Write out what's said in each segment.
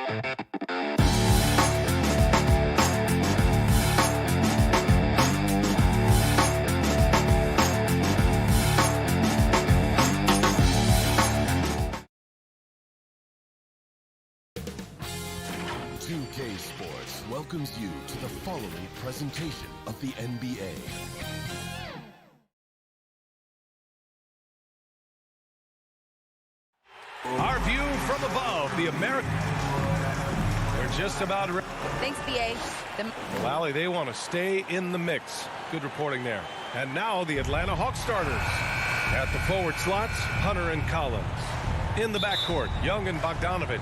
2K Sports welcomes you to the following presentation of the NBA. Our view from above, the American. We're just about ready. Thanks, BA. Well, Allie, they want to stay in the mix. Good reporting there. And now the Atlanta Hawks starters. At the forward slots, Hunter and Collins. In the backcourt, Young and Bogdanovich.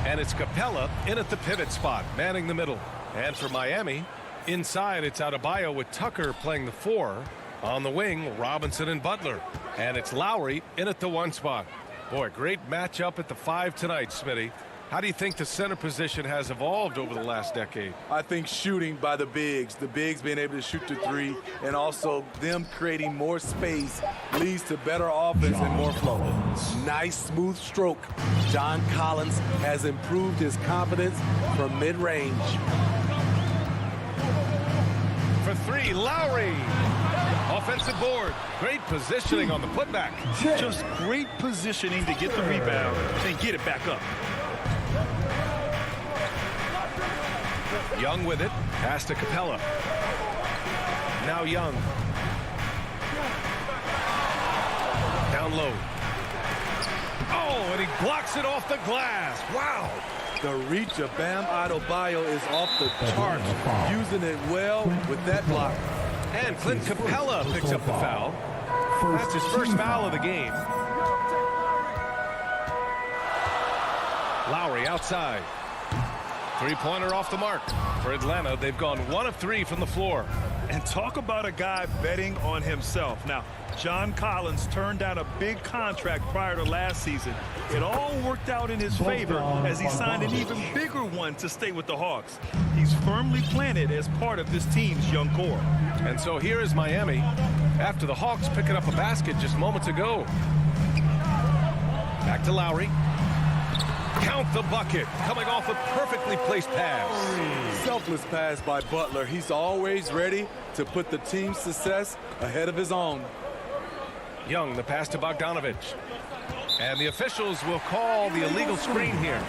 And it's Capella in at the pivot spot, manning the middle. And for Miami, inside it's Adebayo with Tucker playing the 4. On the wing, Robinson and Butler. And it's Lowry in at the 1 spot. Boy, great matchup at the 5 tonight, Smitty. How do you think the center position has evolved over the last decade? I think shooting by the bigs being able to shoot the 3, and also them creating more space leads to better offense and more flow. Nice, smooth stroke. John Collins has improved his confidence from mid-range. For 3, Lowry. Offensive board. Great positioning on the putback. Just great positioning to get the rebound and get it back up. Young with it. Pass to Capella. Now Young. Down low. Oh, and he blocks it off the glass. Wow. The reach of Bam Adebayo is off the charts, using it well with that block. And Clint Capella picks up the foul. That's his first foul of the game. Lowry outside. Three-pointer off the mark. For Atlanta, they've gone 1 of 3 from the floor. And talk about a guy betting on himself. Now, John Collins turned down a big contract prior to last season. It all worked out in his favor as he signed an even bigger one to stay with the Hawks. He's firmly planted as part of this team's young core. And so here is Miami after the Hawks picking up a basket just moments ago. Back to Lowry. Count the bucket, coming off a perfectly placed pass. Selfless pass by Butler. He's always ready to put the team's success ahead of his own. Young, the pass to Bogdanovich. And the officials will call the illegal screen here.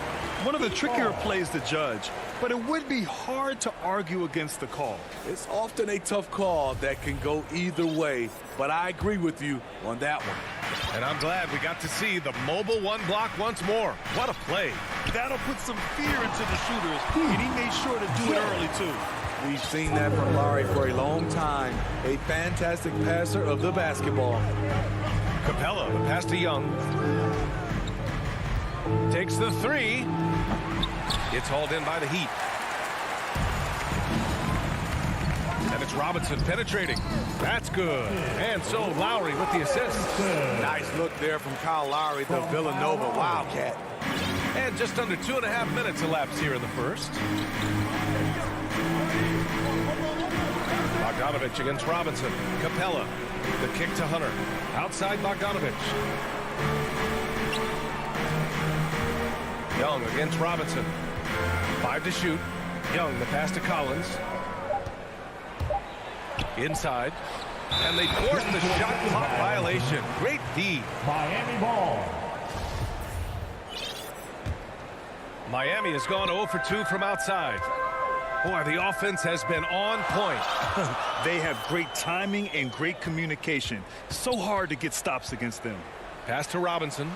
One of the trickier plays to judge, but it would be hard to argue against the call. It's often a tough call that can go either way, but I agree with you on that one. And I'm glad we got to see the mobile 1 block once more. What a play. That'll put some fear into the shooters, and he made sure to do it early, too. We've seen that from Lowry for a long time. A fantastic passer of the basketball. Capella, the pass to Young. Takes the 3. It's hauled in by the Heat. And it's Robinson penetrating. That's good. And so Lowry with the assist. Nice look there from Kyle Lowry, the Villanova Wildcat. And just under 2.5 minutes elapsed here in the first. Bogdanovich against Robinson. Capella. The kick to Hunter. Outside Bogdanovich. Young against Robinson. 5 to shoot. Young, the pass to Collins. Inside. And they force the shot clock violation. Great D. Miami ball. Miami has gone 0 for 2 from outside. Boy, the offense has been on point. They have great timing and great communication. So hard to get stops against them. Pass to Robinson.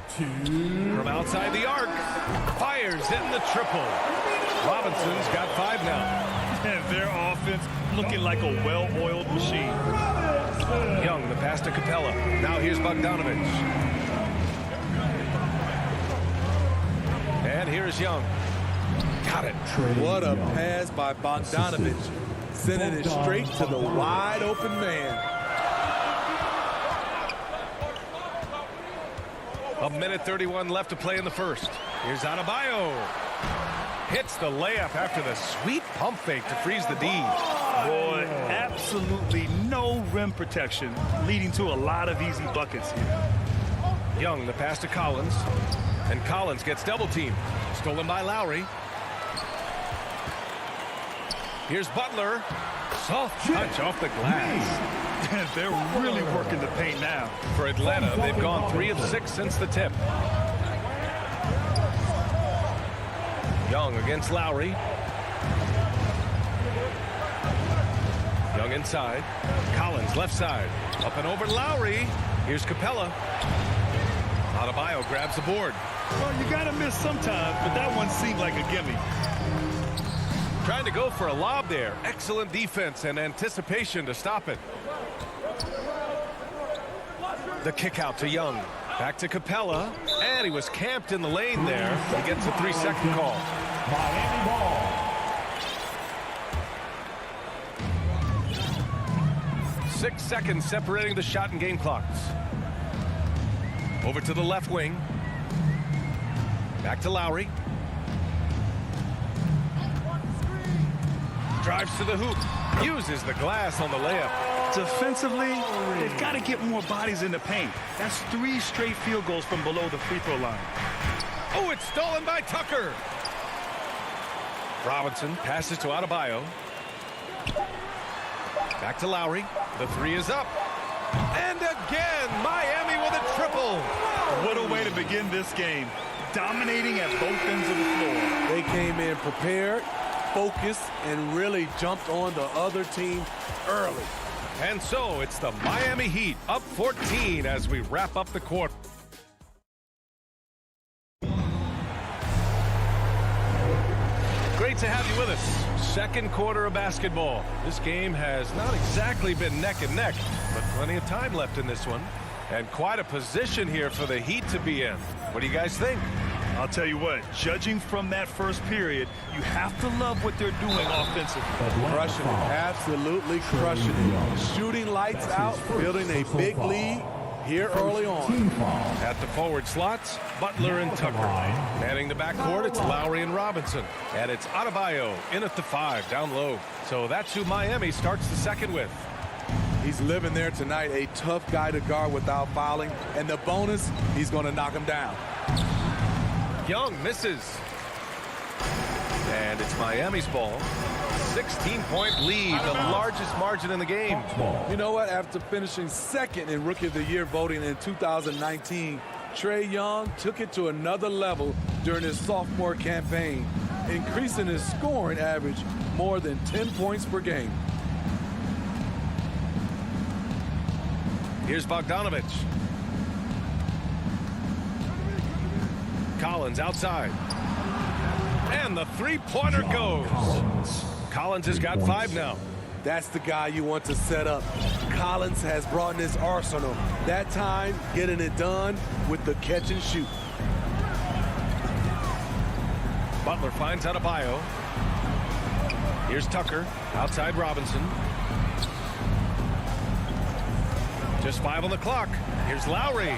From outside the arc. Fires in the triple. Robinson's got 5 now. And their offense looking like a well-oiled machine. Young, the pass to Capella. Now here's Bogdanovich. And here's Young. Got it. What a pass by Bogdanovich. Sending it straight to the wide open man. A minute 31 left to play in the first. Here's Adebayo. Hits the layup after the sweet pump fake to freeze the D. Boy, absolutely no rim protection, leading to a lot of easy buckets here. Young, the pass to Collins. And Collins gets double teamed. Stolen by Lowry. Here's Butler. Soft touch off the glass. And they're really working the paint now. For Atlanta, they've gone 3 of 6 since the tip. Young against Lowry. Young inside. Collins left side. Up and over Lowry. Here's Capella. Adebayo grabs the board. Well, you got to miss sometimes, but that one seemed like a gimme. Trying to go for a lob there. Excellent defense and anticipation to stop it. The kick out to Young. Back to Capella. And he was camped in the lane there. He gets a 3-second call. Miami ball. 6 seconds separating the shot and game clocks. Over to the left wing. Back to Lowry. Drives to the hoop. Uses the glass on the layup. Defensively, they've got to get more bodies in the paint. That's 3 straight field goals from below the free throw line. Oh, it's stolen by Tucker. Robinson passes to Adebayo. Back to Lowry. The 3 is up. And again, Miami with a triple. What a way to begin this game. Dominating at both ends of the floor. They came in prepared, focused, and really jumped on the other team early. And so it's the Miami Heat up 14 as we wrap up the quarter. Great to have you with us. Second quarter of basketball. This game has not exactly been neck and neck, but plenty of time left in this one. And quite a position here for the Heat to be in. What do you guys think? I'll tell you what, judging from that first period, you have to love what they're doing offensively. Crushing it, absolutely crushing it. Shooting lights out, building a big lead here early on. At the forward slots, Butler and Tucker. Manning the backcourt, it's Lowry and Robinson. And it's Adebayo in at the 5, down low. So that's who Miami starts the second with. He's living there tonight, a tough guy to guard without fouling. And the bonus, he's going to knock him down. Young misses. And it's Miami's ball. 16-point lead, the largest margin in the game. You know what? After finishing second in Rookie of the Year voting in 2019, Trae Young took it to another level during his sophomore campaign, increasing his scoring average more than 10 points per game. Here's Bogdanovich. Collins outside. And the three-pointer goes. Collins has got 5 now. That's the guy you want to set up. Collins has brought in his arsenal. That time, getting it done with the catch and shoot. Butler finds Adebayo. Here's Tucker. Outside Robinson. Just 5 on the clock. Here's Lowry.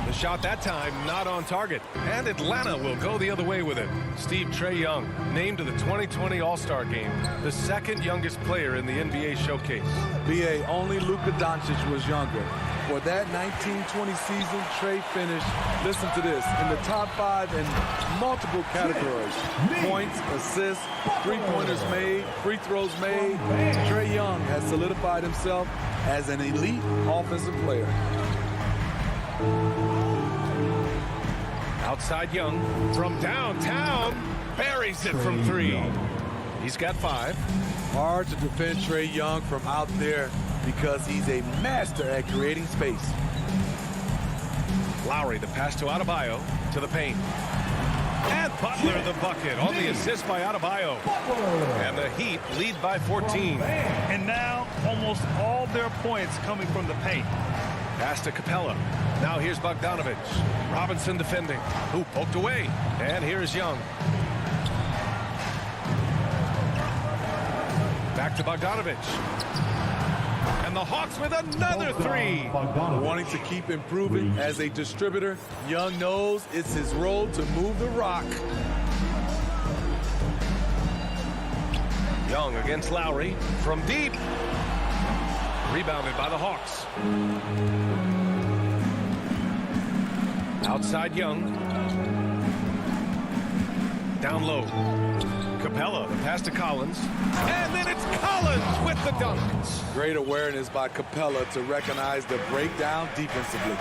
The shot that time not on target. And Atlanta will go the other way with it. Trae Young named to the 2020 All-Star Game, the second youngest player in the NBA showcase. BA, only Luka Doncic was younger. For that 1920 season, Trae finished, listen to this, in the top 5 in multiple categories. Points, assists, three-pointers made, free throws made. Trae Young has solidified himself as an elite offensive player. Outside Young from downtown, buries it from 3. He's got 5. Hard to defend Trae Young from out there because he's a master at creating space. Lowry, the pass to Adebayo, to the paint. And Butler the bucket on the assist by Adebayo. And the Heat lead by 14. And now almost all their points coming from the paint. Pass to Capella. Now here's Bogdanovich. Robinson defending. Who poked away. And here's Young. Back to Bogdanovich. And the Hawks with another 3. Wanting to keep improving as a distributor, Young knows it's his role to move the rock. Young against Lowry from deep. Rebounded by the Hawks. Outside Young. Down low. Capella, the pass to Collins. And then it's Collins with the dunk. Great awareness by Capella to recognize the breakdown defensively.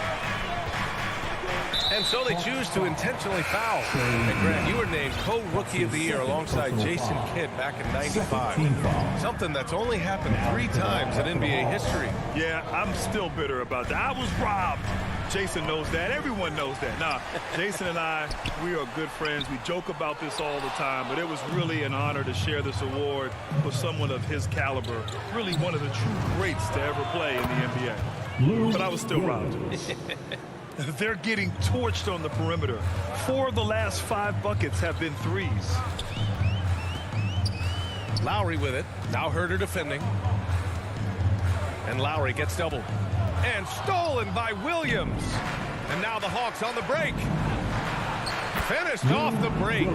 And so they choose to intentionally foul. And Grant, you were named co-rookie of the year alongside Jason Kidd back in '95. Something that's only happened 3 times in NBA history. Yeah, I'm still bitter about that. I was robbed. Jason knows that. Everyone knows that. Nah, Jason and I, we are good friends. We joke about this all the time, but it was really an honor to share this award with someone of his caliber. Really one of the true greats to ever play in the NBA. But I was still robbed. They're getting torched on the perimeter. 4 of the last 5 buckets have been threes. Lowry with it. Now Herter defending. And Lowry gets doubled. And stolen by Williams. And now the Hawks on the break. Finished off the break.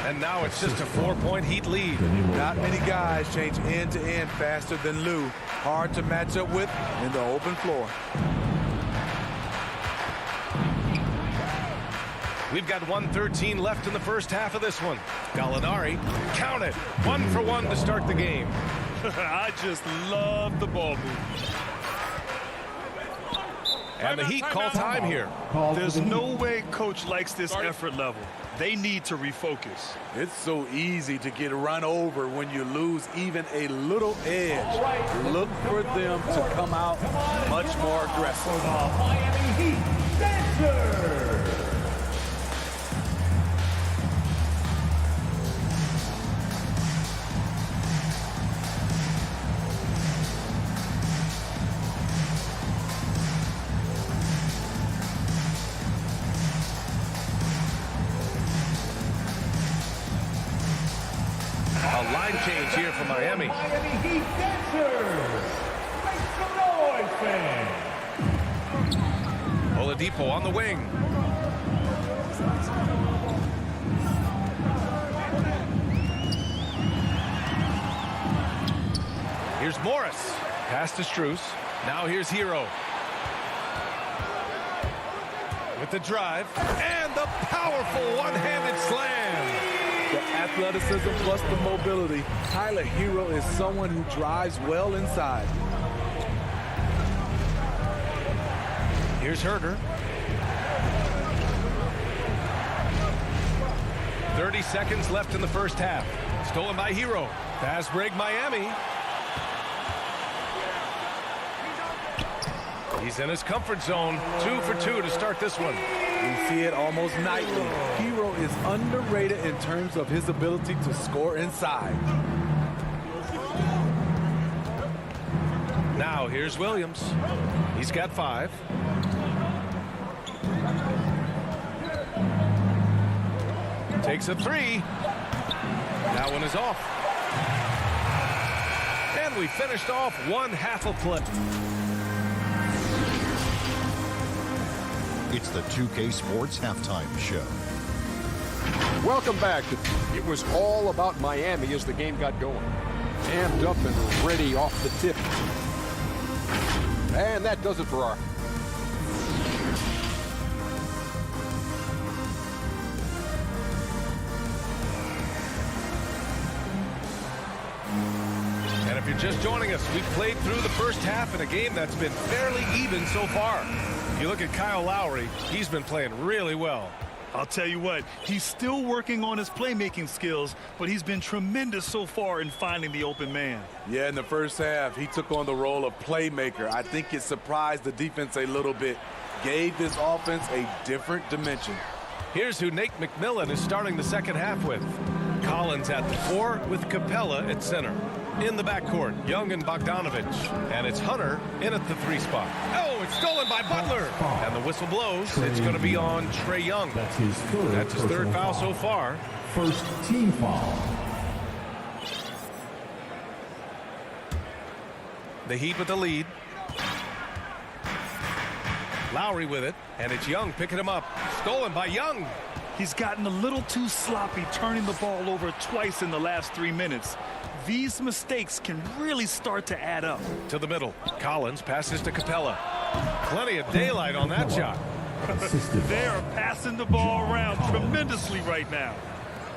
And now it's just a 4-point Heat lead. Not many guys change end-to-end faster than Lou. Hard to match up with in the open floor. We've got 1:13 left in the first half of this one. Gallinari, count it. 1 for 1 to start the game. I just love the ball movement. And the Heat call time here. There's no way coach likes this effort level. They need to refocus. It's so easy to get run over when you lose even a little edge. Look for them to come out much more aggressive. Miami Heat Dancer. A line change here for Miami. Miami Heat Dancers. Make some noise, fans. Oladipo on the wing. Here's Morris. Pass to Strus. Now here's Hero. With the drive. And the powerful one-handed slam. The athleticism plus the mobility. Tyler Hero is someone who drives well inside. Here's Herter. 30 seconds left in the first half. Stolen by Hero. Fast break Miami. He's in his comfort zone. 2 for 2 to start this one. We see it almost nightly. Hero is underrated in terms of his ability to score inside. Now here's Williams. He's got 5. Takes a 3. That one is off. And we finished off 1 half of play. It's the 2K Sports Halftime Show. Welcome back. It was all about Miami as the game got going. Amped up and ready off the tip. And that does it for our... And if you're just joining us, we've played through the first half in a game that's been fairly even so far. If you look at Kyle Lowry, he's been playing really well. I'll tell you what, he's still working on his playmaking skills, but he's been tremendous so far in finding the open man. Yeah, in the first half, he took on the role of playmaker. I think it surprised the defense a little bit. Gave this offense a different dimension. Here's who Nate McMillan is starting the second half with. Collins at the 4 with Capella at center. In the backcourt, Young and Bogdanovich. And it's Hunter in at the 3 spot. Oh, it's stolen by Butler. And the whistle blows. It's going to be on Trae Young. That's his third foul so far. First team foul. The Heat with the lead. Lowry with it. And it's Young picking him up. Stolen by Young. He's gotten a little too sloppy, turning the ball over twice in the last 3 minutes. These mistakes can really start to add up. To the middle. Collins passes to Capella. Plenty of daylight on that shot. They are passing the ball around tremendously right now.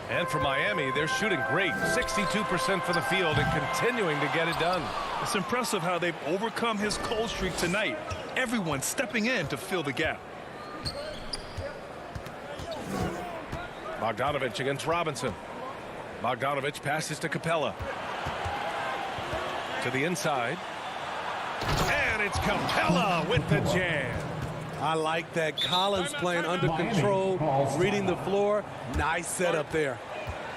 And for Miami, they're shooting great. 62% for the field and continuing to get it done. It's impressive how they've overcome his cold streak tonight. Everyone stepping in to fill the gap. Bogdanovich against Robinson. Bogdanovich passes to Capella. To the inside. And it's Capella with the jam. I like that. Collins playing under control, reading the floor. Nice setup there.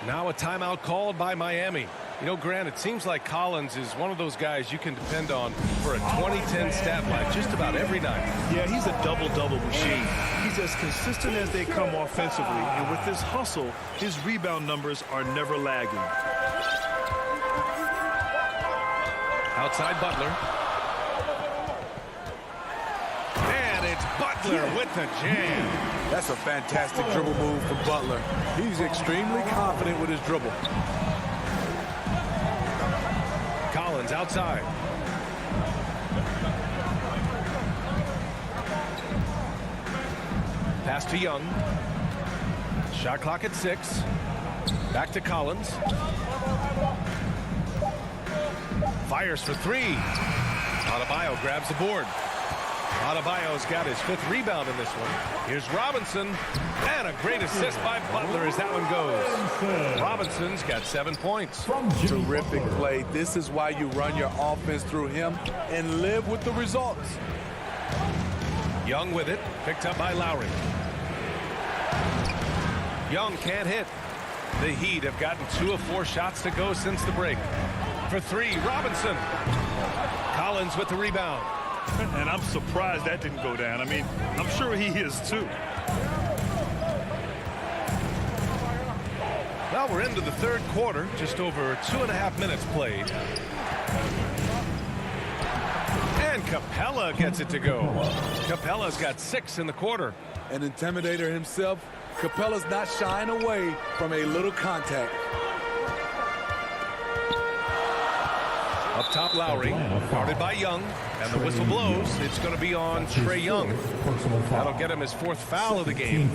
Now a timeout called by Miami. You know, Grant, it seems like Collins is one of those guys you can depend on for a 2010 stat line just about every night. Yeah, he's a double-double machine. He's as consistent as they come offensively, and with his hustle, his rebound numbers are never lagging. Outside Butler. And it's Butler with the jam. That's a fantastic dribble move from Butler. He's extremely confident with his dribble. Collins outside. Pass to Young. Shot clock at 6. Back to Collins. Fires for 3. Adebayo grabs the board. Adebayo's got his 5th rebound in this one. Here's Robinson. And a great assist by Butler as that one goes. Robinson's got 7 points. Terrific play. This is why you run your offense through him and live with the results. Young with it. Picked up by Lowry. Young can't hit. The Heat have gotten 2 of 4 shots to go since the break. For 3, Robinson. Collins with the rebound. And I'm surprised that didn't go down. I mean, I'm sure he is too. Well, we're into the 3rd quarter. Just over 2.5 minutes played. And Capella gets it to go. Capella's got 6 in the quarter. An intimidator himself, Capella's not shying away from a little contact. Up top, Lowry, guarded by Young, and the whistle blows. It's going to be on Trae Young. That'll get him his 4th foul of the game.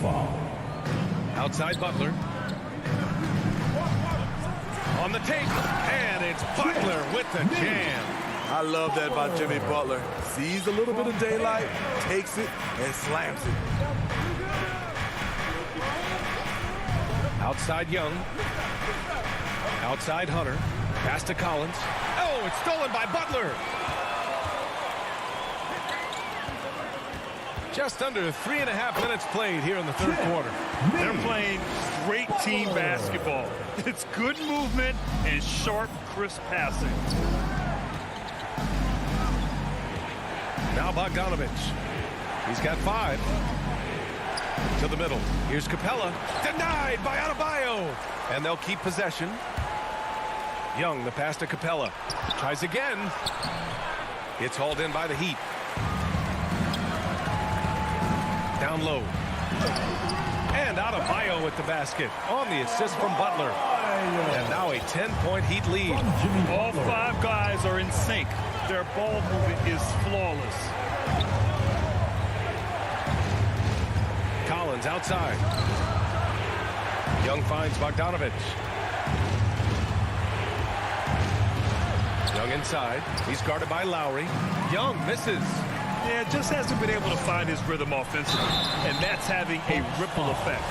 Outside Butler. On the tape, and it's Butler with the jam. I love that about Jimmy Butler. Sees a little bit of daylight, takes it, and slams it. Outside Young. Outside Hunter. Pass to Collins. Oh, it's stolen by Butler. Just under 3.5 minutes played here in the 3rd quarter. They're playing great team basketball. It's good movement and sharp, crisp passing. Now Bogdanovich. He's got 5. To the middle. Here's Capella. Denied by Adebayo. And they'll keep possession. Young, the pass to Capella. Tries again. It's hauled in by the Heat. Down low. And Adebayo with the basket on the assist from Butler. And now a 10-point Heat lead. All 5 guys are in sync. Their ball movement is flawless. Collins outside. Young finds Bogdanovich. Young inside. He's guarded by Lowry. Young misses. Yeah, just hasn't been able to find his rhythm offensively, and that's having a ripple effect.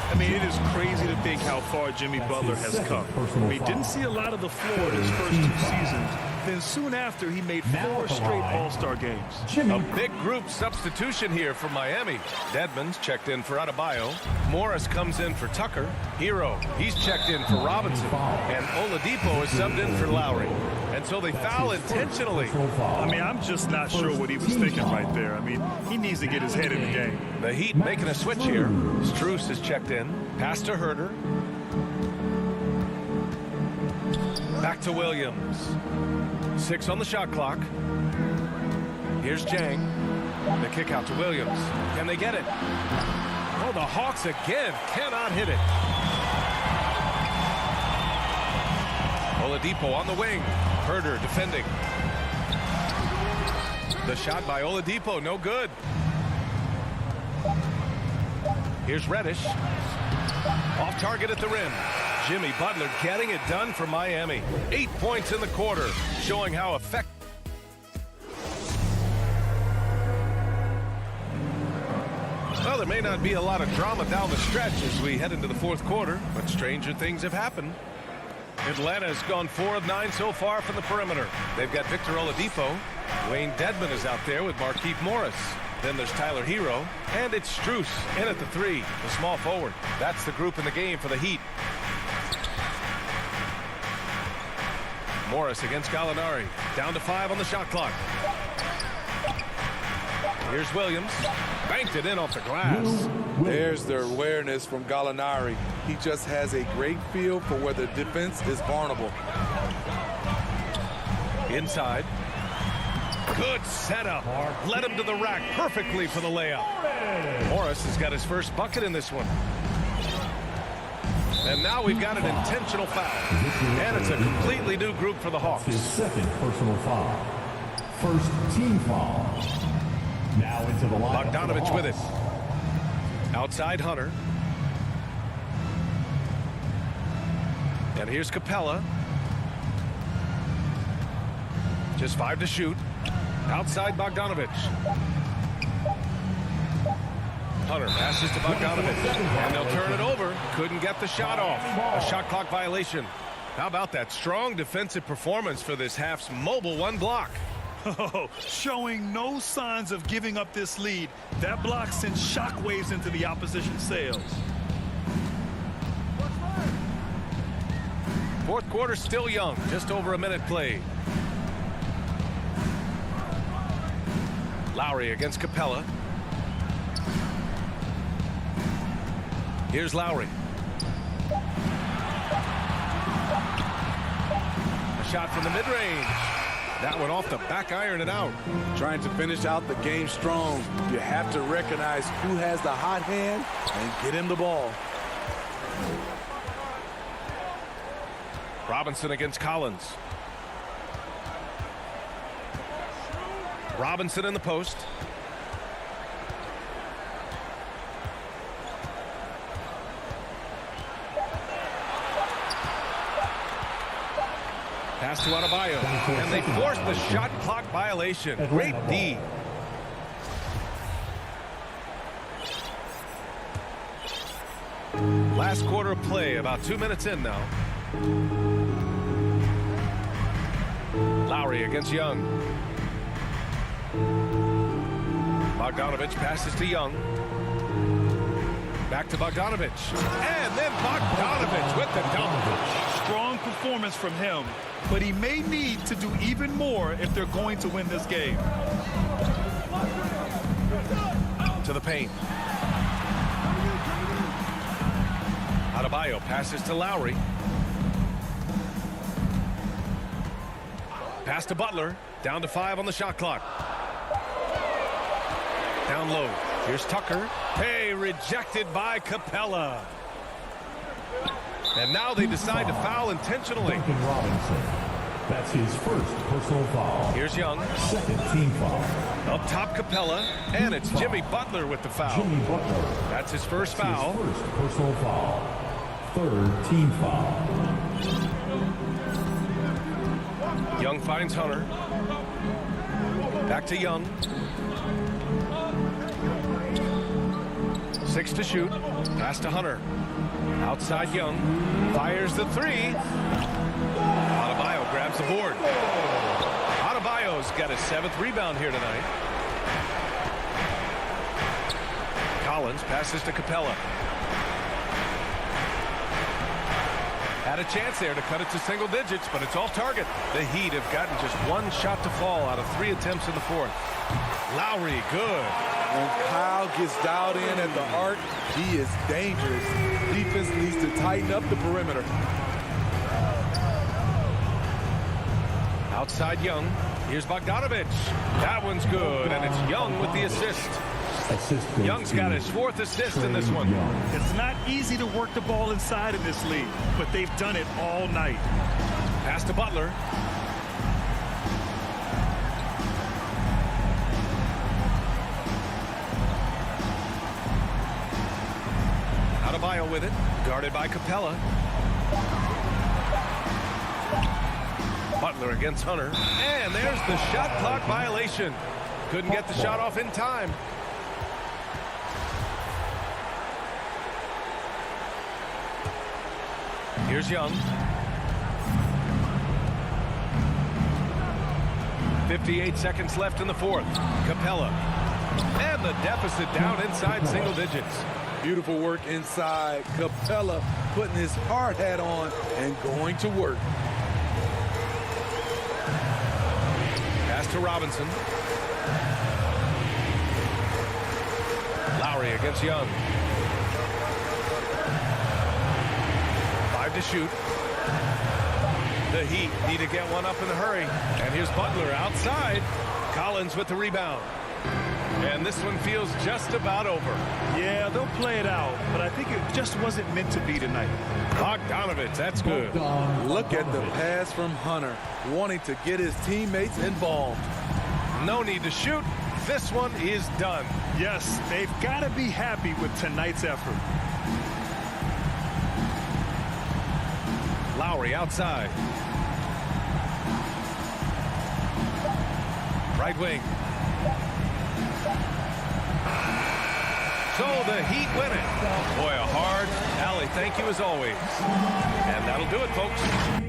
I mean, it is crazy to think how far Jimmy Butler has come. We didn't see a lot of the floor in his first 2 seasons. Then soon after, he made 4 straight All-Star games. A big group substitution here for Miami. Dedmon's checked in for Adebayo. Morris comes in for Tucker. Hero, he's checked in for Robinson. And Oladipo is subbed in for Lowry. And so they foul intentionally. I mean, I'm just not sure what he was thinking right there. I mean, he needs to get his head in the game. The Heat making a switch here. Strus is checked in. Pass to Herter. Back to Williams. 6 on the shot clock. Here's Jang. The kick out to Williams. Can they get it? Oh, the Hawks again cannot hit it. Oladipo on the wing. Herter defending. The shot by Oladipo, no good. Here's Reddish. Off target at the rim. Jimmy Butler getting it done for Miami. 8 points in the quarter, showing how effective. Well, there may not be a lot of drama down the stretch as we head into the fourth quarter, but stranger things have happened. Atlanta's gone 4 of 9 so far from the perimeter. They've got Victor Oladipo. Wayne Dedmon is out there with Markieff Morris. Then there's Tyler Hero, and it's Strus in at the 3, the small forward. That's the group in the game for the Heat. Morris against Gallinari. Down to 5 on the shot clock. Here's Williams. Banked it in off the glass. There's the awareness from Gallinari. He just has a great feel for where the defense is vulnerable. Inside. Good setup. Led him to the rack perfectly for the layup. Morris has got his first bucket in this one. And now we've got an intentional foul. And it's a completely new group for the Hawks. His second personal foul. First team foul. Now into the line. Bogdanovich with it. Outside Hunter. And here's Capella. Just 5 to shoot. Outside Bogdanovich. Hunter passes to Bogdanovich. And they'll turn it over. Couldn't get the shot off. A shot clock violation. How about that strong defensive performance for this half's mobile one block? Oh, showing no signs of giving up this lead. That block sends shockwaves into the opposition sails. Fourth quarter still young. Just over a minute played. Lowry against Capella. Here's Lowry. A shot from the mid-range. That one off the back iron and out. Trying to finish out the game strong. You have to recognize who has the hot hand and get him the ball. Robinson against Collins. Robinson in the post. Pass to Adebayo. And they force the shot clock violation. Great D. Last quarter of play, about 2 minutes in now. Lowry against Young. Bogdanovich passes to Young. Back to Bogdanovich. And then Bogdanovich with the dunk. Strong performance from him, but he may need to do even more if they're going to win this game. To the paint. Adebayo passes to Lowry. Pass to Butler. Down to 5 on the shot clock. Down low. Here's Tucker. Hey, rejected by Capella. And now they decide to foul intentionally. Duncan Robinson. That's his first personal foul. Here's Young. Second team foul. Up top Capella. And it's Jimmy Butler with the foul. Jimmy Butler. That's his first foul. His first personal foul. Third team foul. Young finds Hunter. Back to Young. 6 to shoot. Pass to Hunter. Outside Young. Fires the 3. Adebayo grabs the board. Adebayo's got his 7th rebound here tonight. Collins passes to Capella. Had a chance there to cut it to single digits, but it's off target. The Heat have gotten just 1 shot to fall out of 3 attempts in the fourth. Lowry, good. When Kyle gets dialed in at the arc, he is dangerous. Defense needs to tighten up the perimeter. Outside Young. Here's Bogdanovich. That one's good, and it's Young with the assist. Young's got his 4th assist in this one. It's not easy to work the ball inside in this league, but they've done it all night. Pass to Butler. Adebayo with it, guarded by Capella. Butler against Hunter, and there's the shot clock violation. Couldn't get the shot off in time. Here's Young. 58 seconds left in the fourth. Capella. And the deficit down inside single digits. Beautiful work inside. Capella putting his hard hat on and going to work. Pass to Robinson. Lowry against Young. 5 to shoot. The Heat need to get one up in a hurry. And here's Butler outside. Collins with the rebound. And this one feels just about over. Yeah, they'll play it out, but I think it just wasn't meant to be tonight. Bogdanovich, that's good. Look at the pass from Hunter, wanting to get his teammates involved. No need to shoot. This one is done. Yes, they've got to be happy with tonight's effort. Lowry outside. Right wing. So the Heat win it. Boy, a hard alley. Thank you as always. And that'll do it, folks.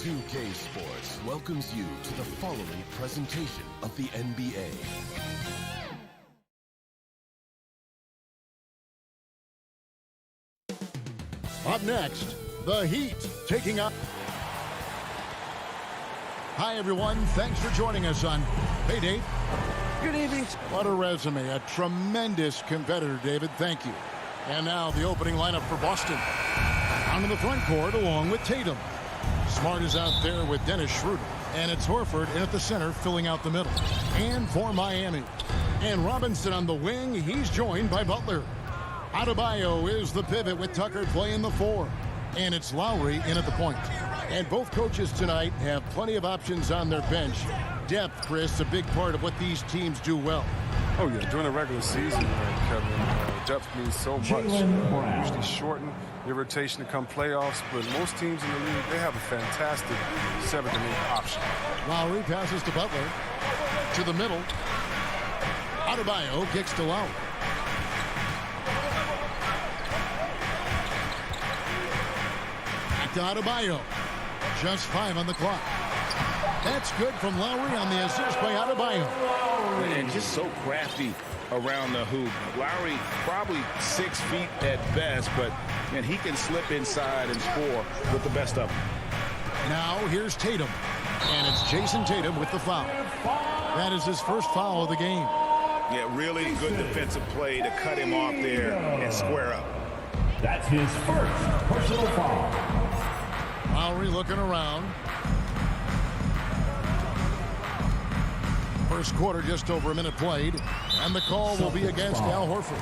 2K Sports welcomes you to the following presentation of the NBA. Up next, the Heat taking up. Hi, everyone. Thanks for joining us on Payday. Good evening. What a resume. A tremendous competitor, David. Thank you. And now the opening lineup for Boston. Down in the front court along with Tatum. Smart is out there with Dennis Schroeder. And it's Horford in at the center filling out the middle. And for Miami. And Robinson on the wing. He's joined by Butler. Adebayo is the pivot with Tucker playing the 4. And it's Lowry in at the point. And both coaches tonight have plenty of options on their bench. Depth, Chris, a big part of what these teams do well. Oh, yeah, during the regular season, Kevin, depth means so much. Usually shorten your rotation to come playoffs, but most teams in the league, they have a fantastic 7th and 8th option. Lowry passes to Butler. To the middle. Adebayo kicks to Lowry. Back to Adebayo. Just 5 on the clock. That's good from Lowry on the assist by Adebayo. And just so crafty around the hoop. Lowry probably 6 feet at best, but man, he can slip inside and score with the best of them. Now here's Tatum. And it's Jason Tatum with the foul. That is his first foul of the game. Yeah, really good defensive play to cut him off there and square up. That's his first personal foul. Lowry looking around. First quarter, just over a minute played. And the call will be against Al Horford.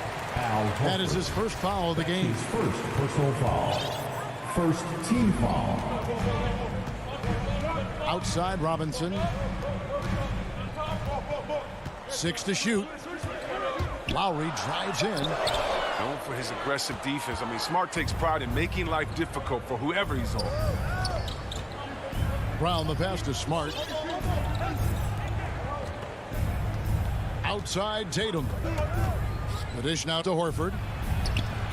That is his first foul of the game. His first personal foul. First team foul. Outside Robinson. 6 to shoot. Lowry drives in. Known for his aggressive defense. I mean, Smart takes pride in making life difficult for whoever he's on. Brown the pass to Smart. Outside Tatum. The dish now to Horford.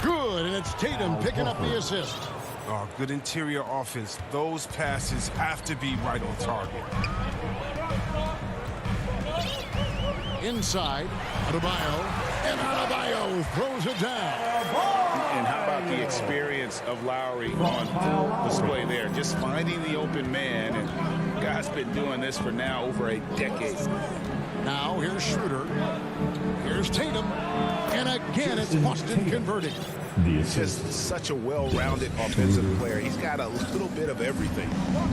Good, and it's Tatum picking up the assist. Oh, good interior offense. Those passes have to be right on target. Inside, Adebayo, and Adebayo throws it down. And how about the experience of Lowry on full display there? Just finding the open man, and guy's been doing this for now over a decade. Now here's Schroeder. Here's Tatum. And again, it's Boston converting. Just such a well-rounded offensive player. He's got a little bit of everything.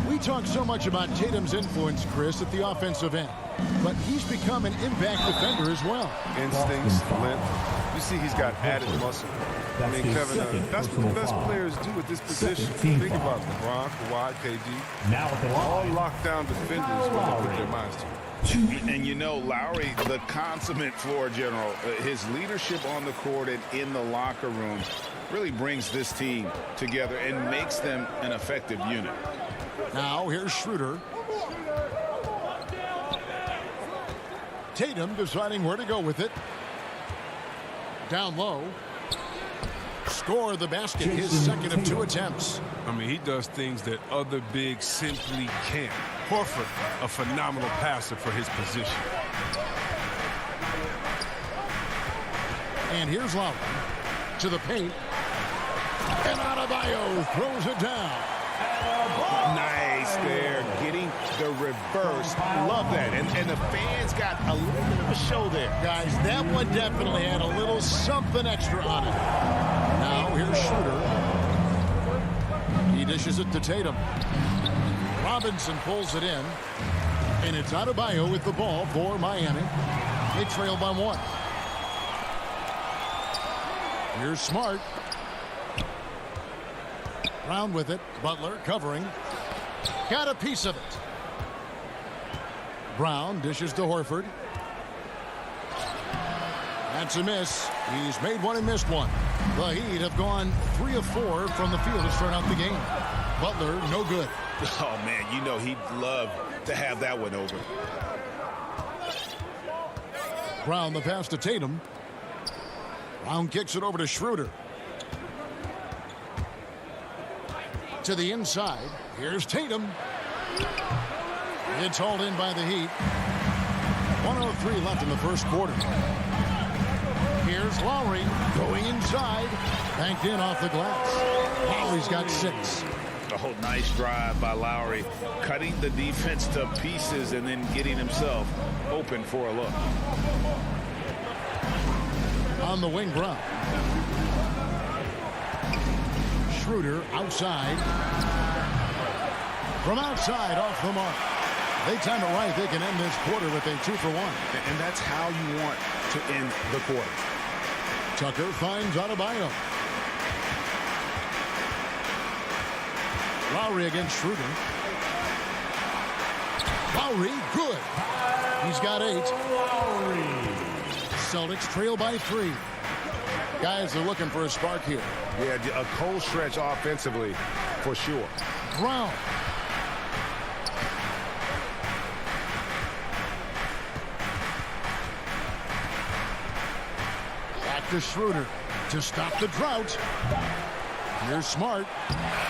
We talk so much about Tatum's influence, Chris, at the offensive end. But he's become an impact defender as well. Instincts, length. You see he's got added muscle. I mean, Kevin, that's what the best players do at this position. Think about LeBron, Kawhi, KD. Now at the all line. lockdown defenders when they put their minds to it. And you know, Lowry, the consummate floor general, his leadership on the court and in the locker room really brings this team together and makes them an effective unit. Now here's Schroeder. Tatum deciding where to go with it. Down low. Score the basket, his second of 2 attempts. I mean, he does things that other bigs simply can't. Horford, a phenomenal passer for his position. And here's Lowry to the paint. And Adebayo throws it down. Nice there, getting the reverse. Love that. And the fans got a little bit of a show there. Guys, that one definitely had a little something extra on it. Now here's Schroeder. He dishes it to Tatum. Robinson pulls it in. And it's Adebayo with the ball for Miami. They trail by 1. Here's Smart. Brown with it. Butler covering. Got a piece of it. Brown dishes to Horford. That's a miss. He's made one and missed one. The Heat have gone 3 of 4 from the field to start out the game. Butler, no good. Oh, man, you know he'd love to have that one over. Brown the pass to Tatum. Brown kicks it over to Schroeder. To the inside. Here's Tatum. It's hauled in by the Heat. 1:03 left in the first quarter. Here's Lowry going inside. Banked in off the glass. Lowry's got 6. Oh, nice drive by Lowry. Cutting the defense to pieces and then getting himself open for a look. On the wing, Brown. Schroeder outside. From outside, off the mark. They time it right. They can end this quarter with a 2-for-1. And that's how you want to end the quarter. Tucker finds Adebayo. Lowry against Schroeder. Lowry, good. He's got 8. Celtics trail by 3. Guys are looking for a spark here. Yeah, a cold stretch offensively, for sure. Brown. Back to Schroeder to stop the drought. Here's Smart,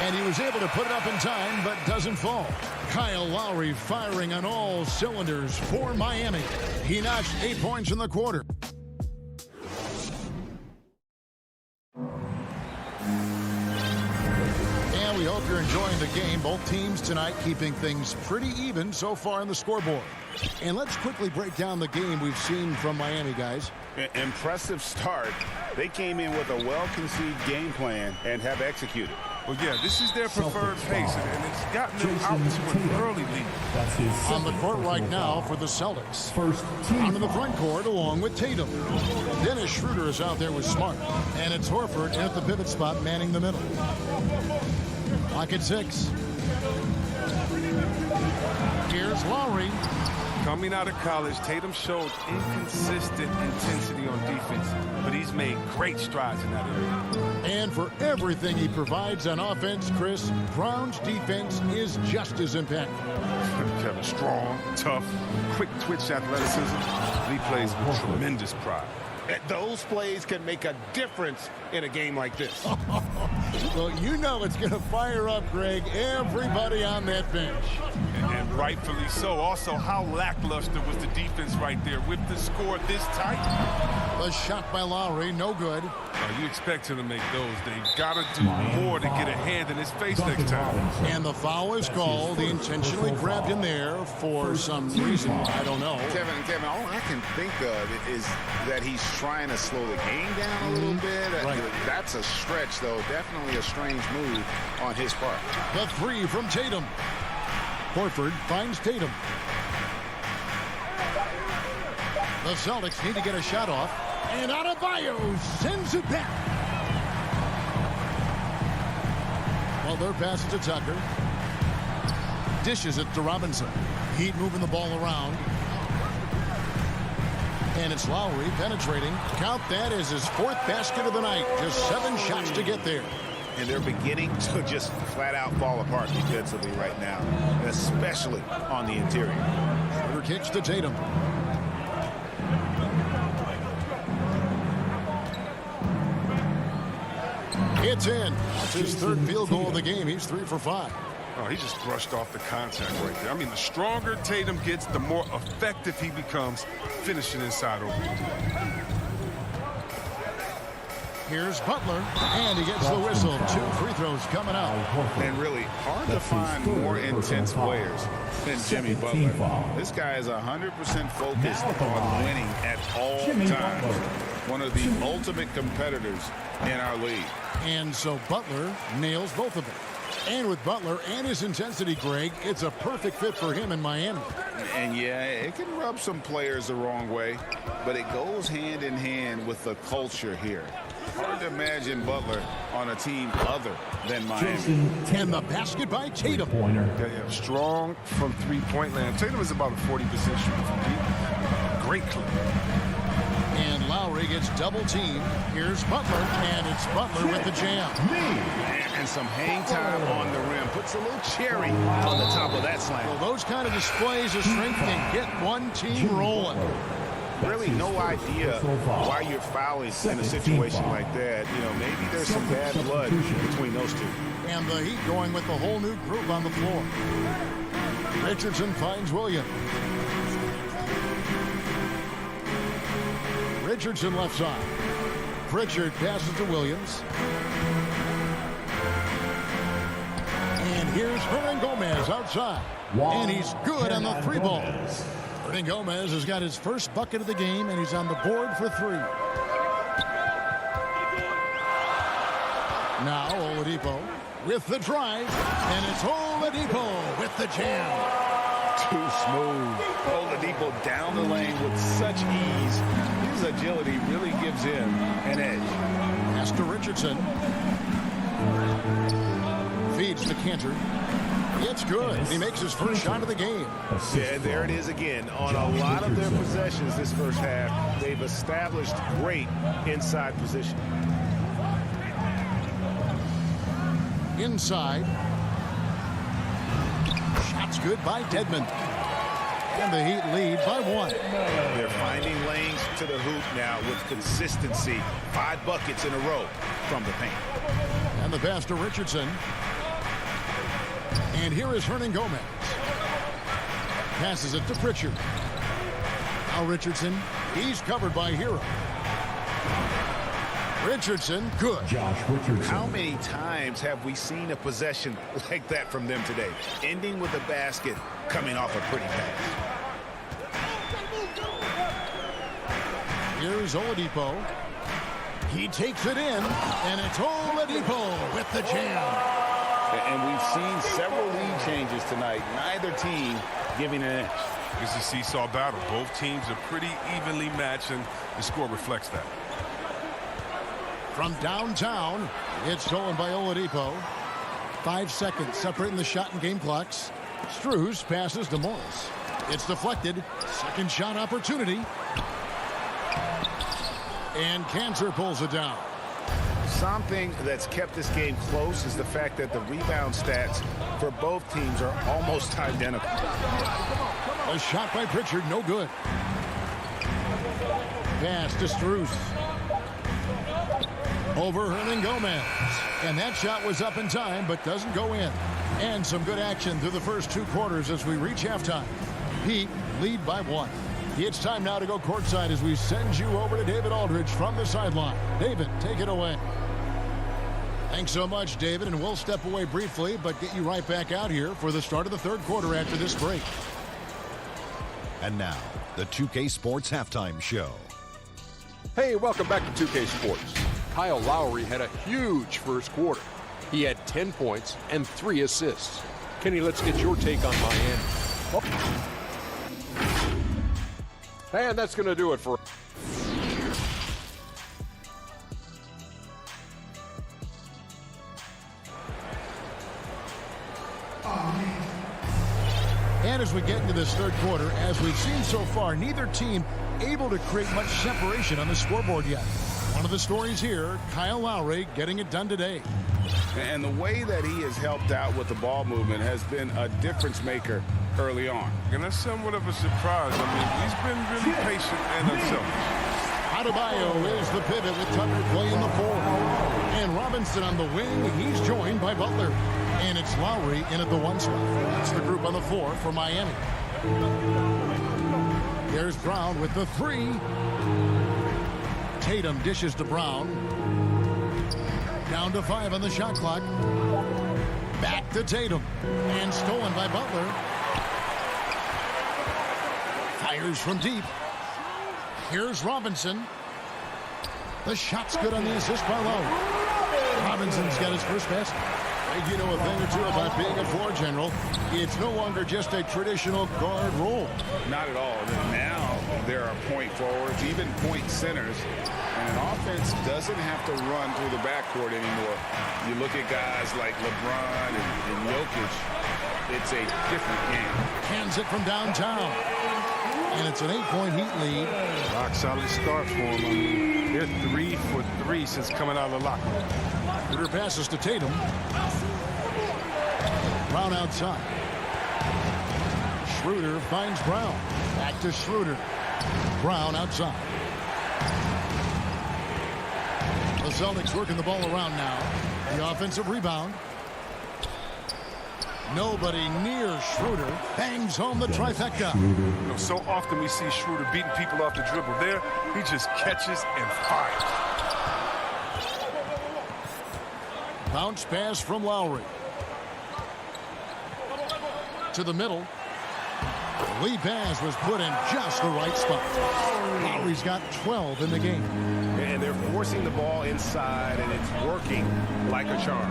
and he was able to put it up in time, but doesn't fall. Kyle Lowry firing on all cylinders for Miami. He notched 8 points in the quarter. And we hope you're enjoying the game. Both teams tonight keeping things pretty even so far on the scoreboard. And let's quickly break down the game we've seen from Miami, guys. Impressive start. They came in with a well-conceived game plan and have executed. Well, yeah, this is their preferred pace, and it's gotten them out to an early lead. On the court right now for the Celtics. Onto the front court along with Tatum. Dennis Schroeder is out there with Smart. And it's Horford at the pivot spot manning the middle. Clock at 6. Here's Lowry. Coming out of college, Tatum showed inconsistent intensity on defense, but he's made great strides in that area. And for everything he provides on offense, Chris, Brown's defense is just as impactful. Kevin, strong, tough, quick twitch athleticism. He plays with tremendous pride. Those plays can make a difference in a game like this. Well, you know it's going to fire up, Greg, everybody on that bench. And rightfully so. Also, how lackluster was the defense right there with the score this tight? A shot by Lowry, no good. You expect him to make those. They've got to do more to get a hand in his face next time. And the foul is called. He intentionally grabbed him there for some reason. I don't know. Kevin, all I can think of is that he's trying to slow the game down a little bit. Right. That's a stretch, though. Definitely a strange move on his part. The 3 from Tatum. Horford finds Tatum. The Celtics need to get a shot off. And Adebayo sends it back. Well, their pass to Tucker. Dishes it to Robinson. Heat moving the ball around. And it's Lowry penetrating. Count that as his 4th basket of the night. Just 7 shots to get there. And they're beginning to just flat out fall apart defensively right now, especially on the interior. Schroeder kicks to Tatum. It's in. That's his 3rd field goal of the game. He's 3 for 5. Oh, he just brushed off the contact right there. I mean, the stronger Tatum gets, the more effective he becomes finishing inside over the door. Here's Butler, and he gets the whistle. 2 free throws coming out. And really hard to find more intense players than Jimmy Butler. This guy is 100% focused on winning at all times. One of the ultimate competitors in our league. And so Butler nails both of them. And with Butler and his intensity, Greg, it's a perfect fit for him in Miami. And yeah, it can rub some players the wrong way, but it goes hand in hand with the culture here. Hard to imagine Butler on a team other than Miami. And the basket by Tatum. Yeah, strong from three-point land. Tatum is about a 40% shooter from deep. Great clip. And Lowry gets double-teamed. Here's Butler, and it's Butler with the jam. And some hang time on the rim. Puts a little cherry on the top of that slam. Well, those kind of displays of strength can get one team rolling. Really no idea why you're fouling in a situation like that. You know, maybe there's some bad blood between those two. And the Heat going with the whole new group on the floor. Richardson finds Williams. Richardson left side. Pritchard passes to Williams. And here's Hernan Gomez outside. And he's good on the 3 ball. Hernan Gomez has got his first bucket of the game, and he's on the board for 3. Now Oladipo with the drive, and it's Oladipo with the jam. Too smooth. Oladipo down the lane with such ease. His agility really gives him an edge. Pass to Richardson. Feeds to Cantor. It's good. He makes his first shot of the game. Yeah, there it is again. On a lot of their possessions this first half, they've established great inside position. Inside. Shots good by Dedmon. And the Heat lead by 1. They're finding lanes to the hoop now with consistency. 5 buckets in a row from the paint. And the pass to Richardson. And here is Hernan Gomez. Passes it to Pritchard. Now Richardson. He's covered by Hero. Richardson, good. Josh Richardson. How many times have we seen a possession like that from them today? Ending with a basket, coming off a pretty pass. Here's Oladipo. He takes it in, and it's Oladipo with the jam. And we've seen several lead changes tonight. Neither team giving an inch. It's a seesaw battle. Both teams are pretty evenly matched, and the score reflects that. From downtown, it's stolen by Oladipo. 5 seconds separating the shot and game clocks. Strus passes to Morris. It's deflected. Second shot opportunity. And Cantor pulls it down. Something that's kept this game close is the fact that the rebound stats for both teams are almost identical. A shot by Pritchard, no good. Pass to Strus. Over Hernan Gomez. And that shot was up in time, but doesn't go in. And some good action through the first 2 quarters as we reach halftime. Heat lead by 1. It's time now to go courtside as we send you over to David Aldridge from the sideline. David, take it away. Thanks so much, David, and we'll step away briefly, but get you right back out here for the start of the 3rd quarter after this break. And now, the 2K Sports Halftime Show. Hey, welcome back to 2K Sports. Kyle Lowry had a huge first quarter. He had 10 points and 3 assists. Kenny, let's get your take on Miami. Oh. And that's going to do it for... And as we get into this 3rd quarter, as we've seen so far, neither team able to create much separation on the scoreboard yet. One of the stories here, Kyle Lowry getting it done today. And the way that he has helped out with the ball movement has been a difference maker early on. And that's somewhat of a surprise. I mean, he's been really patient and unselfish. Adebayo is the pivot with Tucker playing the 4. And Robinson on the wing. He's joined by Butler. And it's Lowry in at the 1 spot. That's the group on the 4 for Miami. Here's Brown with the 3. Tatum dishes to Brown. Down to 5 on the shot clock. Back to Tatum. And stolen by Butler. Fires from deep. Here's Robinson. The shot's good on the assist by Lowry. Robinson's got his first basket. You know a thing or two about being a floor general. It's no longer just a traditional guard role. Not at all. Now there are point forwards, even point centers. And an offense doesn't have to run through the backcourt anymore. You look at guys like LeBron and Jokic, it's a different game. Hands it from downtown. And it's an 8-point Heat lead. Rock solid start for them. I mean, they're 3 for 3 since coming out of the locker room. Schroeder passes to Tatum. Brown outside. Schroeder finds Brown. Back to Schroeder. Brown outside. The Celtics working the ball around now. The offensive rebound. Nobody near Schroeder. Bangs home the trifecta. You know, so often we see Schroeder beating people off the dribble. There, he just catches and fires. Bounce pass from Lowry. To the middle. Lead pass was put in just the right spot. Lowry's got 12 in the game. And they're forcing the ball inside, and it's working like a charm.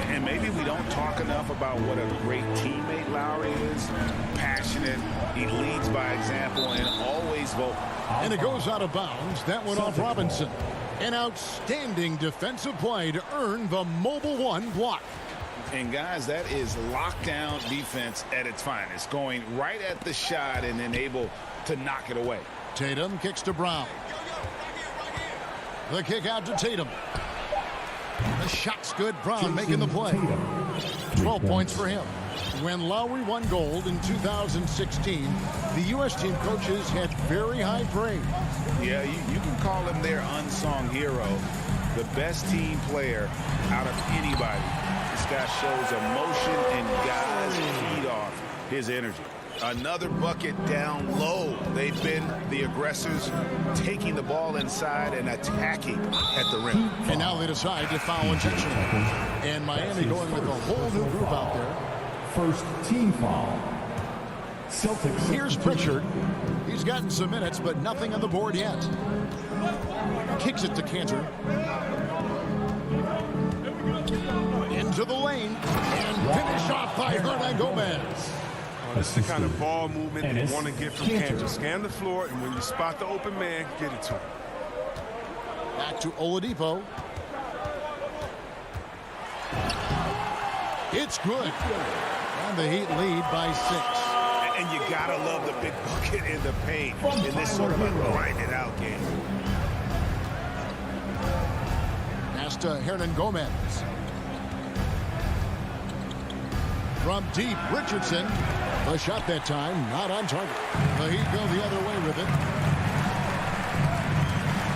And maybe we don't talk enough about what a great teammate Lowry is. Passionate, he leads by example, and always vocal. And it goes out of bounds. That went off Robinson. An outstanding defensive play to earn the mobile one block. And guys, that is lockdown defense at its finest, going right at the shot and then able to knock it away. Tatum kicks to Brown. The kick out to Tatum. The shot's good. Brown making the play. 12 points for him. When Lowry won gold in 2016, the U.S. team coaches had very high praise. Yeah, you can call him their unsung hero, the best team player out of anybody. This guy shows emotion, and guys feed off his energy. Another bucket down low. They've been the aggressors, taking the ball inside and attacking at the rim. And now they decide to foul intentionally. And Miami going with a whole new group out there. First team foul. Celtics. Here's Pritchard. He's gotten some minutes, but nothing on the board yet. Kicks it to Cantor. Into the lane. And finish off by Hernangomez. This is the kind of ball movement that you want to get from Cantor. Scan the floor, and when you spot the open man, get it to him. Back to Oladipo. It's good. And the Heat lead by 6. And you got to love the big bucket in the paint in this sort of a grinded-out game. Pass to Hernangomez. From deep, Richardson. The shot that time, not on target. The Heat go the other way with it.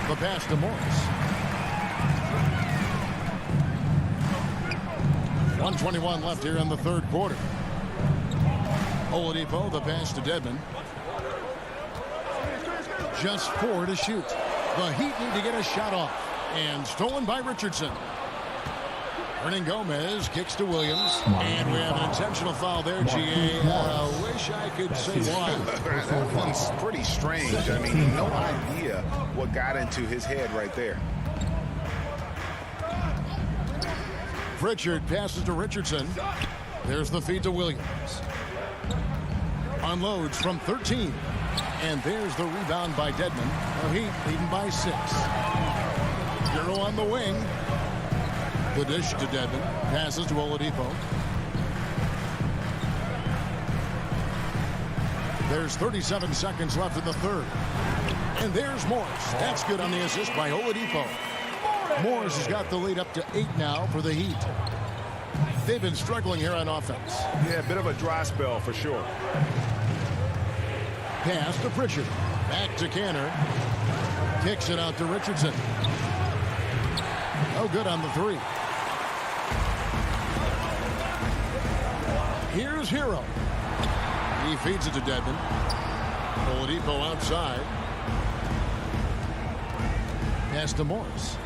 The pass to Morris. 1:21 left here in the third quarter. Oladipo, the pass to Dedmon. Just 4 to shoot. The Heat need to get a shot off. And stolen by Richardson. Hernangomez kicks to Williams. And we have an intentional foul there, G.A. I wish I could say why. That one's pretty strange. I mean, no idea what got into his head right there. Pritchard passes to Richardson. There's the feed to Williams. Unloads from 13. And there's the rebound by Dedmon. The Heat leading by 6. Hero on the wing. The dish to Dedmon. Passes to Oladipo. There's 37 seconds left in the third. And there's Morris. That's good on the assist by Oladipo. Morris has got the lead up to 8 now for the Heat. They've been struggling here on offense. Yeah, a bit of a dry spell for sure. Pass to Pritchard. Back to Cantor. Kicks it out to Richardson. No good on the 3. Here's Hero. He feeds it to Dedmon. Oladipo outside. Pass to Morris.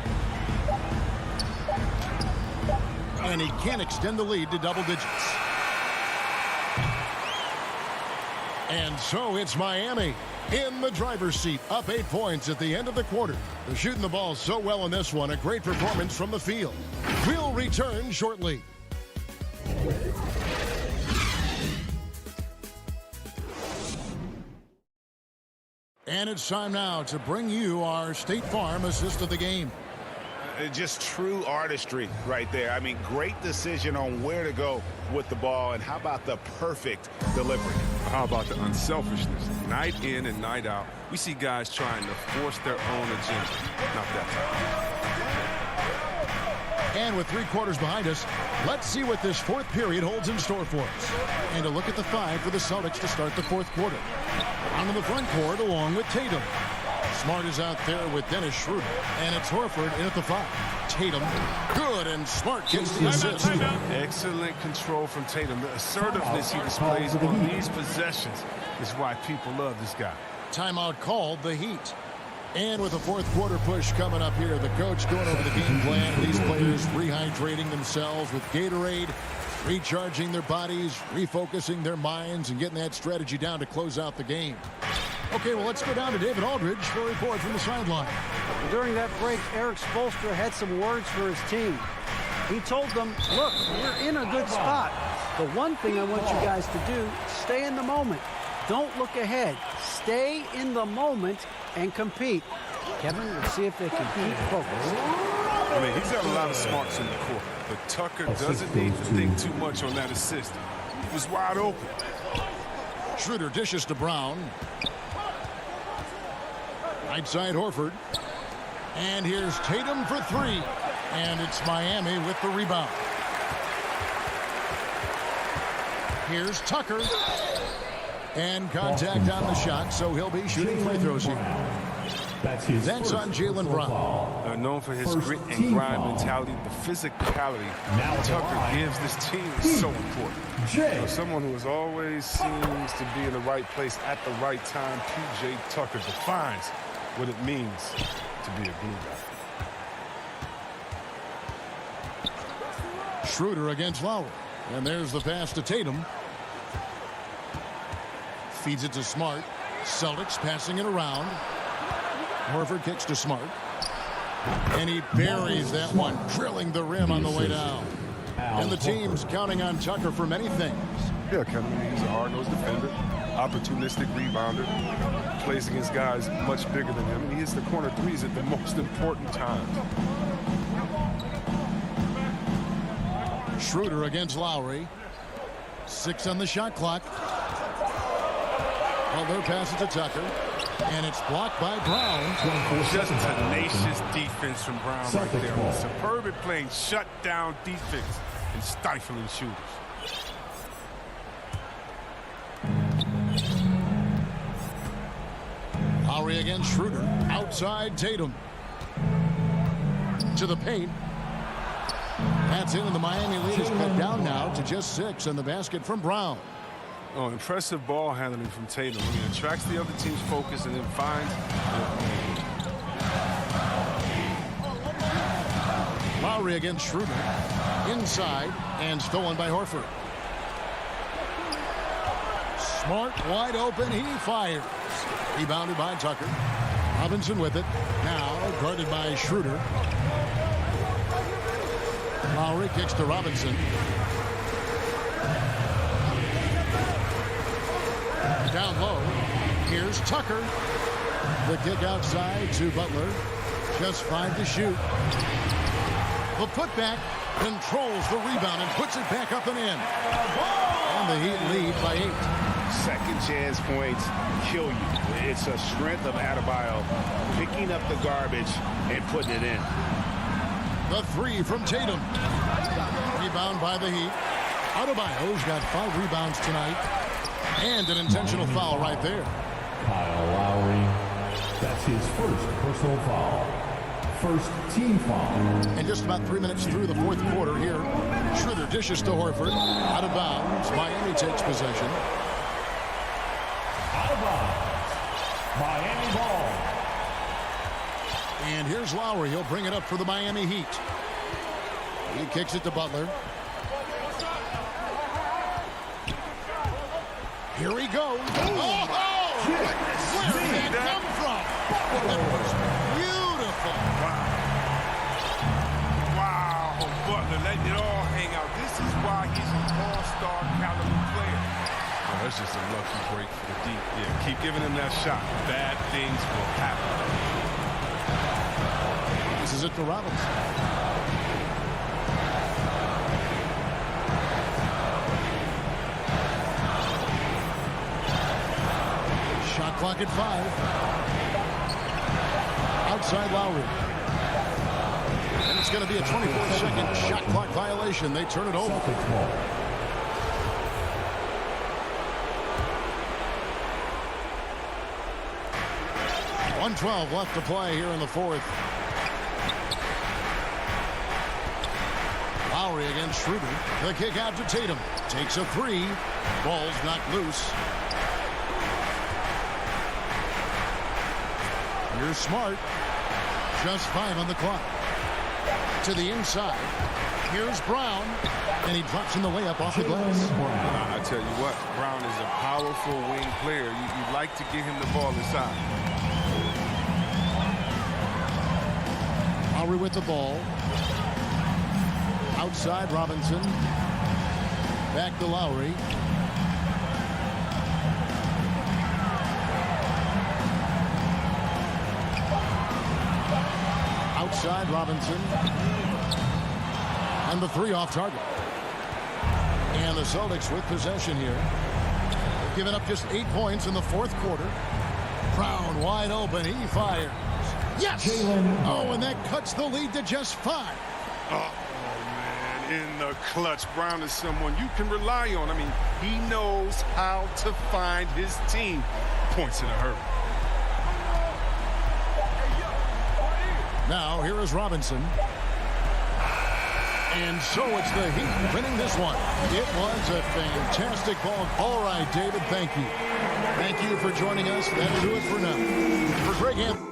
And he can't extend the lead to double digits. And so it's Miami in the driver's seat, up 8 points at the end of the quarter. They're shooting the ball so well in this one. A great performance from the field. We'll return shortly. And it's time now to bring you our State Farm assist of the game. Just true artistry right there. I mean, great decision on where to go with the ball, and how about the perfect delivery? How about the unselfishness? Night in and night out, we see guys trying to force their own agenda. Not that time. And with 3 quarters behind us, let's see what this fourth period holds in store for us. And a look at the 5 for the Celtics to start the fourth quarter. On the front court along with Tatum. Smart is out there with Dennis Schroeder. And it's Horford in at the 5. Tatum, good, and Smart gets the assist. Excellent control from Tatum. The assertiveness he displays on these possessions is why people love this guy. Timeout called, the Heat. And with a fourth quarter push coming up here, the coach going over the game plan. These players rehydrating themselves with Gatorade, recharging their bodies, refocusing their minds, and getting that strategy down to close out the game. Okay, well, let's go down to David Aldridge for a report from the sideline. During that break, Eric Spoelstra had some words for his team. He told them, look, we're in a good spot. The one thing I want you guys to do, stay in the moment. Don't look ahead. Stay in the moment and compete. Kevin, let's see if they can keep focused. I mean, he's got a lot of smarts in the court, but Tucker doesn't need to think too much on that assist. He was wide open. Schroeder dishes to Brown. Right side Horford. And here's Tatum for 3. And it's Miami with the rebound. Here's Tucker. And contact on the shot, so he'll be shooting free throws here. That's on Jaylen Brown. Known for his grit and grind mentality, the physicality Tucker gives this team is so important. Someone who always seems to be in the right place at the right time. P.J. Tucker defines what it means to be a glue guy. Schroeder against Lowry. And there's the pass to Tatum. Feeds it to Smart. Celtics passing it around. Horford kicks to Smart. And he buries that one, drilling the rim on the way down. And the team's counting on Tucker for many things. Yeah, Kevin, he's a hard-nosed defender, opportunistic rebounder, plays against guys much bigger than him, and he hits the corner threes at the most important times. Schroeder against Lowry. 6 on the shot clock. Well, they're passing to Tucker. And it's blocked by Brown. Just tenacious defense from Brown right there. Superb at playing shutdown defense and stifling shooters. Lowry against Schroeder. Outside Tatum. To the paint. That's in, and the Miami lead is cut down now to just 6, and the basket from Brown. Oh, impressive ball handling from Tatum. He attracts the other team's focus and then finds Lowry against Schroeder. Inside and stolen by Horford. Smart wide open. He fires. Rebounded by Tucker. Robinson with it. Now guarded by Schroeder. Lowry kicks to Robinson. Down low. Here's Tucker. The kick outside to Butler. Just 5 to shoot. The putback controls the rebound and puts it back up and in. And the Heat lead by 8. Second chance points kill you. It's a strength of Adebayo picking up the garbage and putting it in. The 3 from Tatum. Rebound by the Heat. Adebayo's got 5 rebounds tonight. And an intentional foul right there. Kyle Lowry. That's his first personal foul. First team foul. And just about 3 minutes through the fourth quarter here. Schroeder dishes to Horford. Out of bounds. Miami takes possession. Out of bounds. Miami ball. And here's Lowry. He'll bring it up for the Miami Heat. He kicks it to Butler. Here he goes. Oh! Where did that come from? That was beautiful. Wow, Butler letting it all hang out. This is why he's an all-star caliber player. Oh, that's just a lucky break for the deep. Yeah, keep giving him that shot. Bad things will happen. This is it for Robinson. Shot clock at 5. Outside Lowry. And it's going to be a 24-second shot clock violation. They turn it over. 1:12 left to play here in the fourth. Lowry against Schroeder. The kick out to Tatum. Takes a three. Ball's knocked loose. Here's Smart. Just 5 on the clock. To the inside. Here's Brown. And he drops in the layup off the glass. I tell you what, Brown is a powerful wing player. You'd like to get him the ball inside. Lowry with the ball. Outside Robinson. Back to Lowry. Outside Robinson. And the three off target. And the Celtics with possession here. They've given up just 8 points in the fourth quarter. Brown wide open. He fires. Yes! Oh, and that cuts the lead to just 5. Oh, man. In the clutch, Brown is someone you can rely on. I mean, he knows how to find his team points in a hurry. Now, here is Robinson. And so it's the Heat winning this one. It was a fantastic ball. All right, David, thank you. Thank you for joining us. That'll do it for now. For Greg Anthony.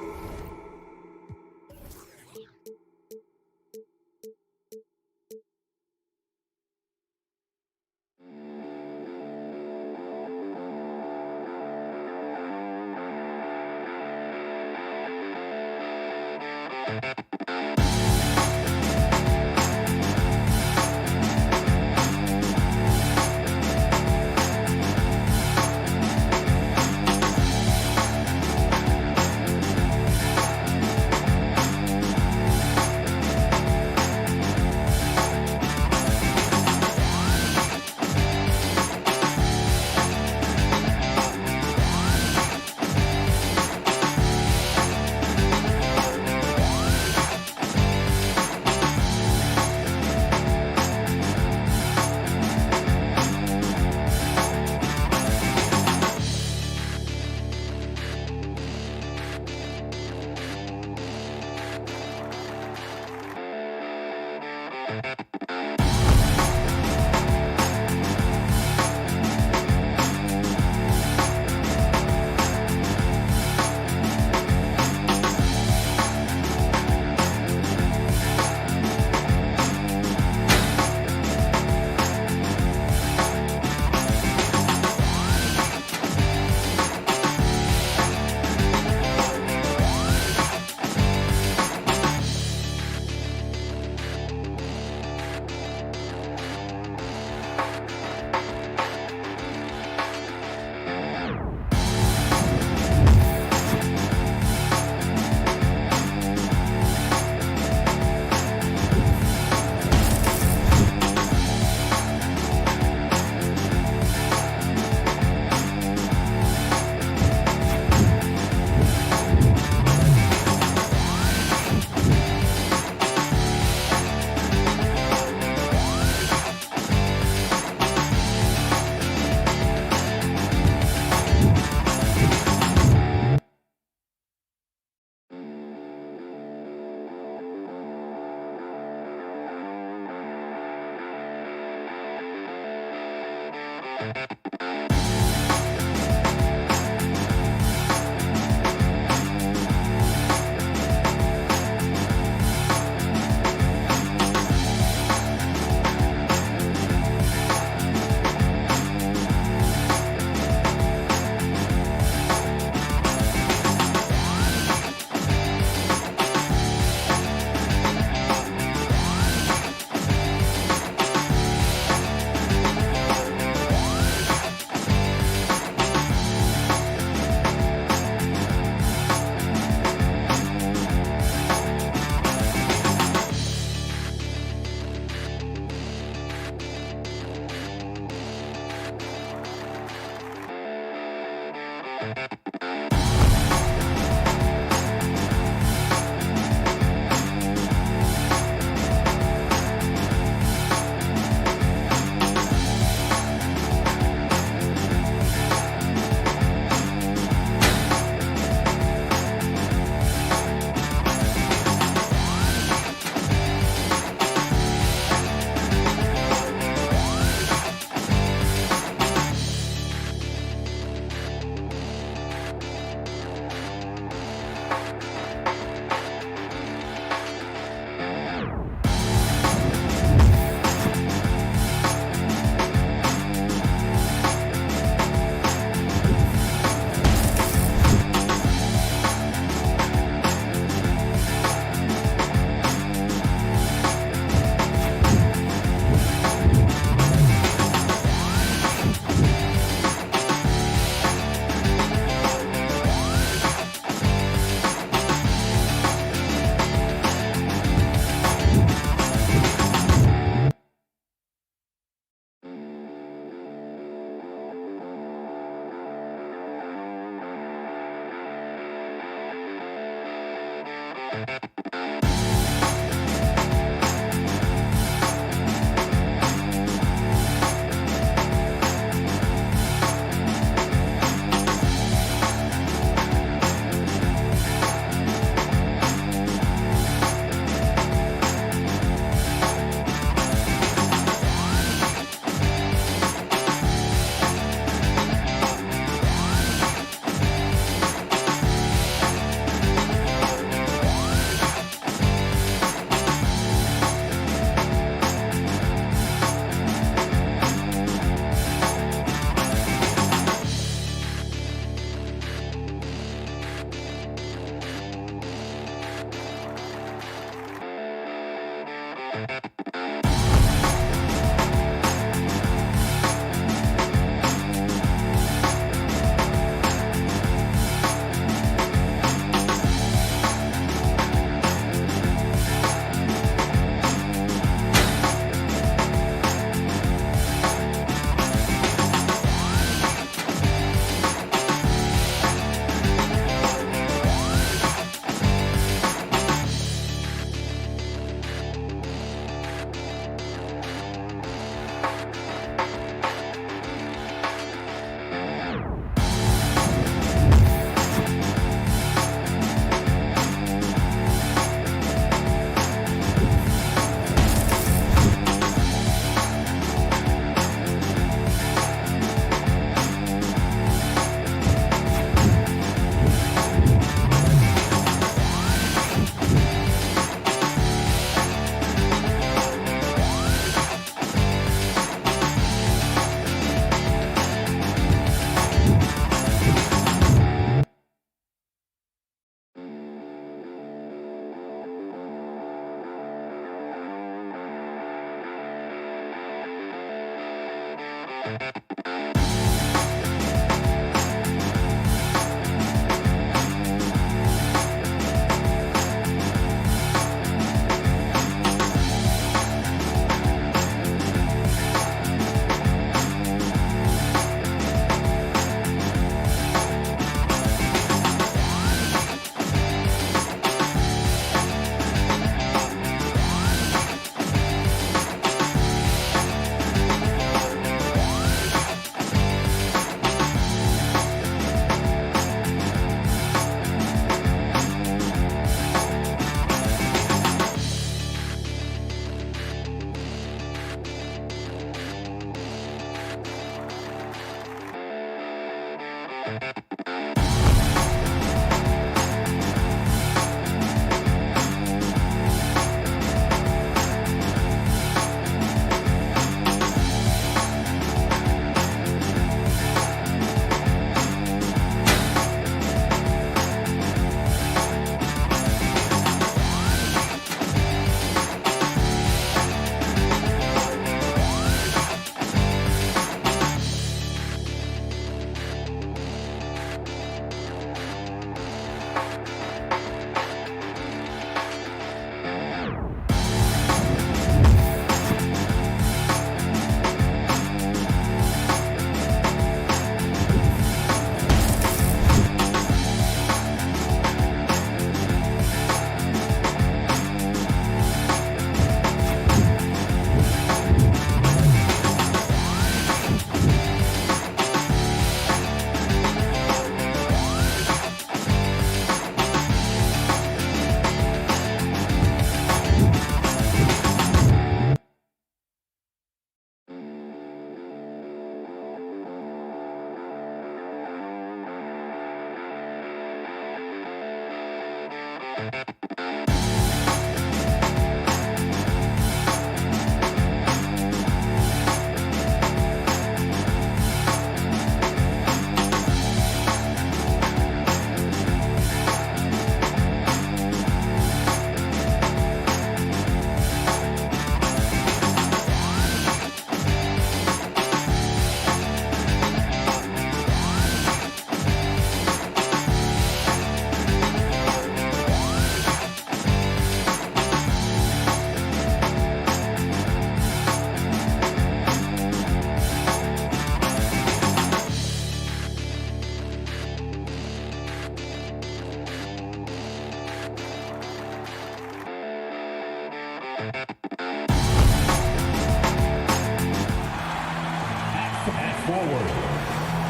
forward,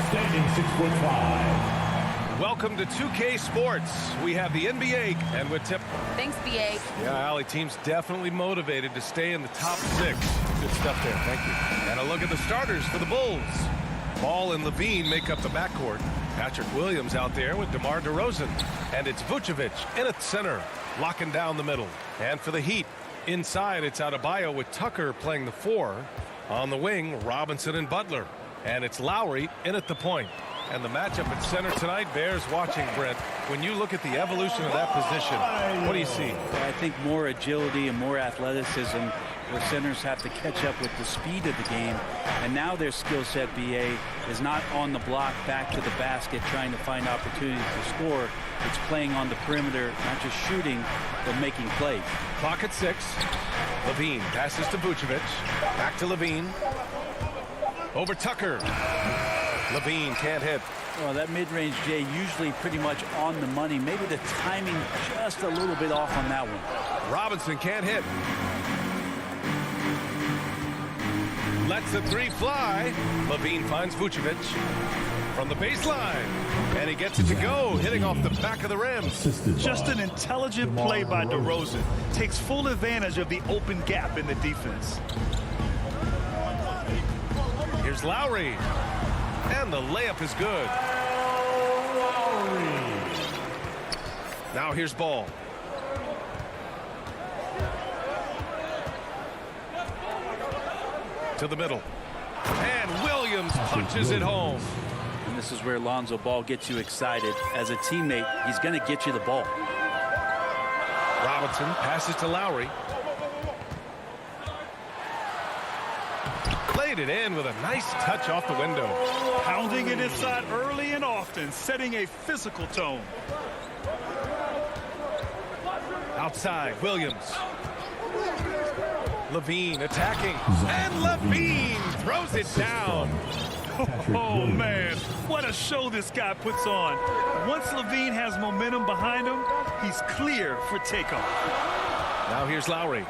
standing 6'5". Welcome to 2K Sports. We have the NBA, and with Tip. Thanks, BA. Yeah, Allie, team's definitely motivated to stay in the top 6. Good stuff there. Thank you. And a look at the starters for the Bulls. Ball and Levine make up the backcourt. Patrick Williams out there with DeMar DeRozan. And it's Vucevic in at center, locking down the middle. And for the Heat, inside it's Adebayo with Tucker playing the 4. On the wing, Robinson and Butler. And it's Lowry in at the point. And the matchup at center tonight bears watching, Brent. When you look at the evolution of that position, what do you see? I think more agility and more athleticism, where centers have to catch up with the speed of the game. And now their skill set, BA, is not on the block back to the basket trying to find opportunities to score. It's playing on the perimeter, not just shooting, but making plays. Clock at 6. Levine passes to Vucevic. Back to Levine. Over Tucker. Levine can't hit. Well, that mid-range, Jay, usually pretty much on the money. Maybe the timing just a little bit off on that one. Robinson can't hit. Lets the 3 fly. Levine finds Vucevic from the baseline. And he gets it to go, hitting off the back of the rim. Just an intelligent play by DeRozan. Takes full advantage of the open gap in the defense. Here's Lowry. And the layup is good. Now here's Ball. To the middle. And Williams punches it home. And this is where Lonzo Ball gets you excited. As a teammate, he's going to get you the ball. Robinson passes to Lowry. Played it in with a nice touch off the window. Pounding it inside early and often, setting a physical tone. Outside, Williams. Levine attacking. And Levine throws it down. Oh, man, what a show this guy puts on. Once Levine has momentum behind him, he's clear for takeoff. Now here's Lowry.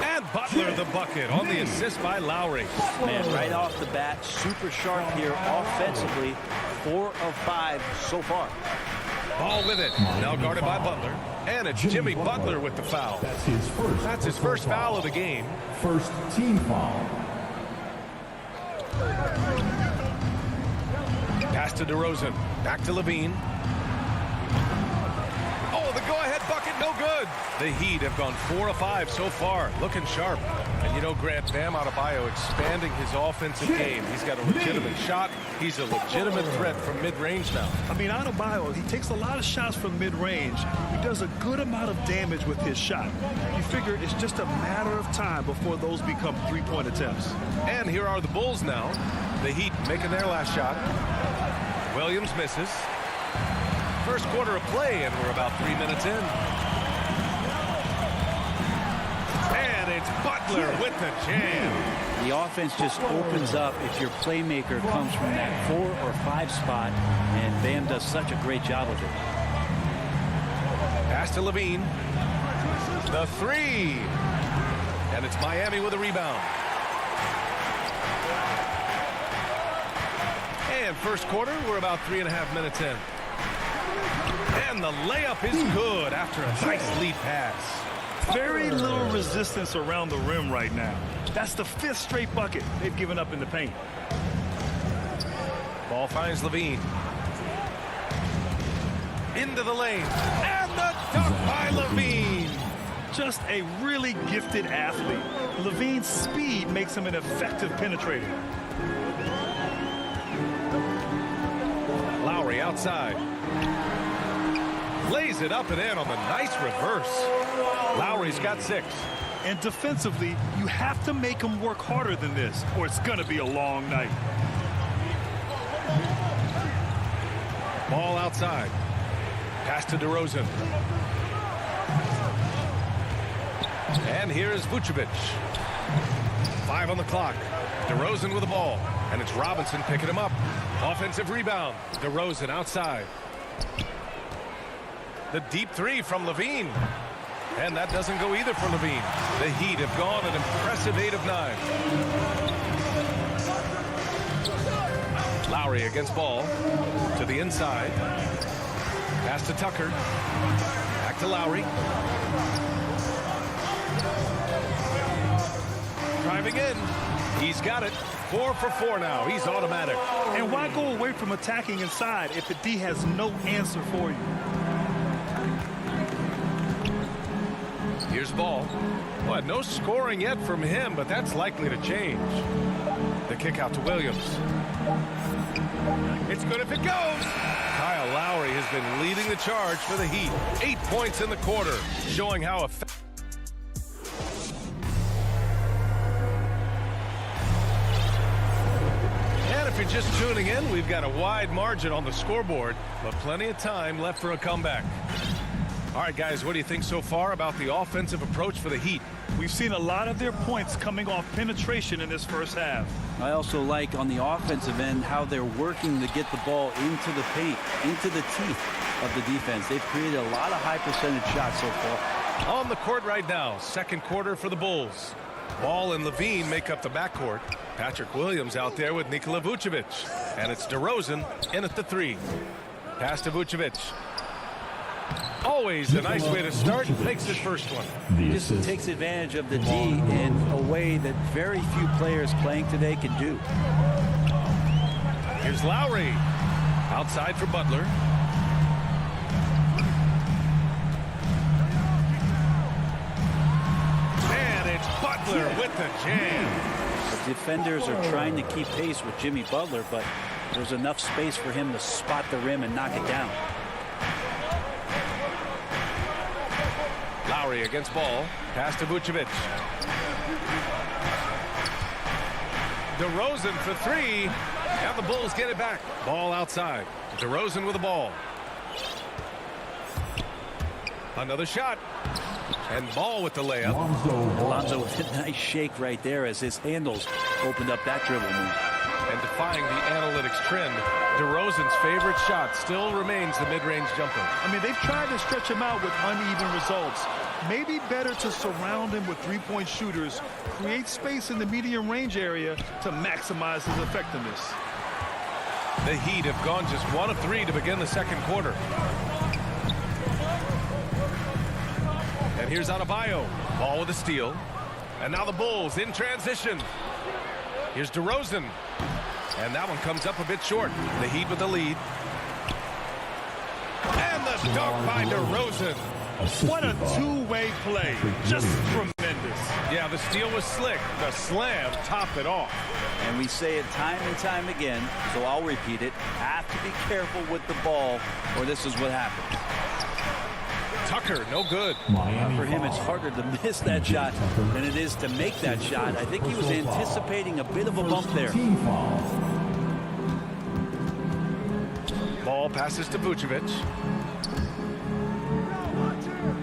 And Butler the bucket on the assist by Lowry. Man, right off the bat, super sharp here offensively. 4 of 5 so far. Ball with it. Now guarded by Butler. And it's Jimmy Butler with the foul. That's his first foul of the game. First team foul. Pass to DeRozan. Back to Levine. Oh, the go-ahead bucket, no good. The Heat have gone 4 of 5 so far, looking sharp. And you know, Grant, Bam Adebayo expanding his offensive game. He's got a legitimate shot. He's a legitimate threat from mid-range now. I mean, Adebayo, he takes a lot of shots from mid-range. He does a good amount of damage with his shot. You figure it's just a matter of time before those become three-point attempts. And here are the Bulls now. The Heat making their last shot. Williams misses. First quarter of play, and we're about 3 minutes in. And it's Butler with the jam. The offense just opens up if your playmaker comes from that 4 or 5 spot, and Bam does such a great job of it. Pass to Levine. The 3. And it's Miami with a rebound. And first quarter, we're about 3.5 minutes in. And the layup is good after a nice lead pass. Very little resistance around the rim right now. That's the 5th straight bucket they've given up in the paint. Ball finds Levine. Into the lane. And the dunk by Levine. Just a really gifted athlete. Levine's speed makes him an effective penetrator. Lowry outside. Lays it up and in on the nice reverse. Lowry's got 6. And defensively, you have to make him work harder than this, or it's going to be a long night. Ball outside. Pass to DeRozan. And here is Vucevic. 5 on the clock. DeRozan with the ball. And it's Robinson picking him up. Offensive rebound. DeRozan outside. The deep 3 from Levine. And that doesn't go either for Levine. The Heat have gone an impressive 8 of 9. Lowry against Ball. To the inside. Pass to Tucker. Back to Lowry. Driving in. He's got it. 4 for 4 now. He's automatic. And why go away from attacking inside if the D has no answer for you? Here's Ball. Well, no scoring yet from him, but that's likely to change. The kick out to Williams. It's good if it goes. Kyle Lowry has been leading the charge for the Heat. 8 points in the quarter, showing how effective. And if you're just tuning in, we've got a wide margin on the scoreboard, but plenty of time left for a comeback. All right, guys, what do you think so far about the offensive approach for the Heat? We've seen a lot of their points coming off penetration in this first half. I also like on the offensive end how they're working to get the ball into the paint, into the teeth of the defense. They've created a lot of high percentage shots so far. On the court right now, second quarter for the Bulls. Ball and Levine make up the backcourt. Patrick Williams out there with Nikola Vucevic. And it's DeRozan in at the three. Pass to Vucevic. Always a nice way to start. Makes his first one. He just takes advantage of the D in a way that very few players playing today can do. Here's Lowry. Outside for Butler. And it's Butler with the jam. The defenders are trying to keep pace with Jimmy Butler, but there's enough space for him to spot the rim and knock it down. Lowry against Ball. Pass to Vucevic. DeRozan for three. Now the Bulls get it back. Ball outside. DeRozan with the ball. Another shot. And Ball with the layup. Alonzo with a nice shake right there as his handles opened up that dribble move. And defying the analytics trend, DeRozan's favorite shot still remains the mid-range jumper. I mean, they've tried to stretch him out with uneven results. Maybe better to surround him with three-point shooters, create space in the medium range area to maximize his effectiveness. The Heat have gone just 1 of 3 to begin the second quarter. And here's Adebayo. Ball with a steal. And now the Bulls in transition. Here's DeRozan. And that one comes up a bit short. The Heat with the lead. And the dunk by DeRozan. What a two-way play. Just tremendous. Yeah, the steal was slick. The slam topped it off. And we say it time and time again, so I'll repeat it. Have to be careful with the ball, or this is what happens. Tucker, no good. For him, it's harder to miss that shot than it is to make that shot. I think he was anticipating a bit of a bump there. Ball passes to Vucevic.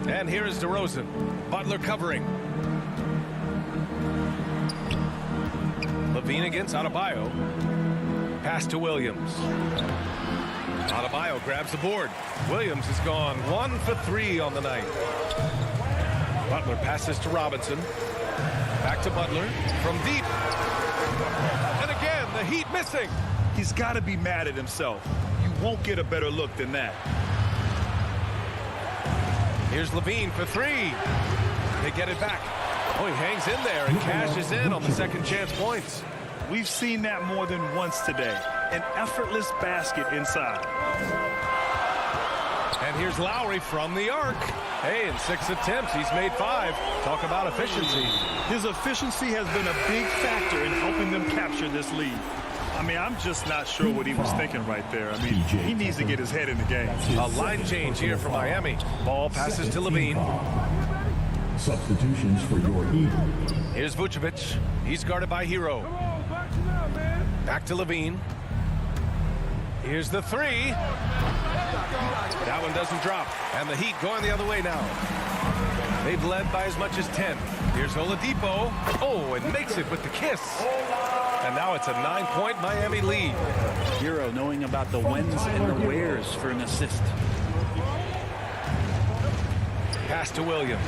And here is DeRozan. Butler covering. Levine against Adebayo. Pass to Williams. Adebayo grabs the board. Williams has gone 1 for 3 on the night. Butler passes to Robinson. Back to Butler from deep. And again, the Heat missing. He's got to be mad at himself. You won't get a better look than that. Here's Levine for 3. They get it back. Oh, he hangs in there and cashes in on the second chance points. We've seen that more than once today. An effortless basket inside. And here's Lowry from the arc. Hey, in 6 attempts, he's made 5. Talk about efficiency. His efficiency has been a big factor in helping them capture this lead. I mean, I'm just not sure what he was thinking right there. I mean, he needs to get his head in the game. A line change here for Miami. Ball passes to Levine. Substitutions for your Heat. Here's Vucevic. He's guarded by Hero. Back to Levine. Here's the 3. That one doesn't drop. And the Heat going the other way now. They've led by as much as 10. Here's Oladipo. Oh, and makes it with the kiss. And now it's a 9-point Miami lead. Hero knowing about the whens and the wheres for an assist. Pass to Williams.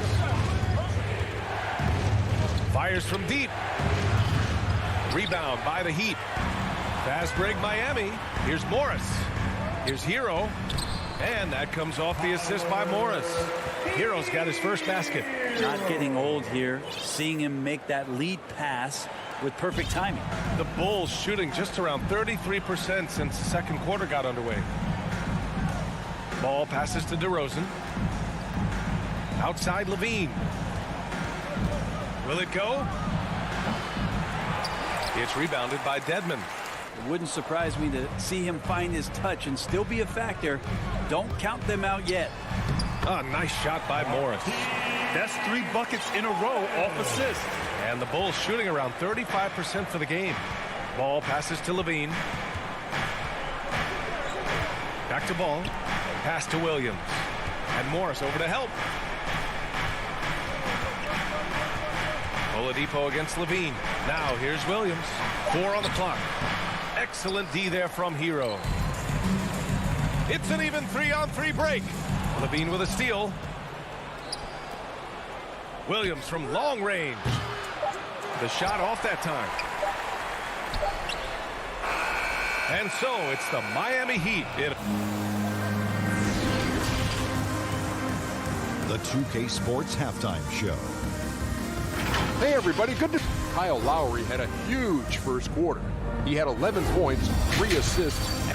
Fires from deep. Rebound by the Heat. Fast break Miami. Here's Morris. Here's Hero. And that comes off the assist by Morris. Hero's got his first basket. Not getting old here. Seeing him make that lead pass with perfect timing. The Bulls shooting just around 33% since the second quarter got underway. Ball passes to DeRozan. Outside Levine. Will it go? It's rebounded by Dedmon. It wouldn't surprise me to see him find his touch and still be a factor. Don't count them out yet. A nice shot by Morris. That's 3 buckets in a row off assist. And the Bulls shooting around 35% for the game. Ball passes to Levine. Back to Ball. Pass to Williams. And Morris over to help. Oladipo against Levine. Now here's Williams. 4 on the clock. Excellent D there from Hero. It's an even 3-on-3 break. Levine with a steal. Williams from long range. The shot off that time. And so it's the Miami Heat. The 2K Sports Halftime Show. Hey, everybody. Good to... Kyle Lowry had a huge first quarter. He had 11 points, 3 assists.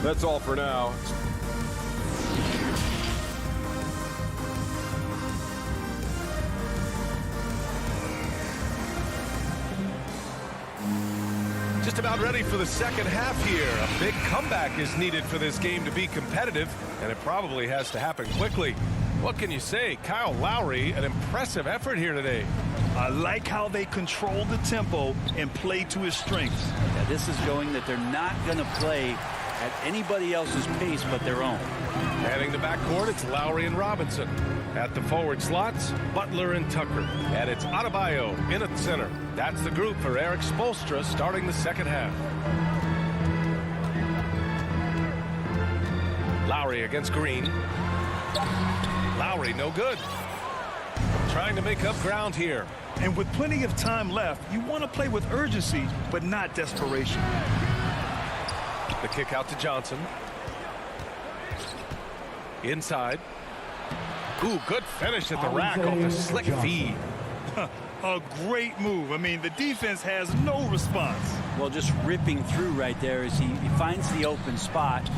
That's all for now. Just about ready for the second half here. A big comeback is needed for this game to be competitive, and it probably has to happen quickly. What can you say? Kyle Lowry, an impressive effort here today. I like how they control the tempo and play to his strengths. Yeah, this is going that they're not going to play at anybody else's pace but their own. Heading the backcourt, it's Lowry and Robinson. At the forward slots, Butler and Tucker. And it's Adebayo in at center. That's the group for Eric Spoelstra starting the second half. Lowry against Green. Lowry no good. Trying to make up ground here. And with plenty of time left, you want to play with urgency, but not desperation. The kick out to Johnson. Inside. Ooh, good finish at the rack off the slick feed. A great move. I mean, the defense has no response. Well, just ripping through right there as he finds the open spot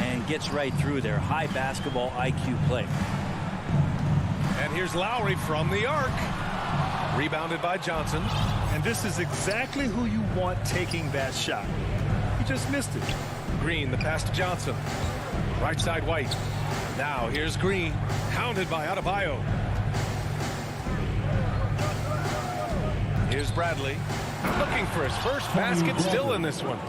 and gets right through there. High basketball IQ play. And here's Lowry from the arc. Rebounded by Johnson. And this is exactly who you want taking that shot. He just missed it. Green, the pass to Johnson. Right side White. Now here's Green. Hounded by Adebayo. Here's Bradley. Looking for his first basket, still in this one.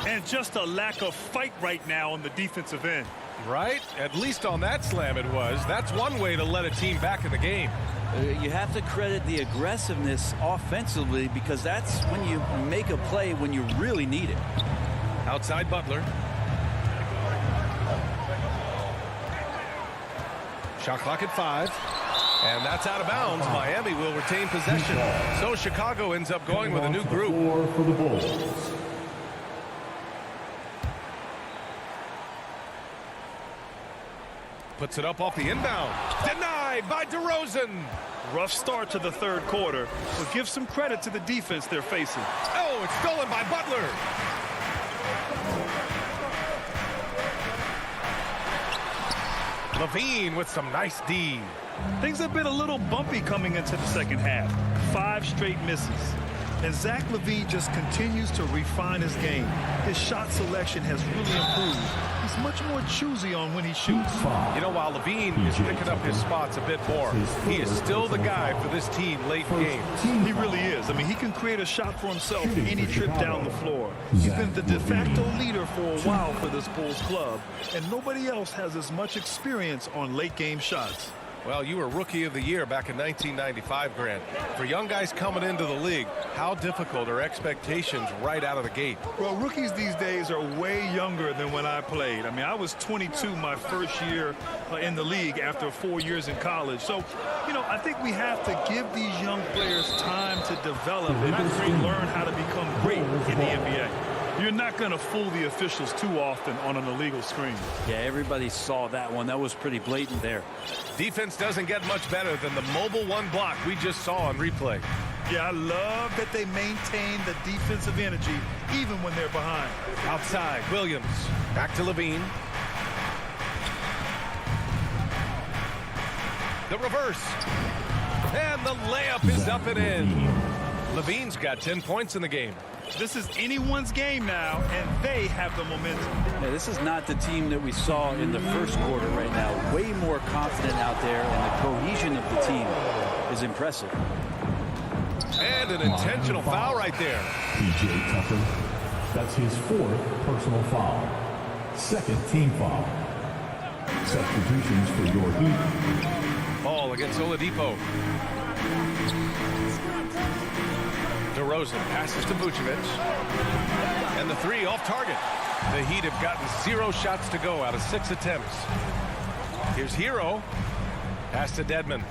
And just a lack of fight right now on the defensive end. Right? At least on that slam it was. That's one way to let a team back in the game. You have to credit the aggressiveness offensively because that's when you make a play when you really need it. Outside Butler. Shot clock at 5. And that's out of bounds. Miami will retain possession. So Chicago ends up going with a new group. For the Bulls. Puts it up off the inbound. Denied by DeRozan. Rough start to the third quarter, but give some credit to the defense they're facing. Oh, it's stolen by Butler. Levine with some nice D. Things have been a little bumpy coming into the second half. 5 straight misses. And Zach LaVine just continues to refine his game. His shot selection has really improved. He's much more choosy on when he shoots. You know, while LaVine is picking up his spots a bit more, he is still the guy for this team late in games. He really is. I mean, he can create a shot for himself any trip down the floor. He's been the de facto leader for a while for this Bulls club, and nobody else has as much experience on late game shots. Well, you were Rookie of the Year back in 1995, Grant. For young guys coming into the league, how difficult are expectations right out of the gate? Well, rookies these days are way younger than when I played. I mean, I was 22 my first year in the league after 4 years in college. So, you know, I think we have to give these young players time to develop and actually learn how to become great in the NBA. You're not going to fool the officials too often on an illegal screen. Yeah, everybody saw that one. That was pretty blatant there. Defense doesn't get much better than the mobile one block we just saw on replay. Yeah, I love that they maintain the defensive energy even when they're behind. Outside, Williams. Back to Levine. The reverse. And the layup is up and in. Levine's got 10 points in the game. This is anyone's game now, and they have the momentum. Yeah, this is not the team that we saw in the first quarter right now. Way more confident out there, and the cohesion of the team is impressive. And an intentional foul right there. P.J. Tucker. That's his 4th personal foul. 2nd team foul. Substitutions for your Heat. Ball against Oladipo. DeRozan passes to Vucevic. And the 3 off target. The Heat have gotten 0 shots to go out of 6 attempts. Here's Hero. Pass to Dedmon.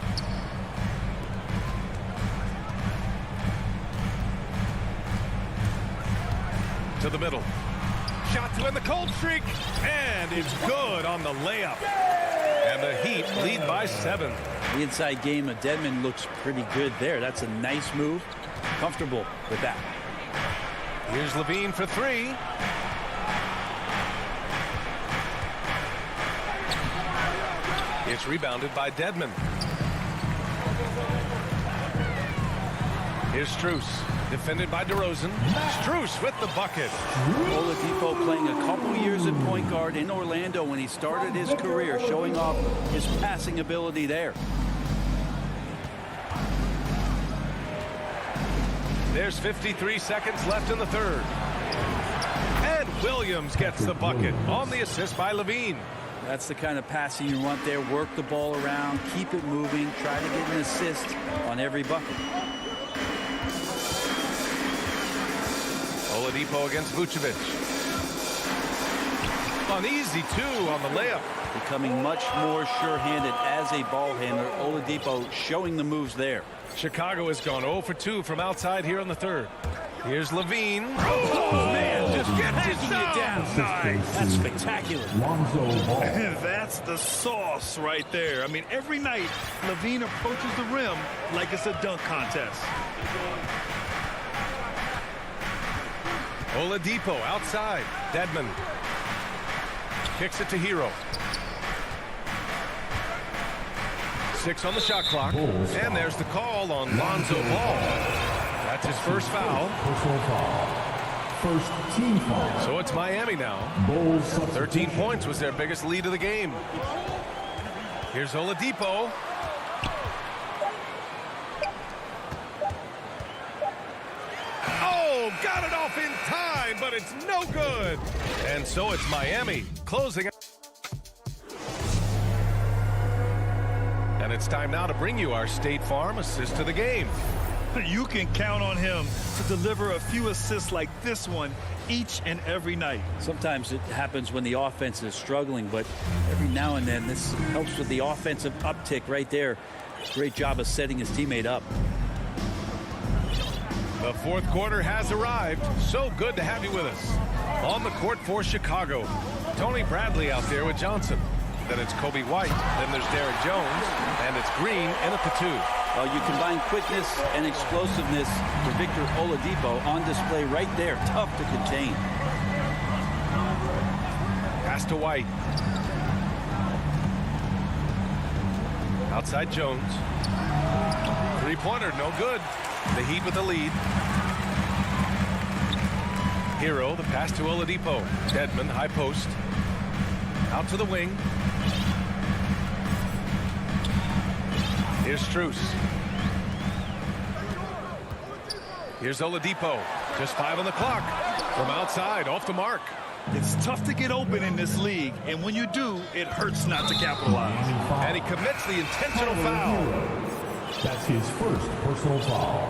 To the middle. Shot to end the cold streak. And it's good on the layup. And the Heat lead by 7. The inside game of Dedmon looks pretty good there. That's a nice move. Comfortable with that. Here's Levine for 3. It's rebounded by Dedmon. Here's Strus. Defended by DeRozan. Strus with the bucket. Oladipo playing a couple years at point guard in Orlando when he started his career, showing off his passing ability there. There's 53 seconds left in the 3rd. And Williams gets the bucket on the assist by Levine. That's the kind of passing you want there. Work the ball around, keep it moving, try to get an assist on every bucket. Oladipo against Vucevic. An easy 2 on the layup. Becoming much more sure-handed as a ball handler. Oladipo showing the moves there. Chicago has gone 0 for 2 from outside here in the 3rd. Here's Levine. Oh, man, just gets it down. Nice. That's spectacular. That's the sauce right there. I mean, every night, Levine approaches the rim like it's a dunk contest. Oladipo outside. Dedmon kicks it to Hero. 6 on the shot clock. And there's the call on Lonzo Ball. That's his first foul. Personal foul. First team foul. So it's Miami now. 13 points was their biggest lead of the game. Here's Oladipo. Oh, got it off in time, but it's no good. And so it's Miami closing out. And it's time now to bring you our State Farm assist of the game. You can count on him to deliver a few assists like this one each and every night. Sometimes it happens when the offense is struggling, but every now and then this helps with the offensive uptick right there. Great job of setting his teammate up. The 4th quarter has arrived. So good to have you with us. On the court for Chicago, Tony Bradley out there with Johnson. Then it's Kobe White. Then there's Derek Jones. And it's Green in at the 2. Well, you combine quickness and explosiveness for Victor Oladipo on display right there. Tough to contain. Pass to White. Outside Jones. 3-pointer, no good. The Heat with the lead. Hero, the pass to Oladipo. Dedmon, high post. Out to the wing. Here's Strus. Here's Oladipo. Just 5 on the clock. From outside, off the mark. It's tough to get open in this league, and when you do, it hurts not to capitalize. And he commits the intentional foul. That's his first personal foul.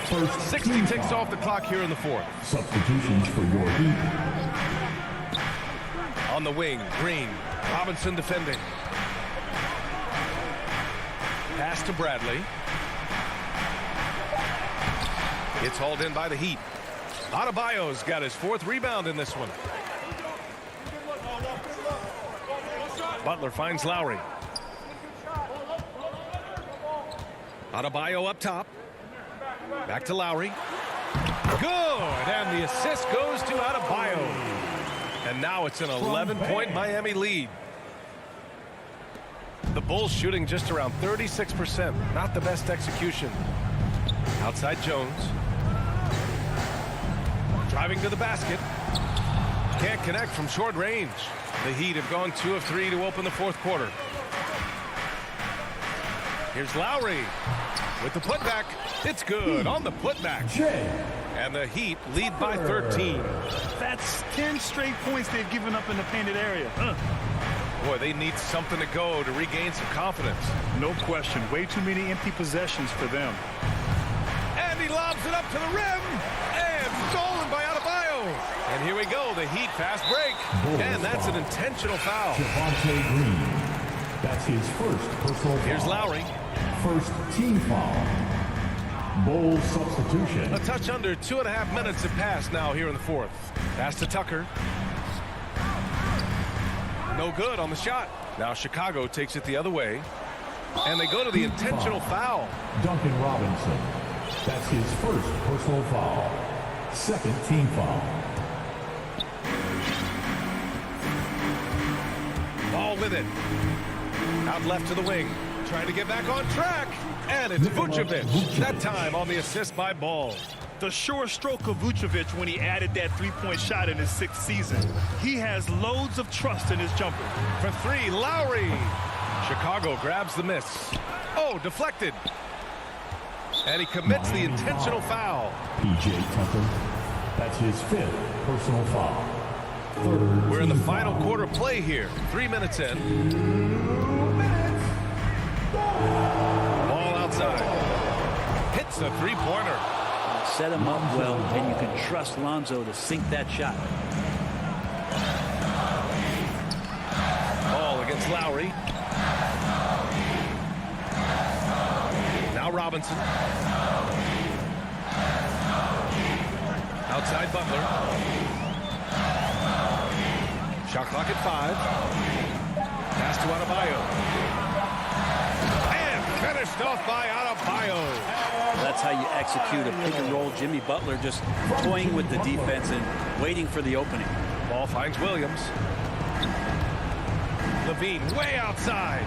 First 60 ticks off the clock here in the 4th. Substitutions for your Heat. On the wing, Green. Robinson defending. Pass to Bradley. It's hauled in by the Heat. Adebayo's got his 4th rebound in this one. Butler finds Lowry. Adebayo up top. Back to Lowry. Good, and the assist goes to Adebayo. And now it's an 11-point Miami lead. The Bulls shooting just around 36%. Not the best execution. Outside Jones. Driving to the basket. Can't connect from short range. The Heat have gone 2 of 3 to open the fourth quarter. Here's Lowry with the putback. It's good on the putback. And the Heat lead by 13. That's 10 straight points they've given up in the painted area. Boy, they need something to go to regain some confidence. No question. Way too many empty possessions for them. And he lobs it up to the rim. And stolen by Adebayo. And here we go. The Heat fast break. And that's an intentional foul. Javonte Green. That's his first personal foul. Here's Lowry. First team foul. Bull substitution. A touch under 2.5 minutes have passed now here in the fourth. Pass to Tucker. No good on the shot. Now Chicago takes it the other way. And they go to the intentional foul. Duncan Robinson. That's his first personal foul. Second team foul. Ball with it. Out left to the wing. Trying to get back on track. And it's Vucevic. That time on the assist by Ball. The sure stroke of Vucevic when he added that three-point shot in his 6th season. He has loads of trust in his jumper. For 3, Lowry. Chicago grabs the miss. Oh, deflected. And he commits the intentional foul. P.J. Tucker. That's his 5th personal foul. We're in the final quarter play here. 3 minutes in. Ball outside. Hits the three-pointer. Set him up well, and you can trust Lonzo to sink that shot. Ball against Lowry. Now Robinson. Outside Butler. Shot clock at 5. Pass to Adebayo. And finished off by Adebayo. That's how you execute a pick and roll. Jimmy Butler just toying with the defense and waiting for the opening. Ball finds Williams. Levine way outside.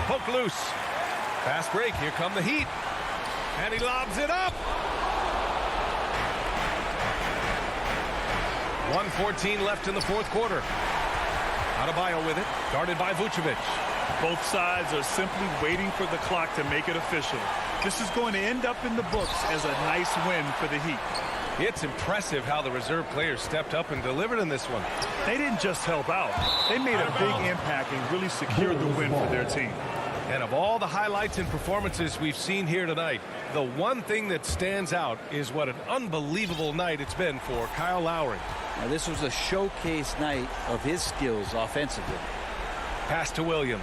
Poke loose. Fast break. Here come the Heat. And he lobs it up. 1:14 left in the fourth quarter. Adebayo with it. Guarded by Vucevic. Both sides are simply waiting for the clock to make it official. This is going to end up in the books as a nice win for the Heat. It's impressive how the reserve players stepped up and delivered in this one. They didn't just help out. They made a big impact and really secured the win for their team. And of all the highlights and performances we've seen here tonight, the one thing that stands out is what an unbelievable night it's been for Kyle Lowry. Now, this was a showcase night of his skills offensively. Pass to Williams.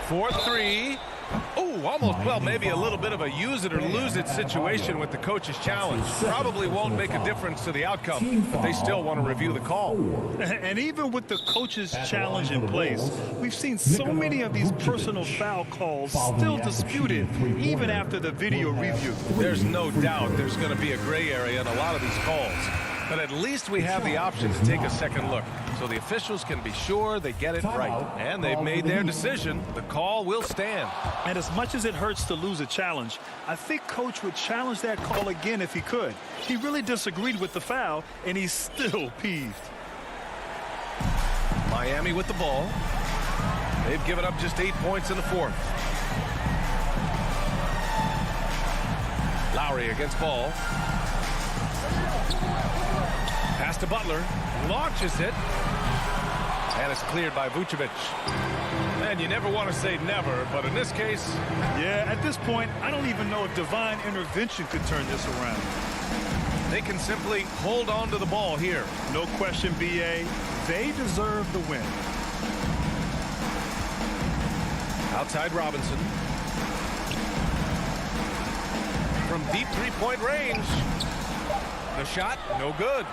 4-3. Oh, almost, well, maybe a little bit of a use it or lose it situation with the coach's challenge. Probably won't make a difference to the outcome, but they still want to review the call. And even with the coach's challenge in place, we've seen so many of these personal foul calls still disputed even after the video review. There's no doubt there's going to be a gray area in a lot of these calls. But at least we have the option to take a second look, so the officials can be sure they get it right. And they've made their decision. The call will stand. And as much as it hurts to lose a challenge, I think Coach would challenge that call again if he could. He really disagreed with the foul, and he's still peeved. Miami with the ball. They've given up just 8 points in the fourth. Lowry against Ball. Pass to Butler. Launches it. And it's cleared by Vucevic. And you never want to say never, but in this case... Yeah, at this point, I don't even know if divine intervention could turn this around. They can simply hold on to the ball here. No question, B.A. They deserve the win. Outside Robinson. From deep three-point range. The shot, no good.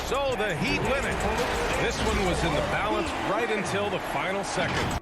So the Heat win it. This one was in the balance right until the final second.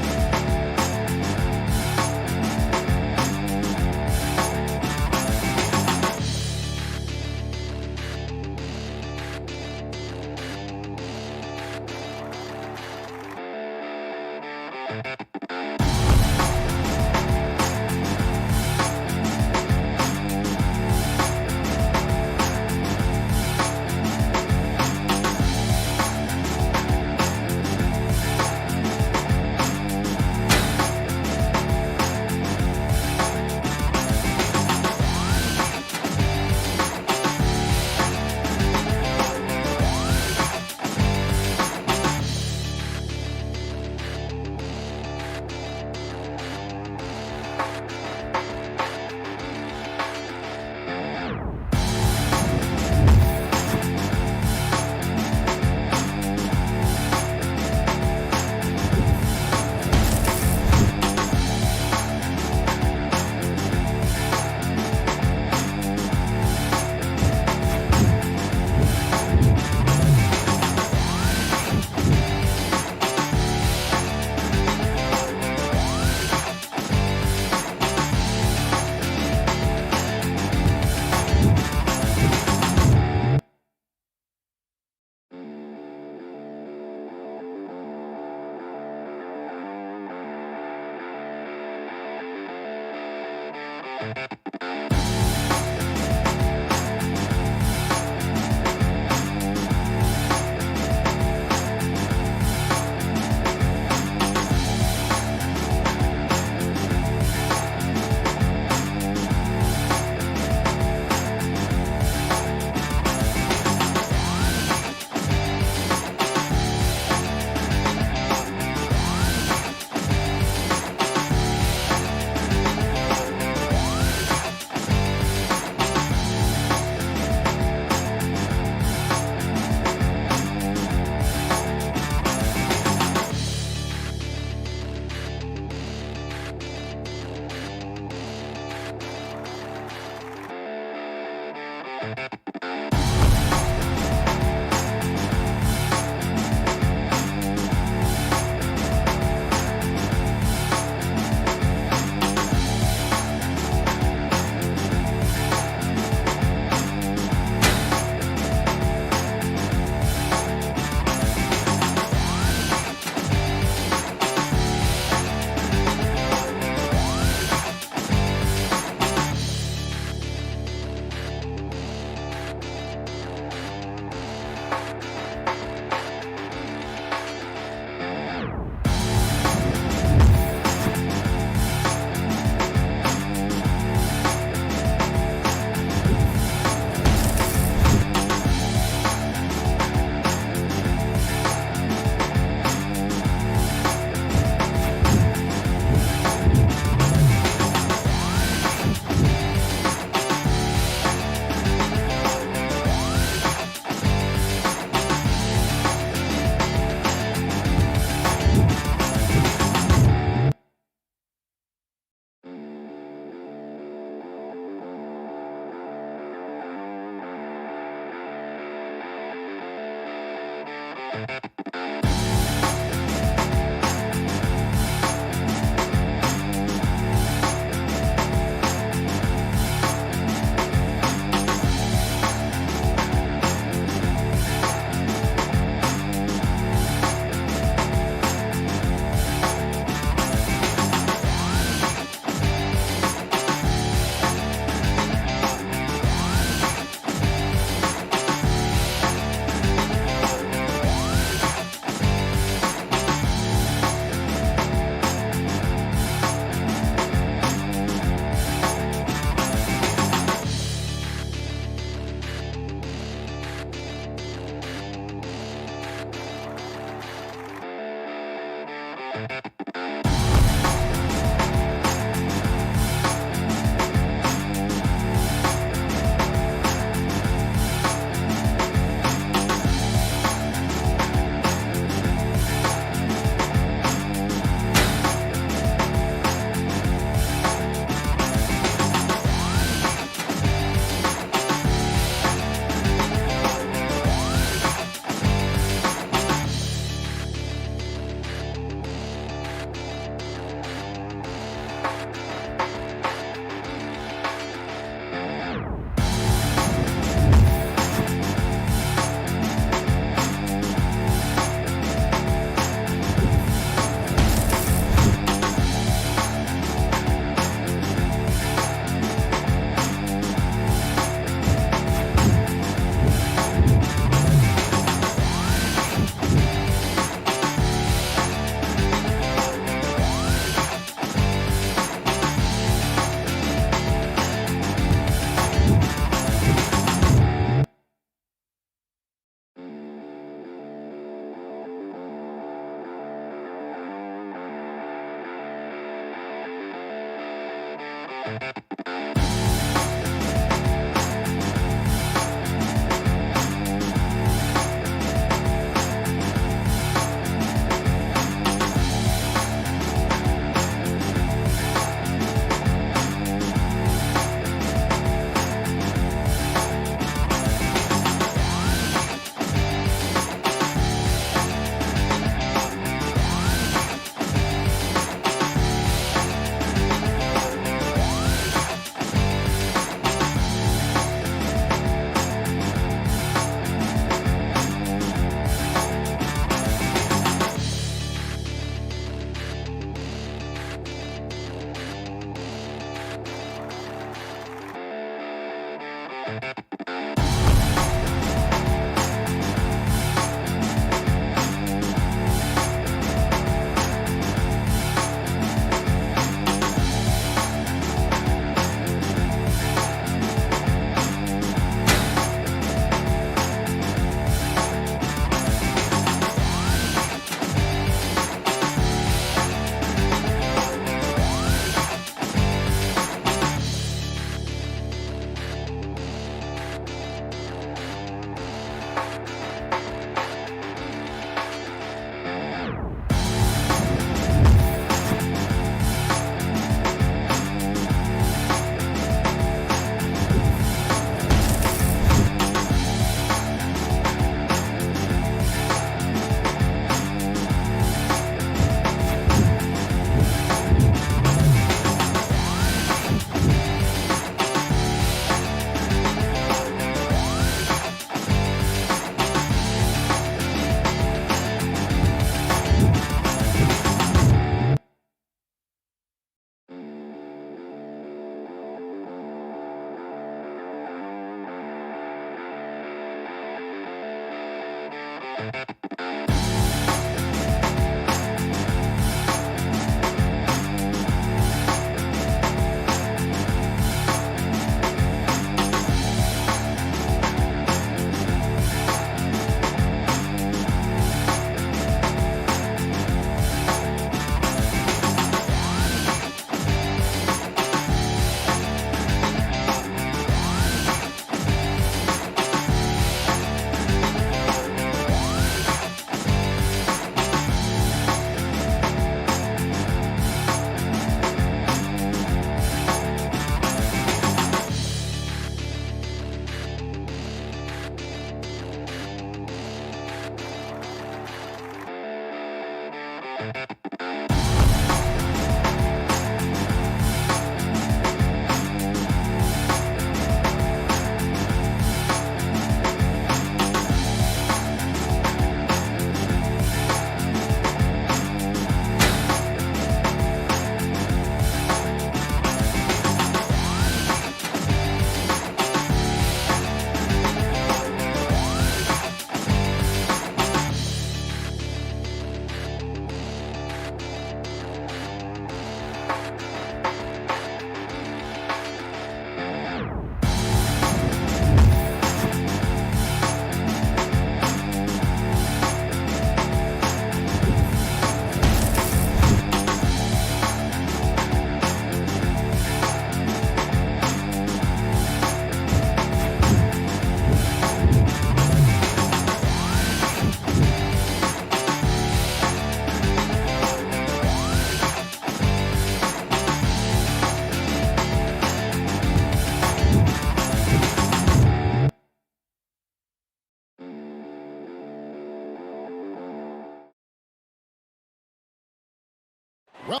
Well,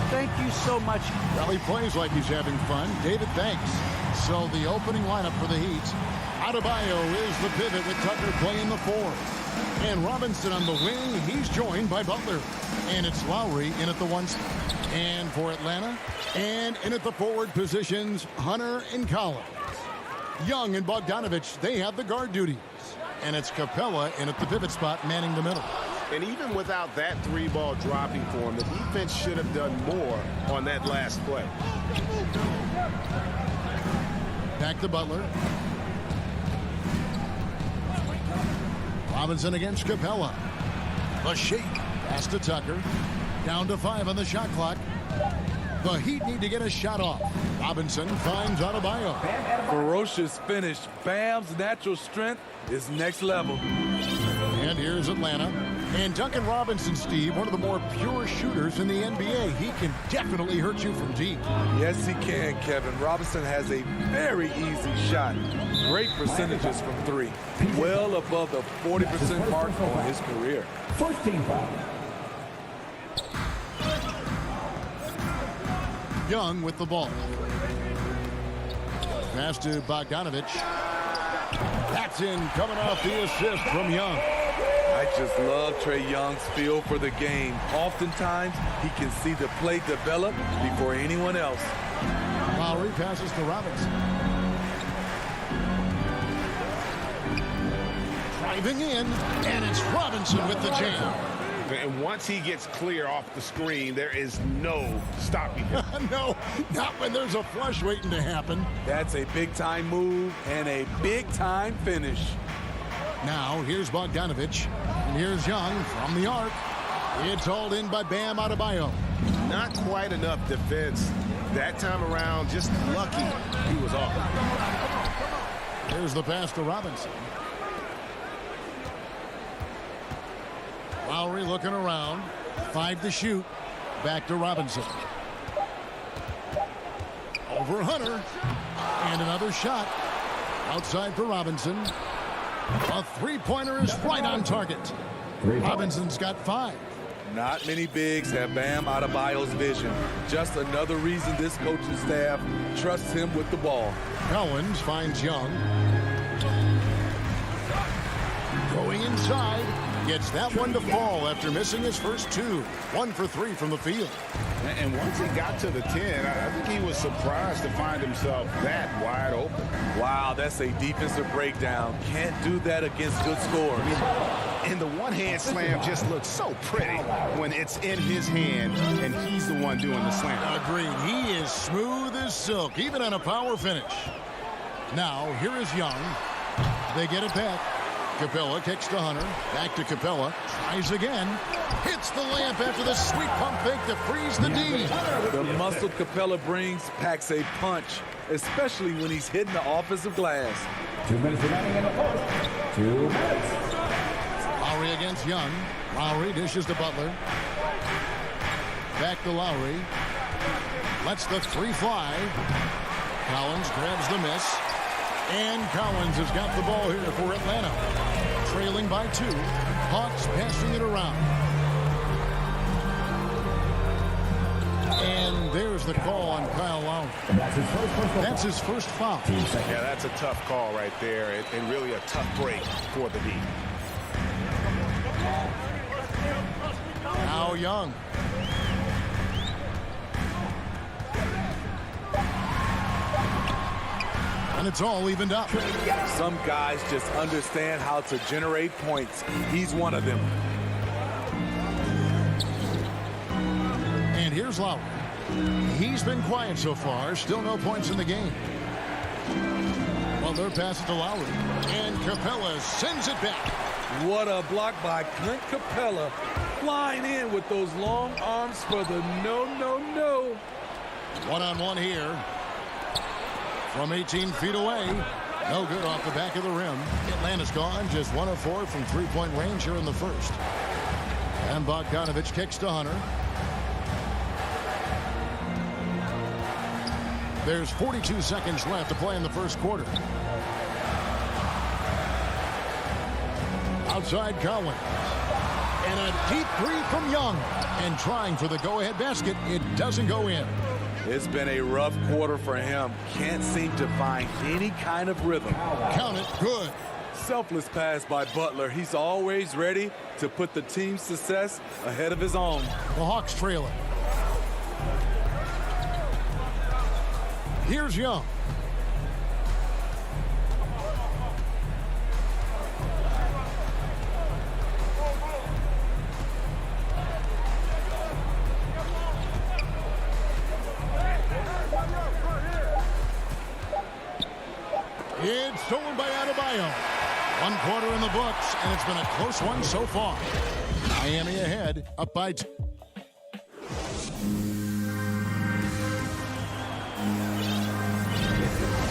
thank you so much. Well, he plays like he's having fun. David, thanks. So the opening lineup for the Heat. Adebayo is the pivot with Tucker playing the 4. And Robinson on the wing. He's joined by Butler. And it's Lowry in at the 1 spot. And for Atlanta, and in at the forward positions, Hunter and Collins. Young and Bogdanovich, they have the guard duties. And it's Capella in at the pivot spot, manning the middle. And even without that 3-ball dropping for him, the defense should have done more on that last play. Back to Butler. Robinson against Capella. The shake. Pass to Tucker. Down to 5 on the shot clock. The Heat need to get a shot off. Robinson finds Adebayo. Ferocious finish. Bam's natural strength is next level. And here's Atlanta. And Duncan Robinson, Steve, one of the more pure shooters in the NBA. He can definitely hurt you from deep. Yes, he can, Kevin. Robinson has a very easy shot. Great percentages from 3. Well above the 40% mark on his career. First team foul. Young with the ball. Pass to Bogdanovich. That's in, coming off the assist from Young. I just love Trae Young's feel for the game. Oftentimes, he can see the play develop before anyone else. Lowry passes to Robinson. Driving in, and it's Robinson with the jam. And once he gets clear off the screen, there is no stopping him. No, not when there's a flush waiting to happen. That's a big-time move and a big-time finish. Now, here's Bogdanovich. And here's Young from the arc. It's hauled in by Bam Adebayo. Not quite enough defense. That time around, just lucky he was off. Here's the pass to Robinson. Lowry looking around. 5 to shoot. Back to Robinson. Over Hunter. And another shot. Outside for Robinson. A three-pointer is right on target. Robinson's got 5. Not many bigs have Bam Adebayo's vision. Just another reason this coaching staff trusts him with the ball. Collins finds Young. Going inside. Gets that one to fall after missing his first 2. 1 for 3 from the field. And once he got to the 10, I think he was surprised to find himself that wide open. Wow, that's a defensive breakdown. Can't do that against good scores. And the one-hand slam just looks so pretty when it's in his hand and he's the one doing the slam. Agreed. He is smooth as silk, even on a power finish. Now, here is Young. They get it back. Capella kicks to Hunter. Back to Capella. Tries again. Hits the layup after the sweet pump fake to freeze the D. The muscle Capella brings packs a punch, especially when he's hitting the offensive glass. 2 minutes remaining in the fourth. 2 minutes. Lowry against Young. Lowry dishes to Butler. Back to Lowry. Lets the 3 fly. Collins grabs the miss. And Collins has got the ball here for Atlanta. Trailing by 2. Hawks passing it around. And there's the call on Kyle Lowry. That's his first foul. Yeah, that's a tough call right there, and really a tough break for the Heat. Now Young. And it's all evened up. Some guys just understand how to generate points. He's one of them. And here's Lowry. He's been quiet so far. Still no points in the game. Well, they're passing to Lowry. And Capella sends it back. What a block by Clint Capella. Flying in with those long arms for the no. One-on-one here. From 18 feet away. No good off the back of the rim. Atlanta's gone. Just 1 of 4 from three-point range here in the first. And Bogdanovich kicks to Hunter. There's 42 seconds left to play in the first quarter. Outside Collins. And a deep three from Young. And trying for the go-ahead basket, it doesn't go in. It's been a rough quarter for him. Can't seem to find any kind of rhythm. Count it. Good. Selfless pass by Butler. He's always ready to put the team's success ahead of his own. The Hawks trail it. Here's Young. It's stolen by Adebayo. 1 quarter in the books, and it's been a close one so far. Miami ahead, up by 2.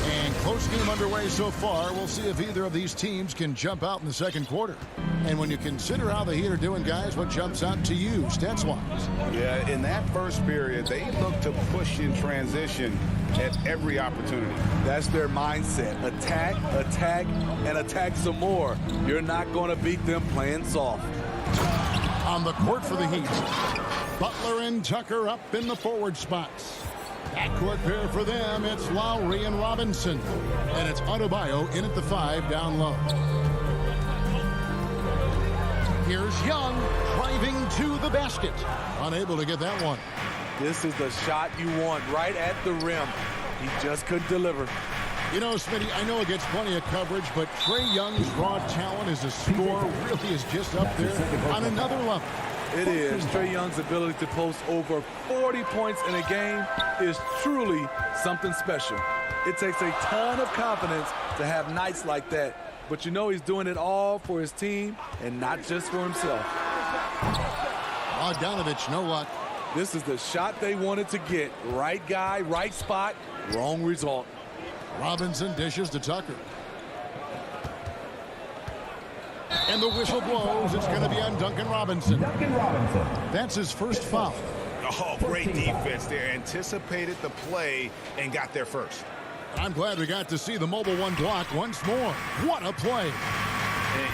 And close game underway so far. We'll see if either of these teams can jump out in the second quarter. And when you consider how the Heat are doing, guys, what jumps out to you, stats-wise? Yeah, in that first period, they look to push in transition at every opportunity. That's their mindset. Attack, attack, and attack some more. You're not going to beat them playing soft. On the court for the Heat, Butler and Tucker up in the forward spots. Backcourt pair for them, it's Lowry and Robinson. And it's Adebayo in at the 5 down low. Here's Young driving to the basket. Unable to get that one. This is the shot you want right at the rim. He just couldn't deliver. You know, Smitty, I know it gets plenty of coverage, but Trae Young's raw talent as a scorer really is just up there on another level. It is. Trae Young's ability to post over 40 points in a game is truly something special. It takes a ton of confidence to have nights like that. But you know he's doing it all for his team and not just for himself. Bogdanovich, no luck. This is the shot they wanted to get. Right guy, right spot, wrong result. Robinson dishes to Tucker. And the whistle blows. It's going to be on Duncan Robinson. That's his first foul. Oh, great defense there. Anticipated the play and got there first. I'm glad we got to see the mobile one block once more. What a play.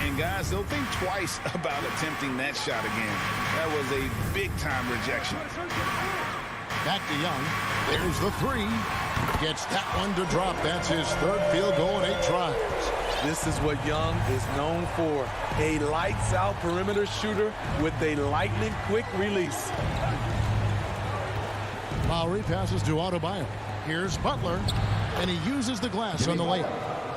And guys, they'll think twice about attempting that shot again. That was a big-time rejection. Back to Young. There's the 3. Gets that one to drop. That's his 3rd field goal in 8 tries. This is what Young is known for. A lights-out perimeter shooter with a lightning-quick release. Lowry passes to Adebayo. Here's Butler, and he uses the glass on the layup.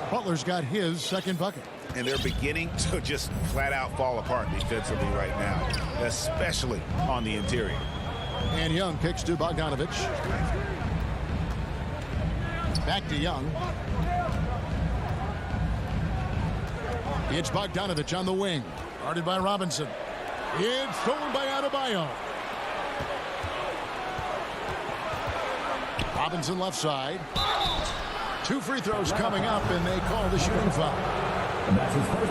Butler's got his 2nd bucket. And they're beginning to just flat-out fall apart defensively right now, especially on the interior. And Young kicks to Bogdanovich. Back to Young. It's Bogdanovich on the wing. Guarded by Robinson. It's stolen by Adebayo. Robinson left side. 2 free throws coming up, and they call the shooting foul.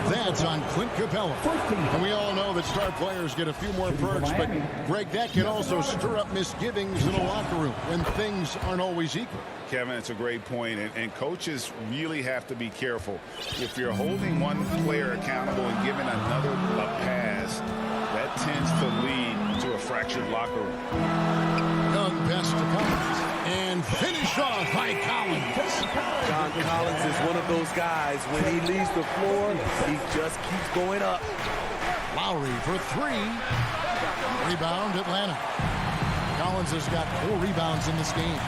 That's on Clint Capella. And we all know that star players get a few more perks, but Greg, that can also stir up misgivings in the locker room when things aren't always equal. Kevin, it's a great point, and coaches really have to be careful. If you're holding one player accountable and giving another a pass, that tends to lead to a fractured locker room. Young pass to Collins, and finished off by Collins. John Collins is one of those guys. When he leaves the floor, he just keeps going up. Lowry for 3. Rebound, Atlanta. Collins has got 4 rebounds in this game.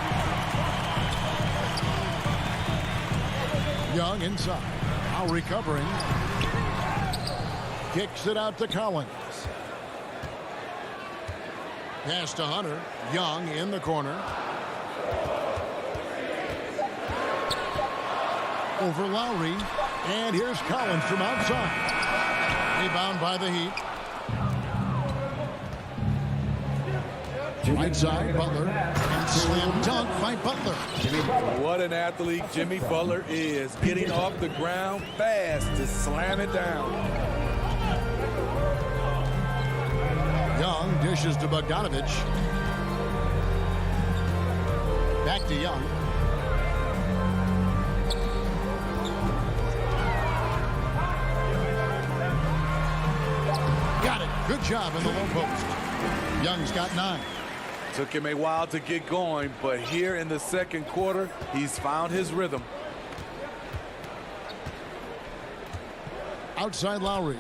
Young inside. Lowry covering. Kicks it out to Collins. Pass to Hunter. Young in the corner. Over Lowry. And here's Collins from outside. Rebound by the Heat. Right side, Butler. And slam dunk by Butler. What an athlete Jimmy Butler is. Getting off the ground fast to slam it down. Young dishes to Bogdanovich. Back to Young. Got it. Good job in the low post. Young's got 9. Took him a while to get going, but here in the second quarter, he's found his rhythm. Outside Lowry.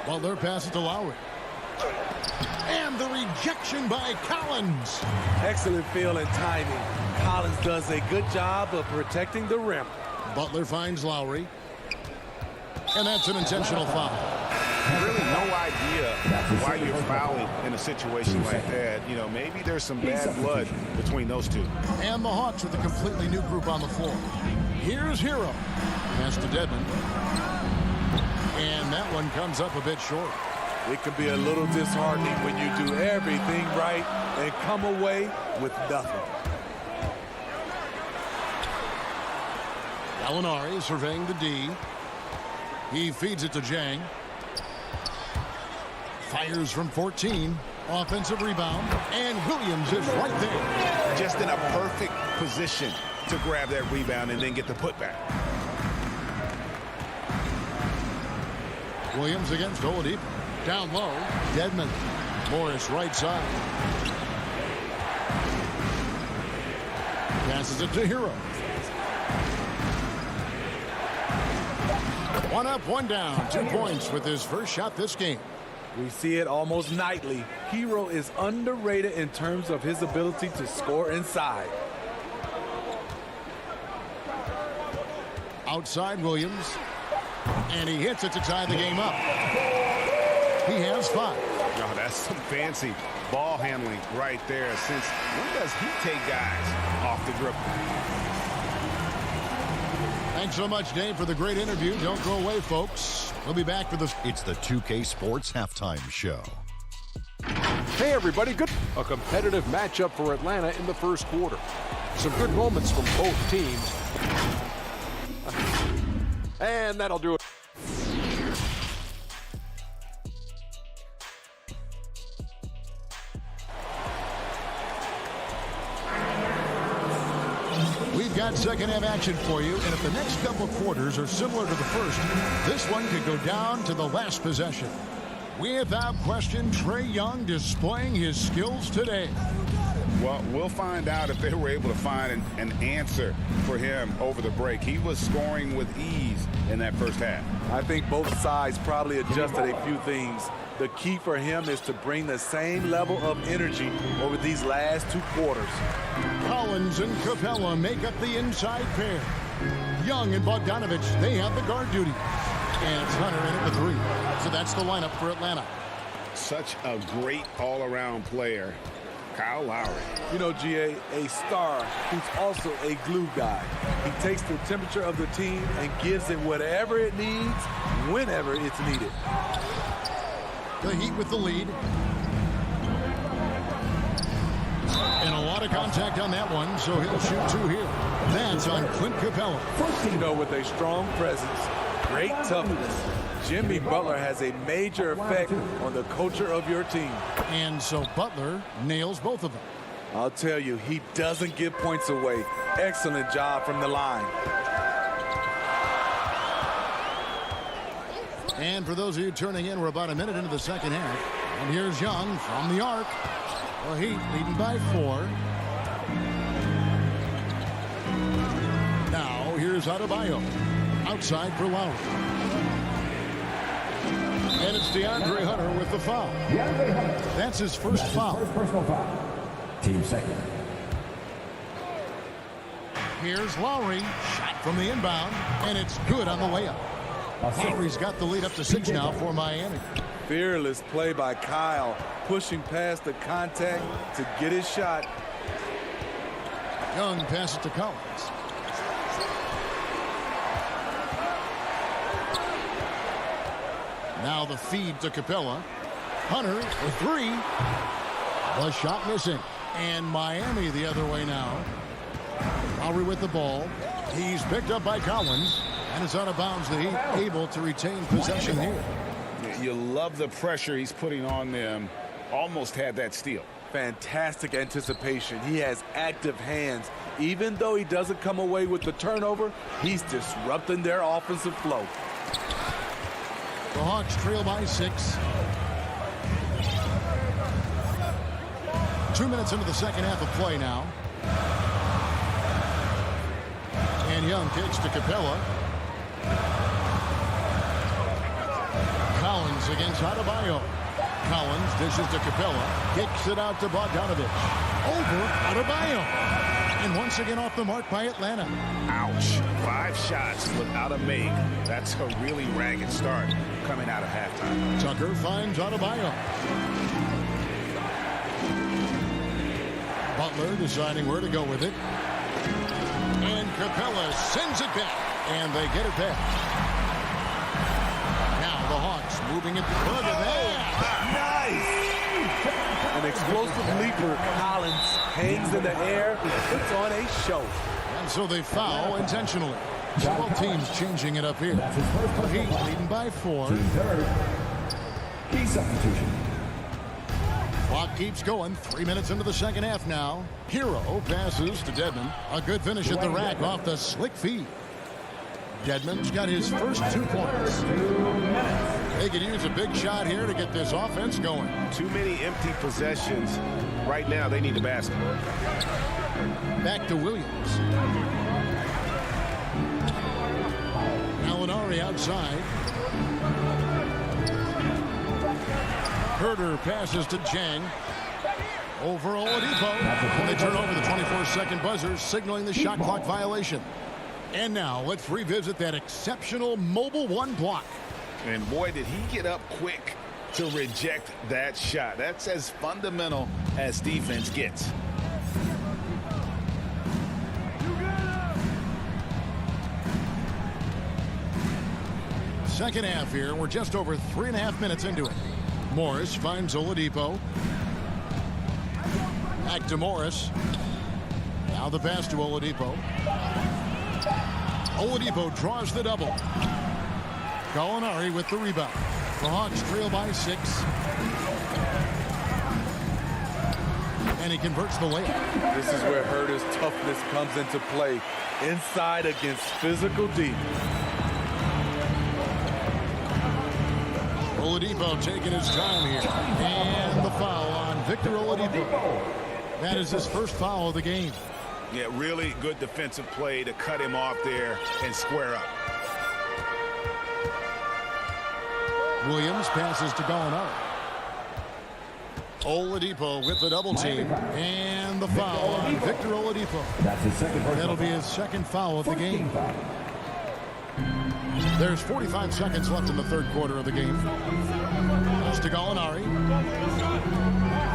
Butler passes to Lowry. And the rejection by Collins. Excellent feel and timing. Collins does a good job of protecting the rim. Butler finds Lowry. And that's an intentional foul. Really no idea why you're fouling in a situation like that. You know, maybe there's some bad blood between those two. And the Hawks with a completely new group on the floor. Here's Hero. Pass to Dedmon. And that one comes up a bit short. It can be a little disheartening when you do everything right and come away with nothing. Gallinari surveying the D. He feeds it to Jang. Fires from 14. Offensive rebound. And Williams is right there. Just in a perfect position to grab that rebound and then get the putback. Williams against Oladipo. Down low. Dedmon. Morris right side. Passes it to Hero. One up, one down. 2 points with his first shot this game. We see it almost nightly. Hero is underrated in terms of his ability to score inside. Outside Williams. And he hits it to tie the game up. He has 5. Oh, that's some fancy ball handling right there. Since when does he take guys off the dribble? Thanks so much, Dave, for the great interview. Don't go away, folks. We'll be back for this. It's the 2K Sports Halftime Show. Hey, everybody. A competitive matchup for Atlanta in the first quarter. Some good moments from both teams. And that'll do it. We've got second half action for you, and if the next couple quarters are similar to the first, this one could go down to the last possession. Without question, Trae Young displaying his skills today. Well, we'll find out if they were able to find an answer for him over the break. He was scoring with ease in that first half. I think both sides probably adjusted a few things. The key for him is to bring the same level of energy over these last 2 quarters. Collins and Capella make up the inside pair. Young and Bogdanovich, they have the guard duty. And it's Hunter in at the 3. So that's the lineup for Atlanta. Such a great all-around player. Kyle Lowry. You know, GA, a star who's also a glue guy. He takes the temperature of the team and gives it whatever it needs, whenever it's needed. The Heat with the lead. And a lot of contact on that one, so he'll shoot 2 here. That's on Clint Capella. You know, with a strong presence, great toughness, Jimmy Butler has a major effect on the culture of your team. And so Butler nails both of them. I'll tell you, he doesn't give points away. Excellent job from the line. And for those of you turning in, we're about a minute into the second half. And here's Young from the arc. The Heat leading by 4. Now here's Adebayo. Outside for Lowry. And it's DeAndre Hunter with the foul. That's his first foul. Personal foul. Team second. Here's Lowry. Shot from the inbound. And it's good on the layup. Lowry's got the lead up to 6 now for Miami. Fearless play by Kyle, pushing past the contact to get his shot. Young passes to Collins. Now the feed to Capella. Hunter for 3. The shot missing. And Miami the other way now. Lowry with the ball. He's picked up by Collins. And it's out of bounds. The Heat able to retain possession here. You love the pressure he's putting on them. Almost had that steal. Fantastic anticipation. He has active hands. Even though he doesn't come away with the turnover, he's disrupting their offensive flow. The Hawks trail by 6. 2 minutes into the second half of play now. And Young takes to Capella. Collins against Adebayo. Collins dishes to Capella. Kicks it out to Bogdanovich. Over Adebayo. And once again off the mark by Atlanta. Ouch. 5 shots without a make. That's a really ragged start coming out of halftime. Tucker finds Adebayo. Butler deciding where to go with it. And Capella sends it back. And they get it back. Now the Hawks moving it. Look at that. Nice. An explosive leaper. Collins hangs in the air. Puts on a show. And so they foul intentionally. So both teams changing it up here. The Heat leading by 4. Key substitution. Clock keeps going. 3 minutes into the second half now. Hero passes to Dedmon. A good finish at the rack off the slick feed. Dedmon's got his first 2 points. They could use a big shot here to get this offense going. Too many empty possessions. Right now, they need the basket. Back to Williams. Gallinari outside. Herter passes to Jang. Over Oladipo. And they turn over the 24-second buzzer, signaling the shot clock violation. And now let's revisit that exceptional mobile 1 block. And boy, did he get up quick to reject that shot. That's as fundamental as defense gets. Second half here. We're just over 3.5 minutes into it. Morris finds Oladipo. Back to Morris. Now the pass to Oladipo. Oladipo draws the double. Gallinari with the rebound. The Hawks trail by 6. And he converts the layup. This is where Herter's toughness comes into play. Inside against physical D. Oladipo taking his time here. And the foul on Victor Oladipo. That is his first foul of the game. Yeah, really good defensive play to cut him off there and square up. Williams passes to Gallinari. Oladipo with the double team. And the foul on Victor Oladipo. That's his second. That'll be his second foul of the game. There's 45 seconds left in the third quarter of the game. Pass to Gallinari.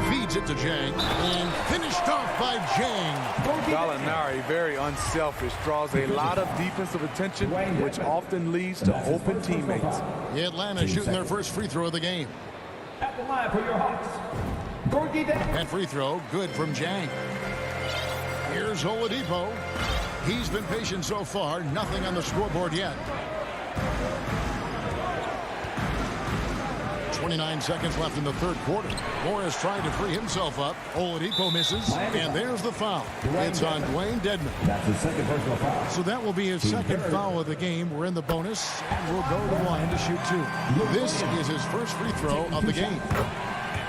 Feeds it to Jang. And finished off by Jang. Gallinari, very unselfish, draws a lot of defensive attention, which often leads to open teammates. Atlanta shooting their first free throw of the game. At the line for your Hawks. That free throw, good from Jang. Here's Oladipo. He's been patient so far. Nothing on the scoreboard yet. 29 seconds left in the third quarter. Morris trying to free himself up. Oladipo misses. And there's the foul. It's on Dwayne Dedmon. That's his second personal foul. So that will be his second foul of the game. We're in the bonus. And we'll go to the line to shoot 2. This is his first free throw of the game.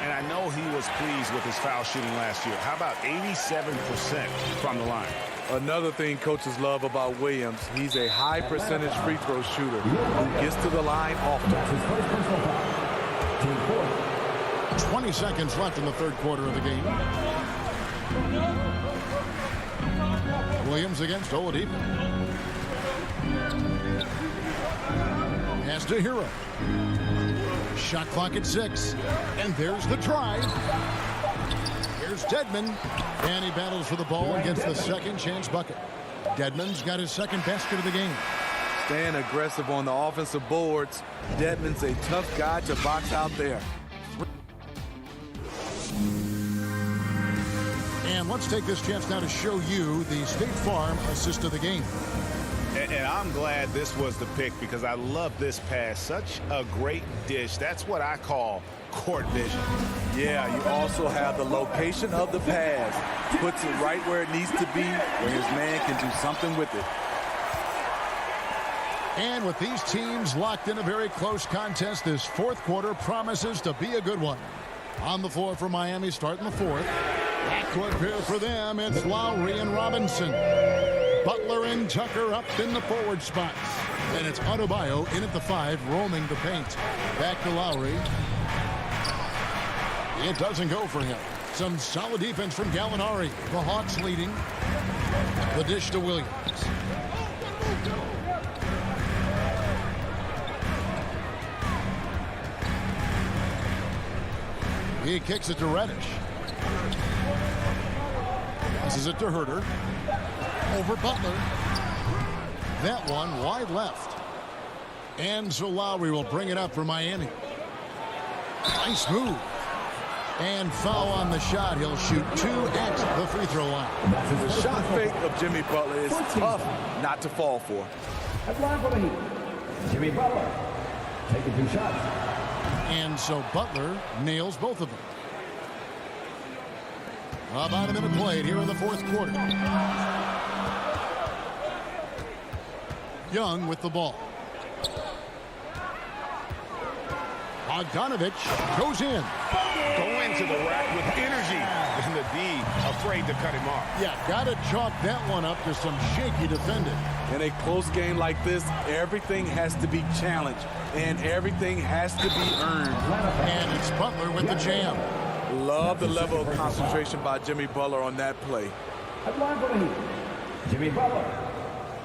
And I know he was pleased with his foul shooting last year. How about 87% from the line? Another thing coaches love about Williams, he's a high percentage free throw shooter who gets to the line often. That's his first personal foul. 20 seconds left in the third quarter of the game. Williams against Oladipo. Pass to Hero. Shot clock at 6. And there's the drive. Here's Dedmon. And he battles for the ball and gets the second chance bucket. Dedmon's got his second basket of the game. Staying aggressive on the offensive boards. Dedmon's a tough guy to box out there. And let's take this chance now to show you the State Farm assist of the game. And I'm glad this was the pick because I love this pass. Such a great dish. That's what I call court vision. Yeah, you also have the location of the pass. Puts it right where it needs to be, where his man can do something with it. And with these teams locked in a very close contest, this fourth quarter promises to be a good one. On the floor for Miami, starting the fourth. Backcourt pair for them, it's Lowry and Robinson. Butler and Tucker up in the forward spots. And it's Adebayo in at the 5, roaming the paint. Back to Lowry. It doesn't go for him. Some solid defense from Gallinari. The Hawks leading. The dish to Williams. He kicks it to Reddish. Passes it to Herter. Over Butler. That one wide left. And so Lowry will bring it up for Miami. Nice move. And foul on the shot. He'll shoot 2 at the free throw line. The shot fake of Jimmy Butler is tough not to fall for. At line for the Heat, Jimmy Butler taking 2 shots. And so Butler nails both of them. About a minute played here in the fourth quarter. Young with the ball. Bogdanovich goes in. Go into the rack with energy. And the D afraid to cut him off. Yeah, got to chalk that one up to some shaky defending. In a close game like this, everything has to be challenged, and everything has to be earned. And it's Butler with the jam. Love the level of concentration by Jimmy Butler on that play. At line for the Heat, Jimmy Butler,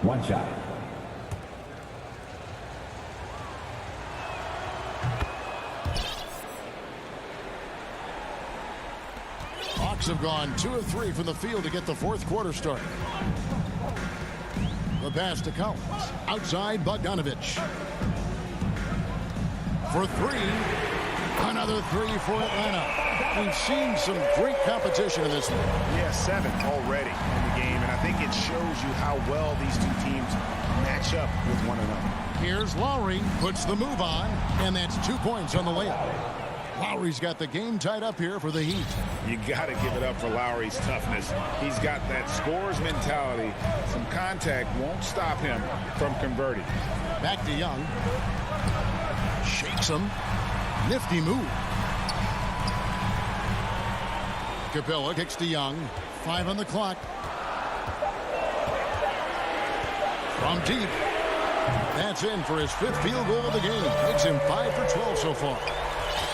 1 shot. Hawks have gone 2 of 3 from the field to get the fourth quarter started. The pass to Collins. Outside Bogdanovich. For 3. Another 3 for Atlanta. We've seen some great competition in this one. Yeah, 7 already in the game, and I think it shows you how well these two teams match up with one another. Here's Lowry, puts the move on, and that's 2 points on the layup. Lowry's got the game tied up here for the Heat. You got to give it up for Lowry's toughness. He's got that scorer's mentality. Some contact won't stop him from converting. Back to Young. Shakes him. Nifty move. Capella kicks to Young. 5 on the clock. From deep. That's in for his 5th field goal of the game. Makes him 5 for 12 so far.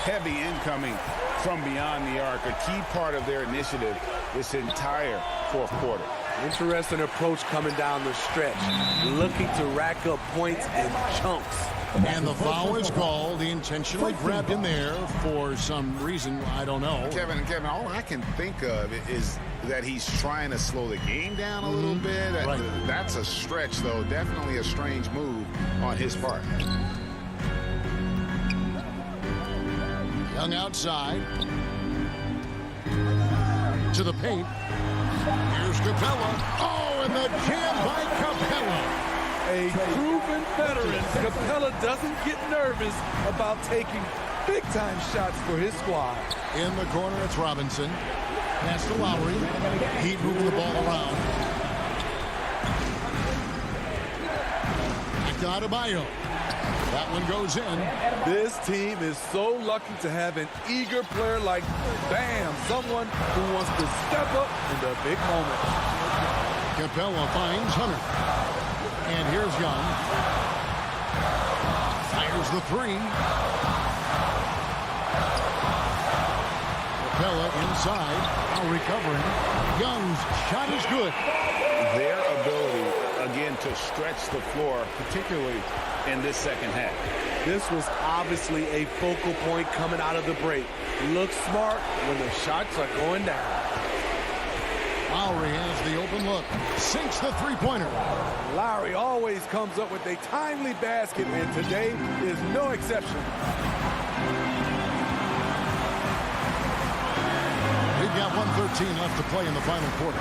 Heavy incoming from beyond the arc. A key part of their initiative this entire fourth quarter. Interesting approach coming down the stretch. Looking to rack up points in chunks. And the foul is called. He intentionally grabbed him there for some reason. I don't know. Kevin, all I can think of is that he's trying to slow the game down a little bit. Right. That's a stretch, though. Definitely a strange move on his part. Young outside. To the paint. Here's Capella. Oh, and the jam by Capella. A proven veteran, Capella doesn't get nervous about taking big-time shots for his squad. In the corner, it's Robinson. Pass to Lowry. Heat moving the ball around. Back to Adebayo. That one goes in. This team is so lucky to have an eager player like Bam, someone who wants to step up in the big moment. Capella finds Hunter. And here's Young. Fires the 3. Capella inside. Now recovering. Young's shot is good. Their ability, again, to stretch the floor, particularly in this second half. This was obviously a focal point coming out of the break. Looks smart when the shots are going down. Lowry has the open look. Sinks the 3-pointer. Lowry always comes up with a timely basket, and today is no exception. We've got 1:13 left to play in the final quarter.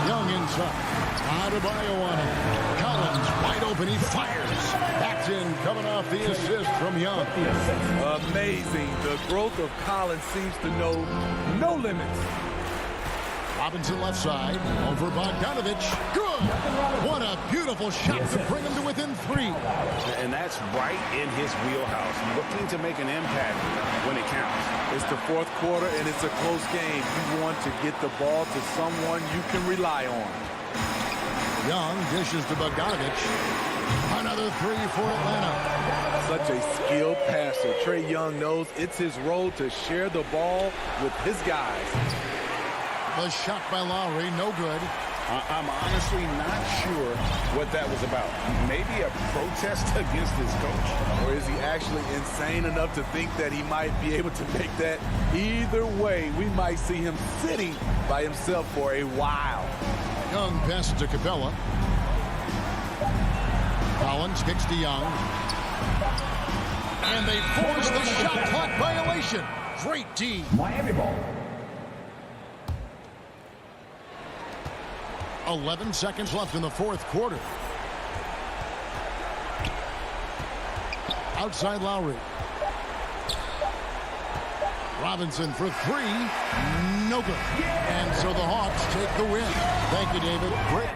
Young inside. Adebayo on him. Collins wide open. He fires. Backed in, coming off the assist from Young. Amazing. The growth of Collins seems to know no limits. Robinson left side. Over Bogdanovich. Good. What a beautiful shot to bring him to within 3. And that's right in his wheelhouse. Looking to make an impact when it counts. It's the fourth quarter, and it's a close game. You want to get the ball to someone you can rely on. Young dishes to Bogdanovich. Another 3 for Atlanta. Such a skilled passer. Trae Young knows it's his role to share the ball with his guys. The shot by Lowry, no good. I'm honestly not sure what that was about. Maybe a protest against his coach? Or is he actually insane enough to think that he might be able to make that? Either way, we might see him sitting by himself for a while. Young passes to Capella. Collins kicks to Young. And they force the shot clock violation. Great D. Miami ball. 11 seconds left in the fourth quarter. Outside Lowry. Robinson for 3. No good. And so the Hawks take the win. Thank you, David. Great.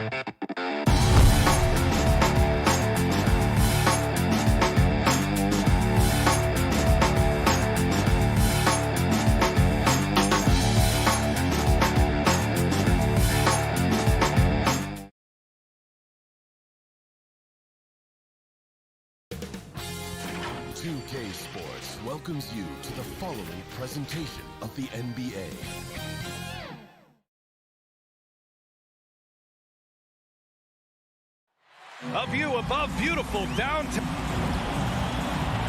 2K Sports welcomes you to the following presentation of the NBA. A view above beautiful downtown.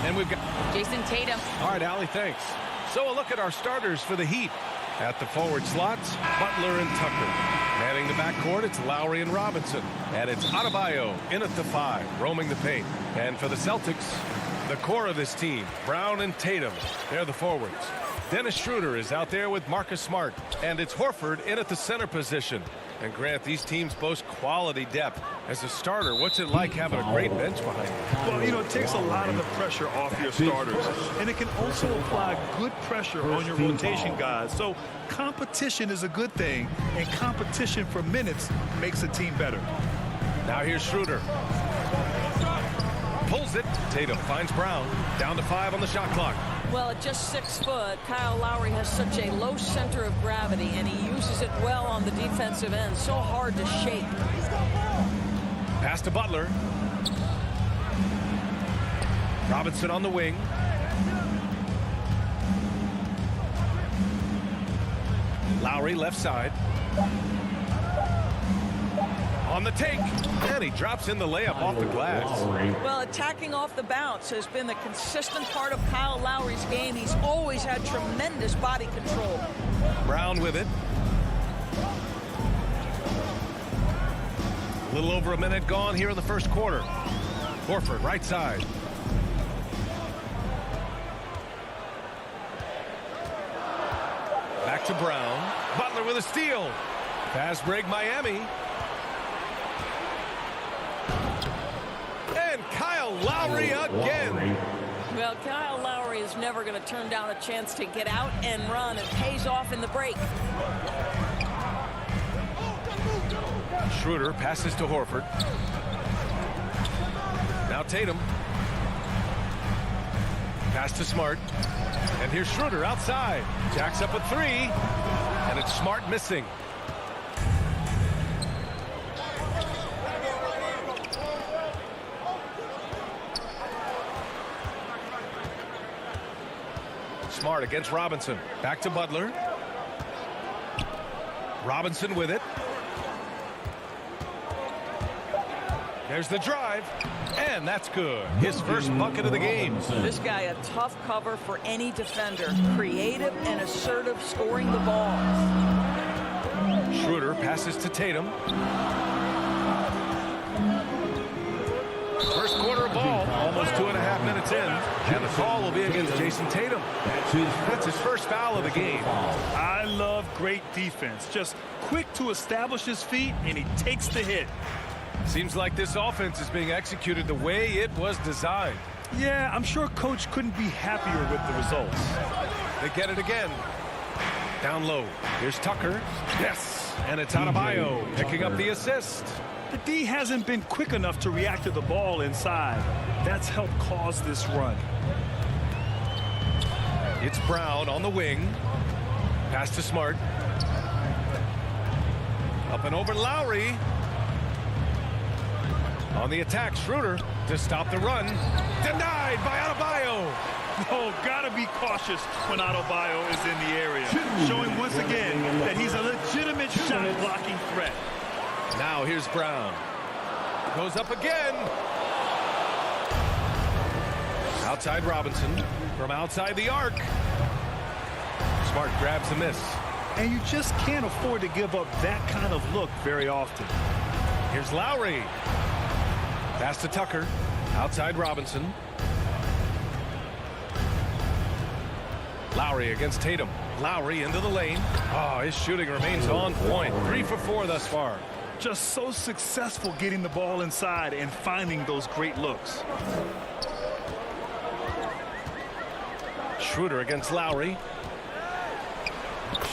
And we've got Jason Tatum. All right, Allie, thanks. So a look at our starters for the Heat. At the forward slots, Butler and Tucker. Manning the backcourt, it's Lowry and Robinson. And it's Adebayo in at the 5, roaming the paint. And for the Celtics, the core of this team, Brown and Tatum, they're the forwards. Dennis Schroeder is out there with Marcus Smart. And it's Horford in at the center position. And Grant, these teams boast quality depth. As a starter, what's it like having a great bench behind you? Well, you know, it takes a lot of the pressure off your starters. And it can also apply good pressure on your rotation guys. So competition is a good thing. And competition for minutes makes a team better. Now here's Schroeder. Pulls it. Tatum finds Brown. Down to 5 on the shot clock. Well, at just 6 foot, Kyle Lowry has such a low center of gravity, and he uses it well on the defensive end. So hard to shape. Pass to Butler. Robinson on the wing. Lowry left side. On the take, and he drops in the layup off the glass. Well, attacking off the bounce has been the consistent part of Kyle Lowry's game. He's always had tremendous body control. Brown with it. A little over a minute gone here in the first quarter. Horford, right side. Back to Brown. Butler with a steal. Fast break, Miami. And Kyle Lowry again. Well, Kyle Lowry is never going to turn down a chance to get out and run. It pays off in the break. Schroeder passes to Horford. Now Tatum. Pass to Smart. And here's Schroeder outside. Jacks up a 3. And it's Smart missing. Smart against Robinson. Back to Butler. Robinson with it. There's the drive. And that's good. His first bucket of the game. This guy a tough cover for any defender. Creative and assertive scoring the ball. Schroeder passes to Tatum. First quarter of ball, almost 2.5 minutes in, and the call will be against Jason Tatum. That's his first foul of the game. I love great defense. Just quick to establish his feet, and he takes the hit. Seems like this offense is being executed the way it was designed. Yeah, I'm sure Coach couldn't be happier with the results. They get it again. Down low. Here's Tucker. Yes. And it's Adebayo picking up the assist. The D hasn't been quick enough to react to the ball inside. That's helped cause this run. It's Brown on the wing. Pass to Smart. Up and over Lowry. On the attack, Schroeder to stop the run. Denied by Adebayo. Oh, gotta be cautious when Adebayo is in the area. Showing once again that he's a legitimate shot blocking threat. Now here's Brown. Goes up again. Outside Robinson. From outside the arc. Smart grabs the miss. And you just can't afford to give up that kind of look very often. Here's Lowry. Pass to Tucker. Outside Robinson. Lowry against Tatum. Lowry into the lane. Oh, his shooting remains on point. 3 for 4 thus far. Just so successful getting the ball inside and finding those great looks. Schroeder against Lowry.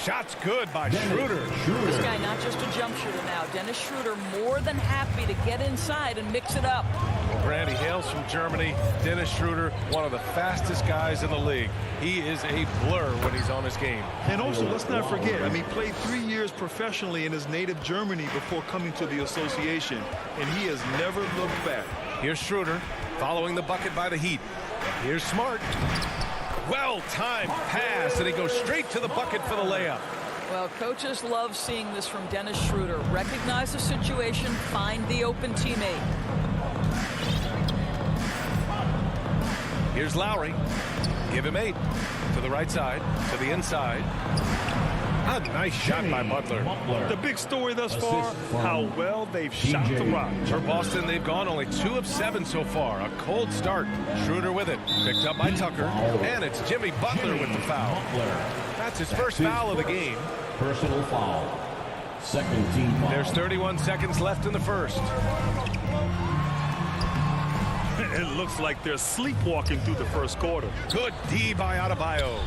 Shot's good by Schroeder. This guy not just a jump shooter now. Dennis Schroeder more than happy to get inside and mix it up. Well, Grant, he hails from Germany. Dennis Schroeder, one of the fastest guys in the league. He is a blur when he's on his game. And also, let's not forget, I mean, he played 3 years professionally in his native Germany before coming to the association, and he has never looked back. Here's Schroeder following the bucket by the Heat. Here's Smart. Well-timed pass, and he goes straight to the bucket for the layup. Well, coaches love seeing this from Dennis Schroeder. Recognize the situation, find the open teammate. Here's Lowry. Give him 8. To the right side, to the inside. A nice shot by Butler. The big story thus far, how well they've shot the rock. For Boston, they've gone only 2 of 7 so far. A cold start. Schroeder with it. Picked up by Tucker. And it's Jimmy Butler with the foul. That's his first foul of the game. Personal foul. Second team foul. There's 31 seconds left in the first. It looks like they're sleepwalking through the first quarter. Good D by Adebayo.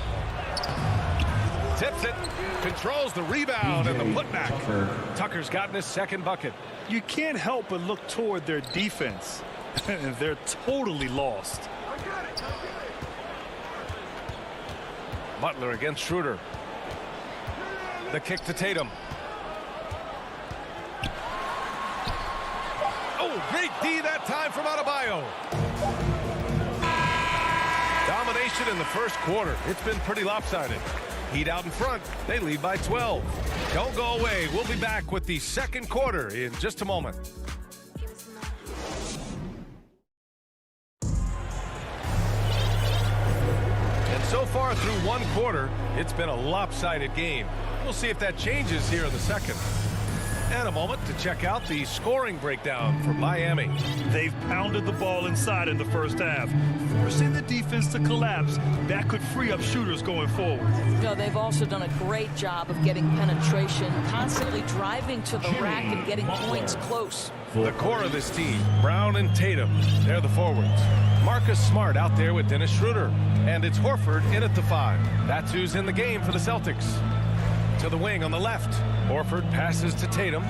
Tips it. Controls the rebound and the putback. Tucker's gotten his second bucket. You can't help but look toward their defense. They're totally lost. Butler against Schroeder. The kick to Tatum. Oh, great D that time from Adebayo. Domination in the first quarter. It's been pretty lopsided. Heat out in front. They lead by 12. Don't go away. We'll be back with the second quarter in just a moment. And so far through one quarter, it's been a lopsided game. We'll see if that changes here in the second. And a moment to check out the scoring breakdown for Miami. They've pounded the ball inside in the first half, forcing the defense to collapse. That could free up shooters going forward. No, they've also done a great job of getting penetration, constantly driving to the rack and getting points close. The core of this team, Brown and Tatum, they're the forwards. Marcus Smart out there with Dennis Schroeder. And it's Horford in at the 5. That's who's in the game for the Celtics. To the wing on the left. Horford passes to Tatum.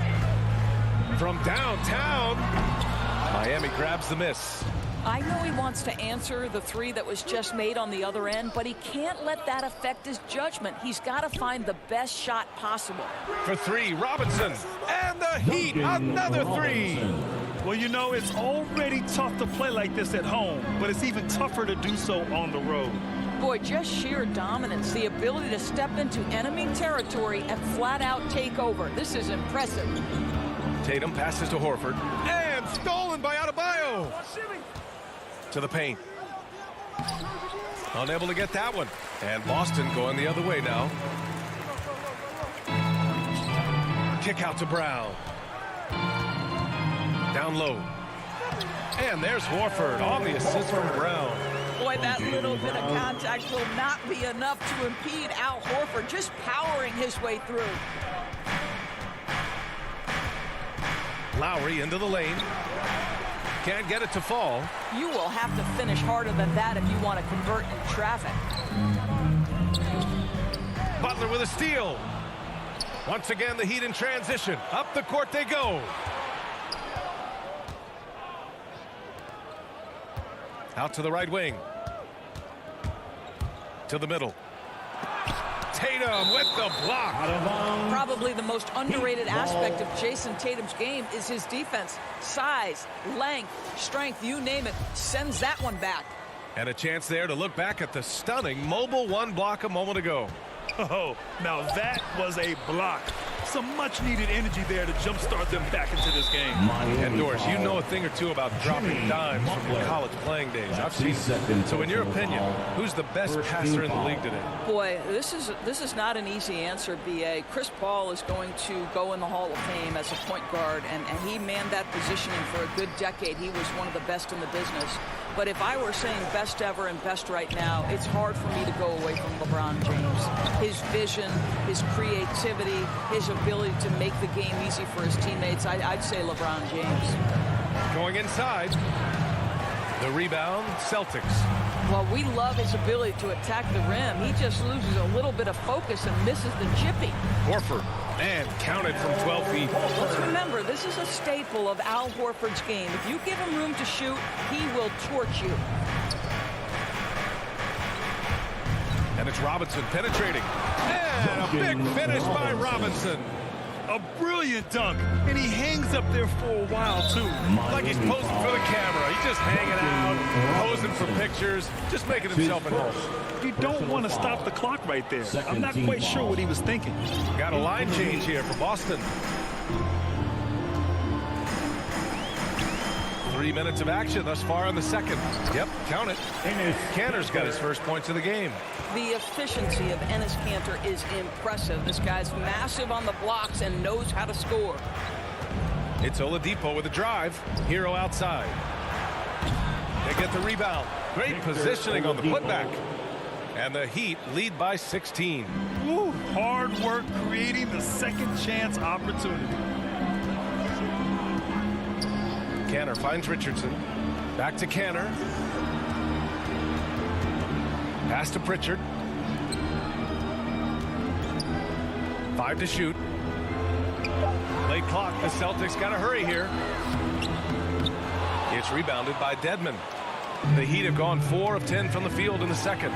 From downtown, Miami grabs the miss. I know he wants to answer the 3 that was just made on the other end, but he can't let that affect his judgment. He's got to find the best shot possible. For 3, Robinson. And the Heat, another 3. Well, you know, it's already tough to play like this at home, but it's even tougher to do so on the road. Boy, just sheer dominance, the ability to step into enemy territory and flat out take over. This is impressive. Tatum passes to Horford. And stolen by Adebayo. To the paint. Unable to get that one. And Boston going the other way now. Kick out to Brown. Down low. And there's Horford on the assist from Brown. Boy, that little bit of contact will not be enough to impede Al Horford, just powering his way through. Lowry into the lane. Can't get it to fall. You will have to finish harder than that if you want to convert in traffic. Butler with a steal. Once again, the Heat in transition. Up the court they go. Out to the right wing. To the middle. Tatum with the block. Probably the most underrated aspect of Jason Tatum's game is his defense. Size, length, strength, you name it, sends that one back. And a chance there to look back at the stunning mobile 1 block a moment ago. Oh, now that was a block. Some much-needed energy there to jumpstart them back into this game. And Doris, you know a thing or two about dropping dimes from your college playing days. I've seen it. So in your opinion, who's the best passer in the league today? Boy, this is not an easy answer, B.A. Chris Paul is going to go in the Hall of Fame as a point guard, and he manned that positioning for a good decade. He was one of the best in the business. But if I were saying best ever and best right now, it's hard for me to go away from LeBron James. His vision, his creativity, his ability to make the game easy for his teammates, I'd say LeBron James. Going inside. The rebound, Celtics. Well, we love his ability to attack the rim. He just loses a little bit of focus and misses the chippy. Horford, and counted from 12 feet. Let's remember, this is a staple of Al Horford's game. If you give him room to shoot, he will torch you. And it's Robinson penetrating. And a big finish by Robinson. A brilliant dunk, and he hangs up there for a while, too. Like he's posing for the camera. He's just hanging out, posing for pictures, just making himself at home. You don't want to stop the clock right there. I'm not quite sure what he was thinking. Got a line change here for Boston. 3 minutes of action thus far in the second. Yep, count it. Kanter's got his first points of the game. The efficiency of Enes Kanter is impressive. This guy's massive on the blocks and knows how to score. It's Oladipo with a drive. Hero outside. They get the rebound. Great positioning on the putback. And the Heat lead by 16. Ooh, hard work creating the second chance opportunity. Kanter finds Richardson. Back to Kanter. Pass to Pritchard. 5 to shoot. Late clock. The Celtics got to hurry here. It's rebounded by Dedmon. The Heat have gone 4 of 10 from the field in the second.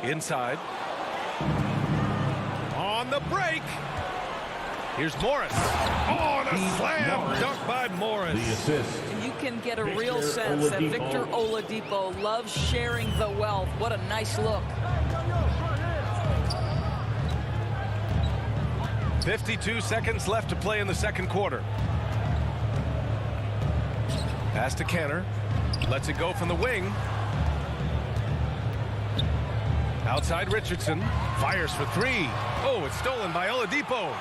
Inside. On the break. Here's Morris. Oh, and a slam dunk by Morris. The assist. You can get a real sense that Victor Oladipo loves sharing the wealth. What a nice look. 52 seconds left to play in the second quarter. Pass to Kanter. Lets it go from the wing. Outside Richardson. Fires for 3. Oh, it's stolen by Oladipo.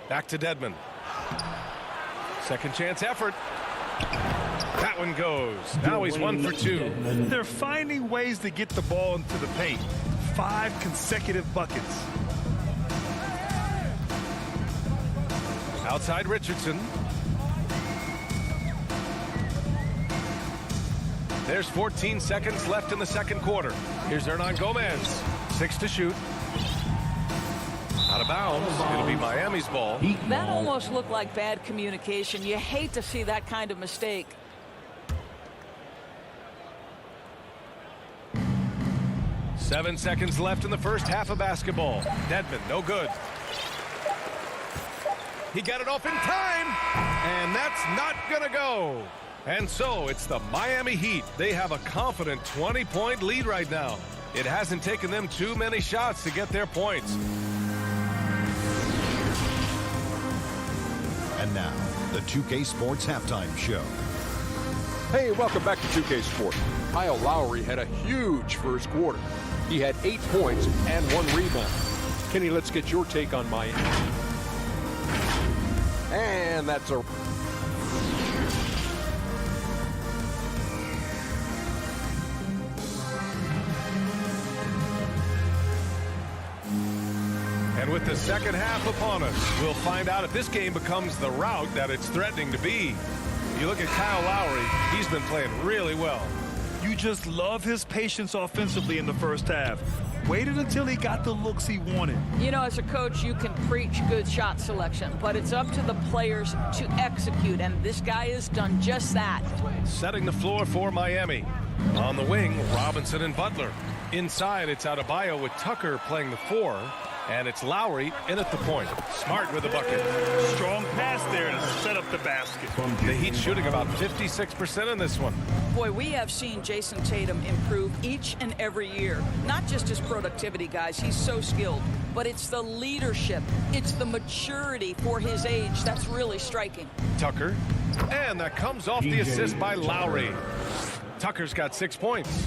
Back to Dedmon. Second chance effort. That one goes. Now he's 1 for 2. They're finding ways to get the ball into the paint. 5 consecutive buckets. Outside Richardson. There's 14 seconds left in the second quarter. Here's Hernan Gomez. 6 to shoot. Out of bounds. It'll be Miami's ball. That almost looked like bad communication. You hate to see that kind of mistake. Seven seconds left in the first half of basketball. Dedmon, no good. He got it off in time, and that's not gonna go. And so it's the Miami Heat. They have a confident 20-point lead right now. It hasn't taken them too many shots to get their points. And now, the 2K Sports Halftime Show. Hey, welcome back to 2K Sports. Kyle Lowry had a huge first quarter. He had 8 points and 1 rebound. Kenny, let's get your take on Miami. And that's a... And with the second half upon us, we'll find out if this game becomes the rout that it's threatening to be. You look at Kyle Lowry, he's been playing really well. You just love his patience offensively in the first half. Waited until he got the looks he wanted. You know, as a coach, you can preach good shot selection, but it's up to the players to execute, and this guy has done just that. Setting the floor for Miami. On the wing, Robinson and Butler. Inside, it's Adebayo with Tucker playing the 4. And it's Lowry in at the point. Smart with the bucket. Strong pass there to set up the basket. The Heat shooting about 56% in this one. Boy, we have seen Jason Tatum improve each and every year. Not just his productivity, guys. He's so skilled. But it's the leadership. It's the maturity for his age that's really striking. Tucker. And that comes off the assist by Lowry. Tucker's got 6 points.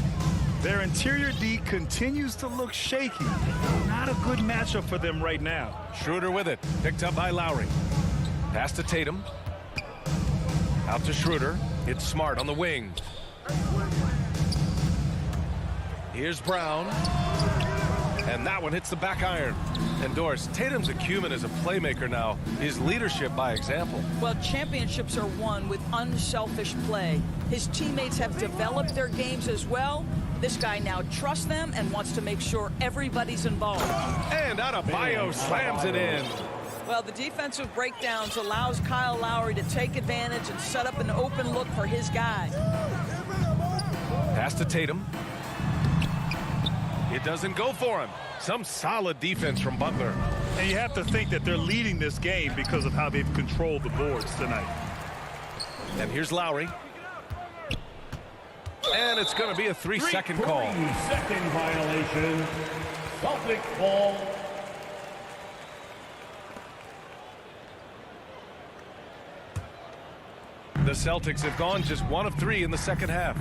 Their interior D continues to look shaky. Not a good matchup for them right now. Schroeder with it. Picked up by Lowry. Pass to Tatum. Out to Schroeder. It's Smart on the wing. Here's Brown. And that one hits the back iron. And Doris, Tatum's acumen as a playmaker now is leadership by example. Well, championships are won with unselfish play. His teammates have developed their games as well. This guy now trusts them and wants to make sure everybody's involved. And Adebayo slams it in. Well, the defensive breakdowns allows Kyle Lowry to take advantage and set up an open look for his guy. Pass to Tatum. It doesn't go for him. Some solid defense from Butler. And you have to think that they're leading this game because of how they've controlled the boards tonight. And here's Lowry. And it's going to be a 3-second call. 3-second violation. Celtic ball. The Celtics have gone just 1 of 3 in the second half.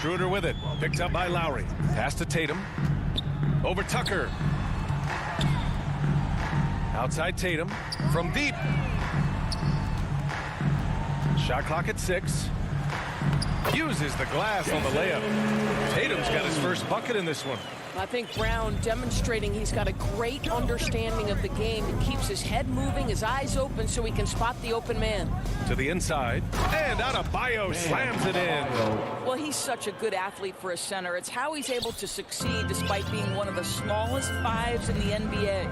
Schroeder with it. Picked up by Lowry. Pass to Tatum. Over Tucker. Outside Tatum. From deep. Shot clock at 6. Uses the glass on the layup. Tatum's got his first bucket in this one. I think Brown demonstrating he's got a great understanding of the game and keeps his head moving, his eyes open so he can spot the open man. To the inside. And Adebayo slams it in. Well, he's such a good athlete for a center. It's how he's able to succeed despite being one of the smallest 5s in the NBA.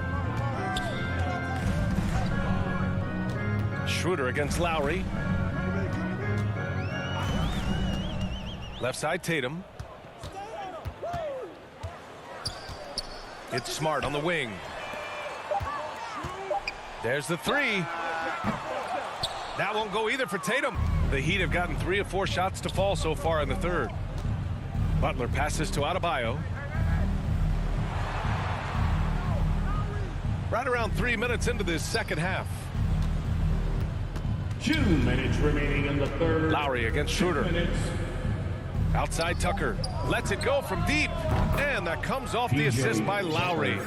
Schroeder against Lowry. Left side Tatum. It's Smart on the wing. There's the 3. That won't go either for Tatum. The Heat have gotten 3 of 4 shots to fall so far in the third. Butler passes to Adebayo. Right around 3 minutes into this second half. 2 minutes remaining in the third. Lowry against Schroeder. Outside Tucker. Lets it go from deep. And that comes off the assist by Lowry.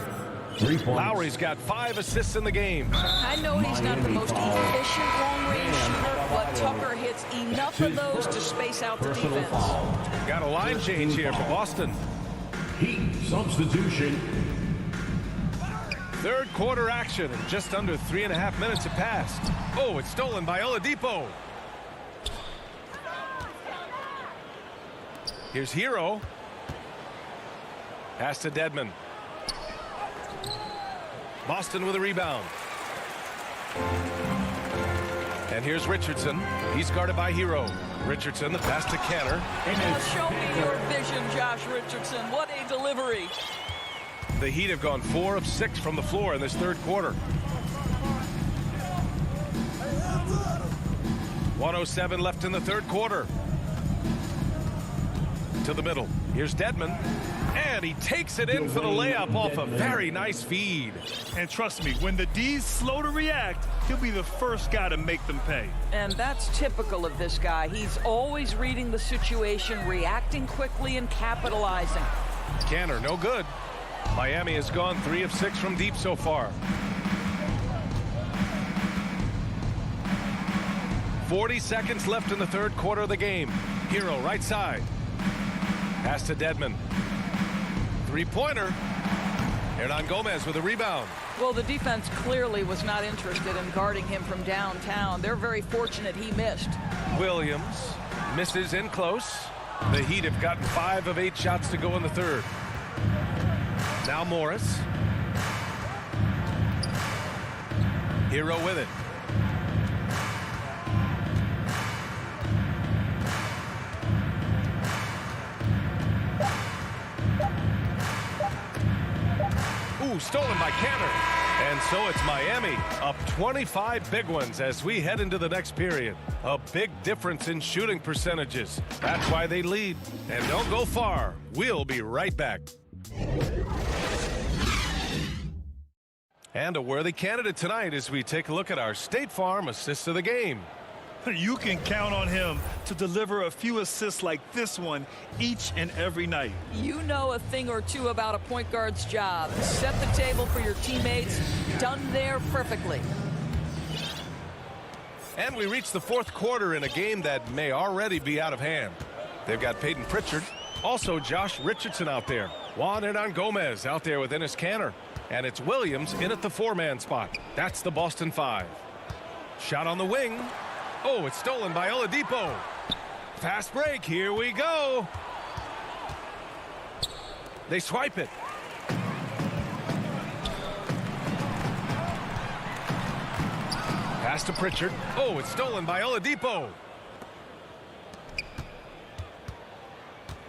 Lowry's got 5 assists in the game. I know he's not the most efficient long-range shooter, but Tucker hits enough of those to space out the defense. Got a line change here for Boston. Heat substitution. Third quarter action, and just under 3.5 minutes have passed. Oh, it's stolen by Oladipo. Here's Hero. Pass to Dedmon. Boston with a rebound. And here's Richardson. He's guarded by Hero. Richardson, the pass to Canner. Show me your vision, Josh Richardson. What a delivery. The Heat have gone 4 of 6 from the floor in this third quarter. 1:07 left in the third quarter. To the middle. Here's Dedmon. And he takes it in for the layup off a very nice feed. And trust me, when the D's slow to react, he'll be the first guy to make them pay. And that's typical of this guy. He's always reading the situation, reacting quickly, and capitalizing. Canner, no good. Miami has gone 3 of 6 from deep so far. 40 seconds left in the third quarter of the game. Hero right side. Pass to Dedmon. Three-pointer. Hernan Gomez with a rebound. Well, the defense clearly was not interested in guarding him from downtown. They're very fortunate he missed. Williams misses in close. The Heat have gotten 5 of 8 shots to go in the third. Now Morris. Hero with it. Ooh, stolen by Canner. And so it's Miami up 25 big ones as we head into the next period. A big difference in shooting percentages. That's why they lead. And don't go far. We'll be right back. And a worthy candidate tonight as we take a look at our State Farm assist of the game. You can count on him to deliver a few assists like this one each and every night. You know a thing or two about a point guard's job. Set the table for your teammates. Done there perfectly. And we reach the fourth quarter in a game that may already be out of hand. They've got Peyton Pritchard, also Josh Richardson out there. Juan Hernan-Gomez out there with Enes Kanter. And it's Williams in at the 4-man spot. That's the Boston 5. Shot on the wing. Oh, it's stolen by Oladipo. Fast break. Here we go. They swipe it. Pass to Pritchard. Oh, it's stolen by Oladipo.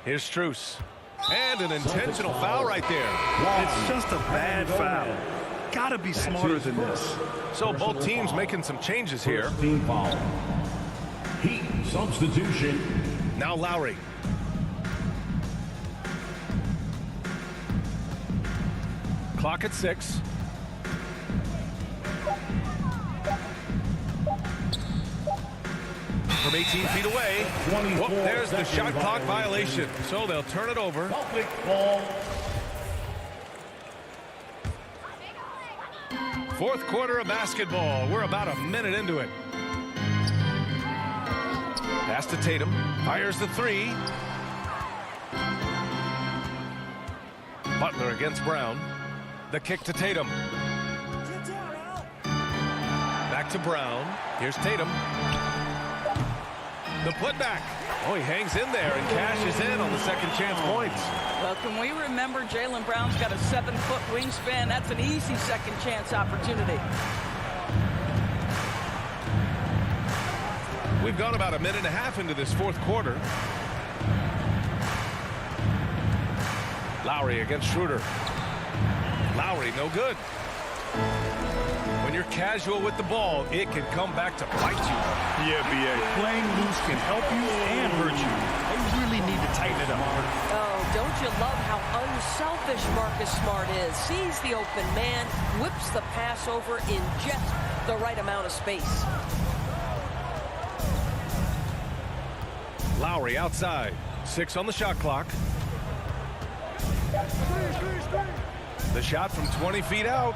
Here's Strus. And an intentional foul right there. It's just a bad foul. Gotta be smarter than this. So both teams making some changes here. Team foul. Heat substitution. Now Lowry. Clock at 6. From 18 feet away. Whoop, there's the shot clock violation. So they'll turn it over. Fourth quarter of basketball. We're about a minute into it. Pass to Tatum. Fires the 3. Butler against Brown. The kick to Tatum. Back to Brown. Here's Tatum. The putback. Oh, he hangs in there and cashes in on the second chance points. Well, can we remember Jaylen Brown's got a 7-foot wingspan? That's an easy second chance opportunity. We've gone about a minute and a half into this fourth quarter. Lowry against Schroeder. Lowry, no good. When you're casual with the ball, it can come back to bite you. Yeah, B.A. Playing loose can help you and hurt you. They really need to tighten it up. Oh, don't you love how unselfish Marcus Smart is? Sees the open man, whips the pass over in just the right amount of space. Lowry outside. 6 on the shot clock. The shot from 20 feet out.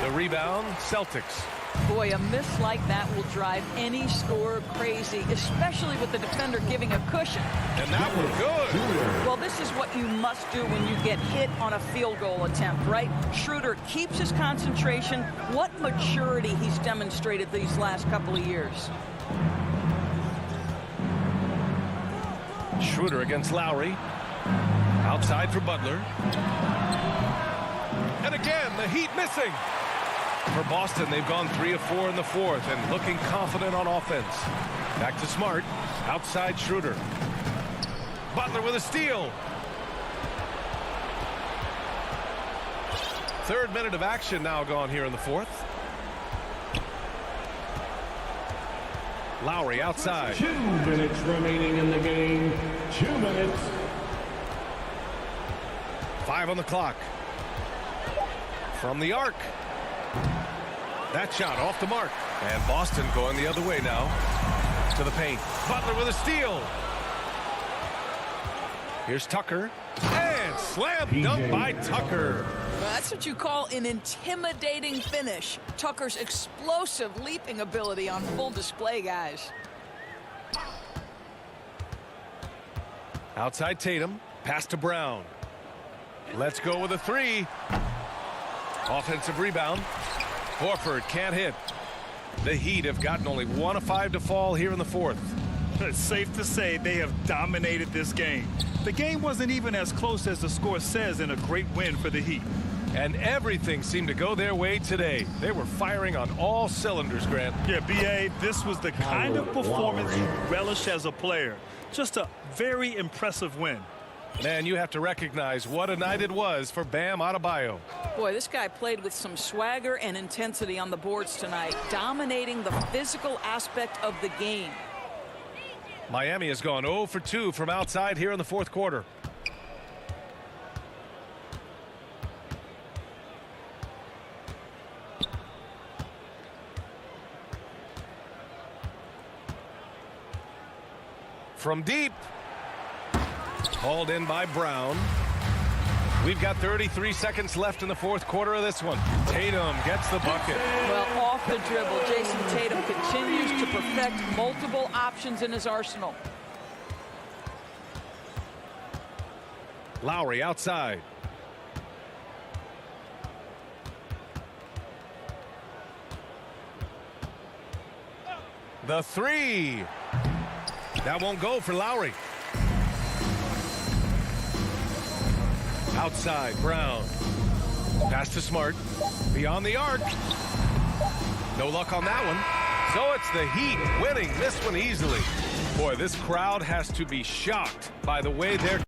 The rebound, Celtics. Boy, a miss like that will drive any scorer crazy, especially with the defender giving a cushion. And that was good. Well, this is what you must do when you get hit on a field goal attempt, right? Schroeder keeps his concentration. What maturity he's demonstrated these last couple of years. Schroeder against Lowry. Outside for Butler. And again, the Heat missing. For Boston, they've gone 3 of 4 in the fourth and looking confident on offense. Back to Smart. Outside Schroeder. Butler with a steal. Third minute of action now gone here in the fourth. Lowry outside. 2 minutes remaining in the game. 2 minutes. 5 on the clock. From the arc. That shot off the mark. And Boston going the other way now. To the paint. Butler with a steal. Here's Tucker. And slam dunk by Tucker. Well, that's what you call an intimidating finish. Tucker's explosive leaping ability on full display, guys. Outside Tatum. Pass to Brown. Let's go with a 3. Offensive rebound. Horford can't hit. The Heat have gotten only 1 of 5 to fall here in the fourth. It's safe to say they have dominated this game. The game wasn't even as close as the score says in a great win for the Heat. And everything seemed to go their way today. They were firing on all cylinders, Grant. Yeah, B.A., this was the kind of performance you relish as a player. Just a very impressive win. Man, you have to recognize what a night it was for Bam Adebayo. Boy, this guy played with some swagger and intensity on the boards tonight, dominating the physical aspect of the game. Miami has gone 0 for 2 from outside here in the fourth quarter. From deep. Hauled in by Brown. We've got 33 seconds left in the fourth quarter of this one. Tatum gets the bucket. Well, off the dribble, Jason Tatum continues to perfect multiple options in his arsenal. Lowry outside. The three. That won't go for Lowry. Outside, Brown. Pass to Smart. Beyond the arc. No luck on that one. So it's the Heat winning this one easily. Boy, this crowd has to be shocked by the way they're...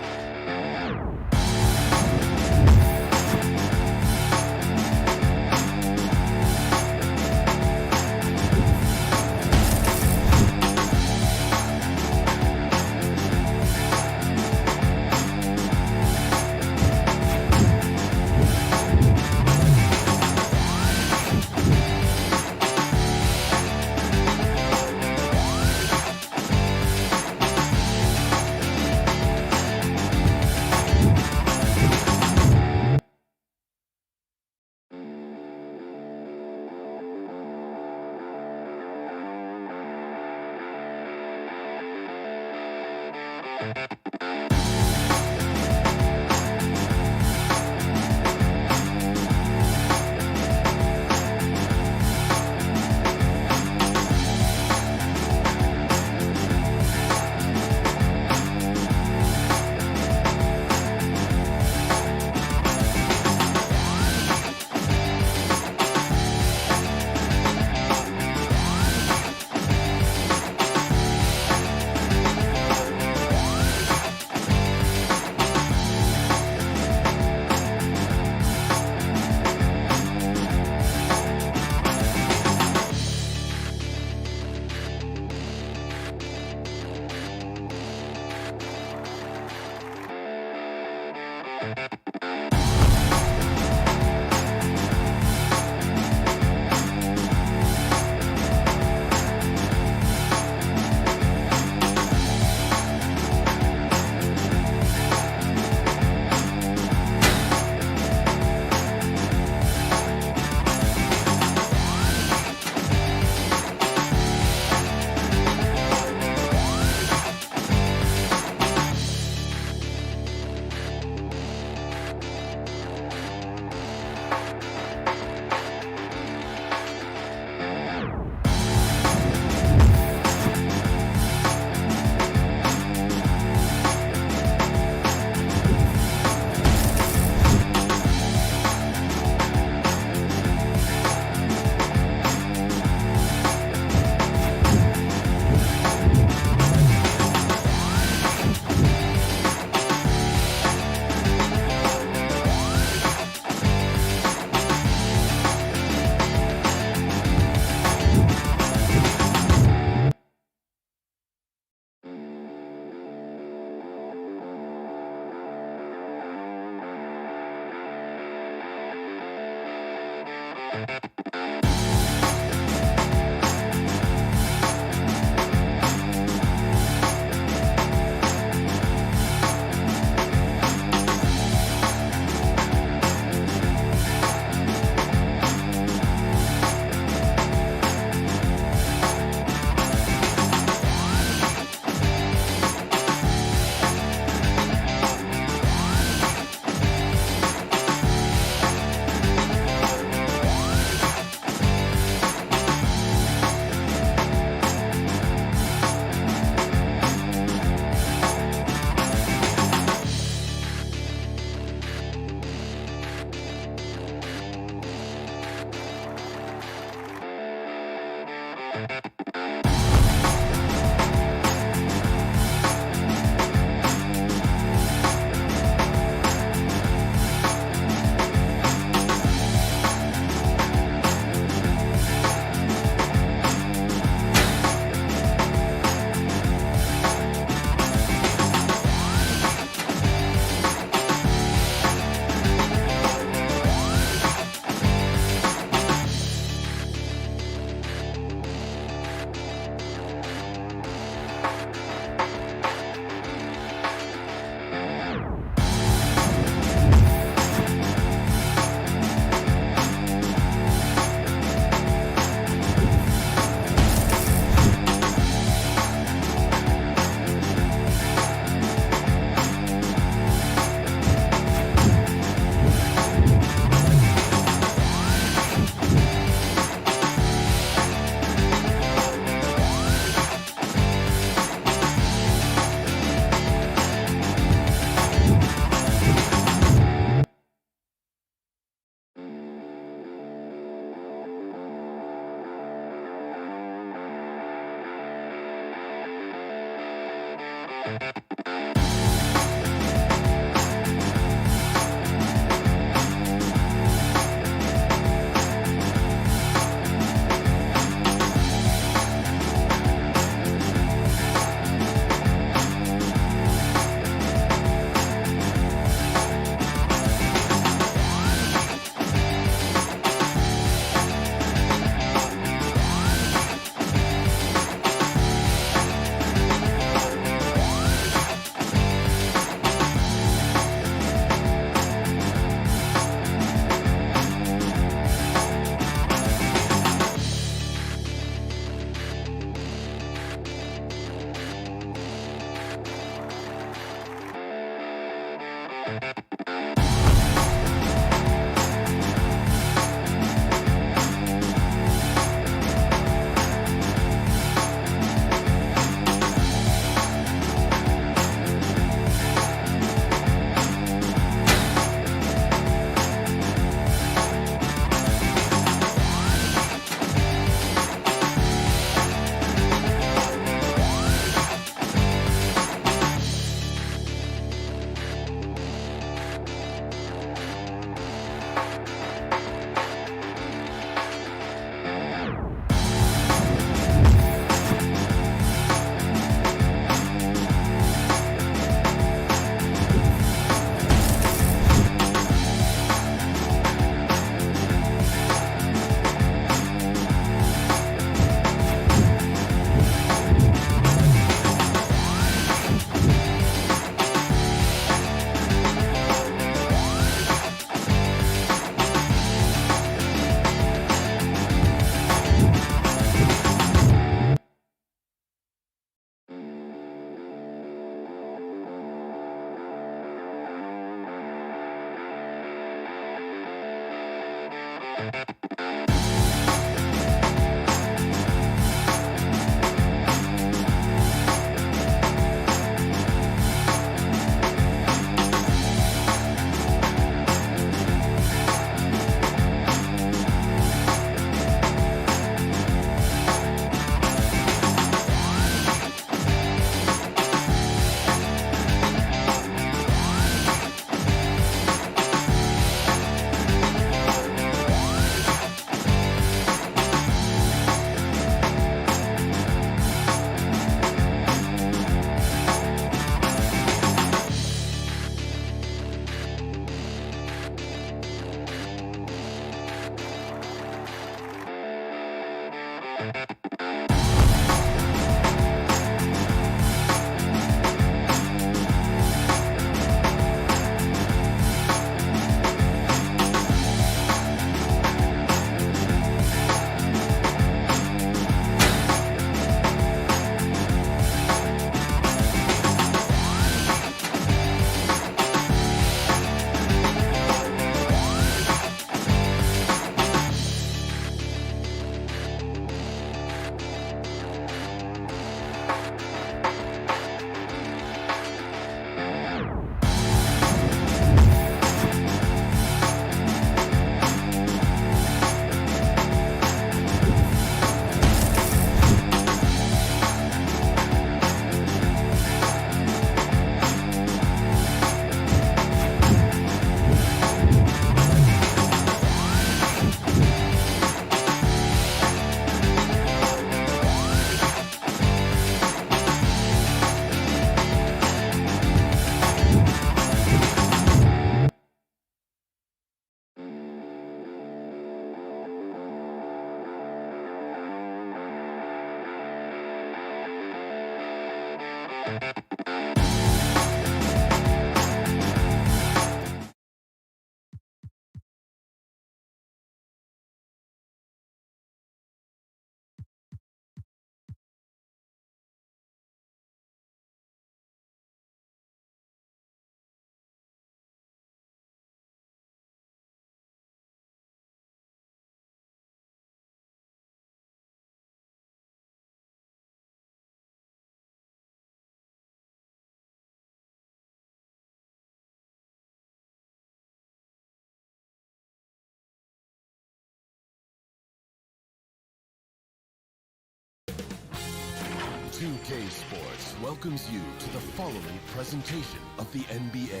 2K Sports welcomes you to the following presentation of the NBA.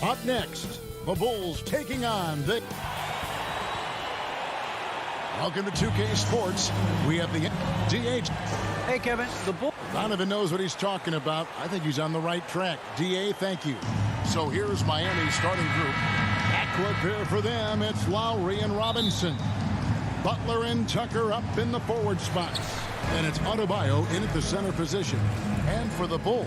Up next, the Bulls taking on the... Welcome to 2K Sports. We have the DH. Hey, Kevin, the Bulls... Donovan knows what he's talking about. I think he's on the right track. DA, thank you. So here's Miami's starting group. Backcourt pair for them, it's Lowry and Robinson. Butler and Tucker up in the forward spots. And it's Adebayo in at the center position. And for the Bulls,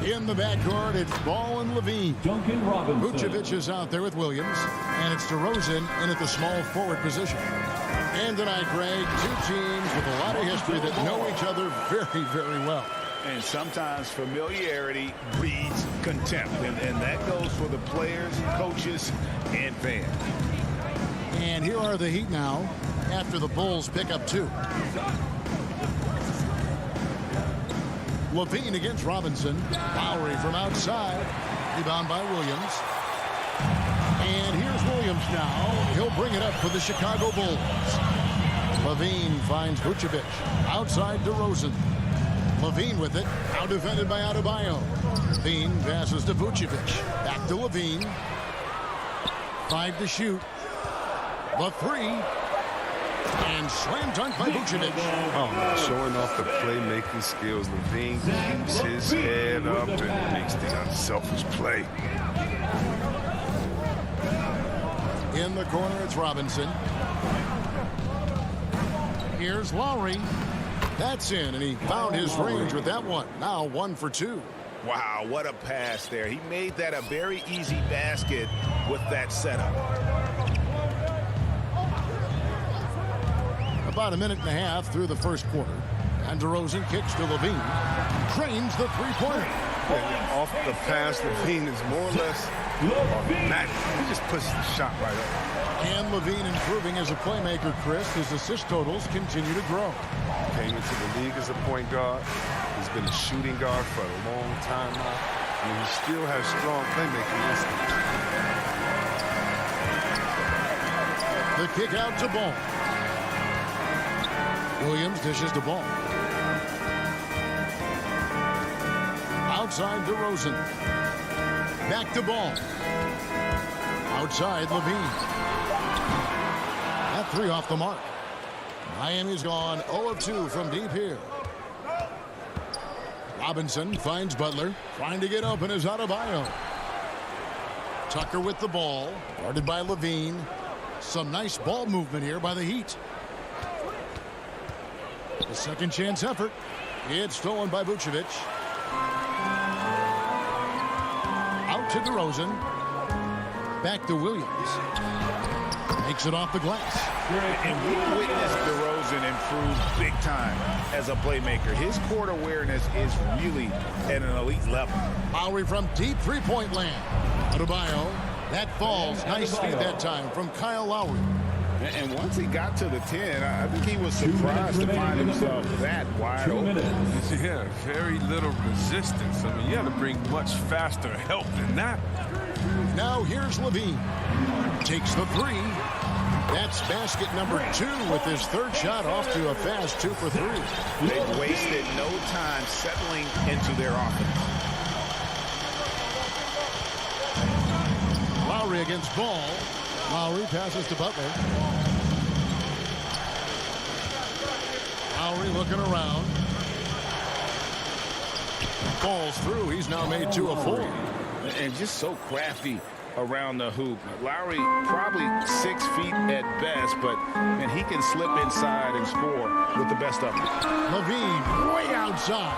in the backcourt, it's Ball and Levine. Duncan Robinson. Vucevic is out there with Williams. And it's DeRozan in at the small forward position. And tonight, Greg, two teams with a lot of history that know each other very, very well. And sometimes familiarity breeds contempt. And that goes for the players, coaches, and fans. And here are the Heat now after the Bulls pick up 2. Levine against Robinson. Lowry from outside. Rebound by Williams. And here's Williams now. He'll bring it up for the Chicago Bulls. Levine finds Vucevic. Outside DeRozan. Levine with it. Out defended by Adebayo. Levine passes to Vucevic. Back to Levine. 5 to shoot. The 3. And slam dunk by Vucevic. Oh, showing off the playmaking skills. Levine keeps his head up and makes the unselfish play. In the corner, it's Robinson. Here's Lowry. That's in, and he found his range with that one. Now 1 for 2. Wow, what a pass there. He made that a very easy basket with that setup. About a minute and a half through the first quarter. And DeRozan kicks to Levine. Drains the three-pointer. Off the pass, Levine is more or less automatic. He just pushes the shot right up. And Levine improving as a playmaker, Chris. His assist totals continue to grow. Came into the league as a point guard. He's been a shooting guard for a long time now. And he still has strong playmaking instinct. The kick out to Ball. Williams dishes the ball. Outside DeRozan. Back to Ball. Outside Levine. That 3 off the mark. Miami's gone 0 of 2 from deep here. Robinson finds Butler. Trying to get open is Adebayo. Tucker with the ball. Guarded by Levine. Some nice ball movement here by the Heat. A second chance effort. It's stolen by Vucevic. Out to DeRozan. Back to Williams. Makes it off the glass. And we witnessed DeRozan improve big time as a playmaker. His court awareness is really at an elite level. Lowry from deep three-point land. Adebayo. That falls. Nice feed that time from Kyle Lowry. And once he got to the 10, I think he was surprised to find himself that wide open. Yeah, very little resistance. I mean, you got to bring much faster help than that. Now here's Levine. Takes the 3. That's basket number 2 with his third shot off to a fast 2 for 3. They wasted no time settling into their offense. Lowry against Ball. Lowry passes to Butler. Lowry looking around. Falls through. He's now made 2 of 4. And just so crafty around the hoop. Lowry probably 6 feet at best, but man, he can slip inside and score with the best of them. Levine way outside.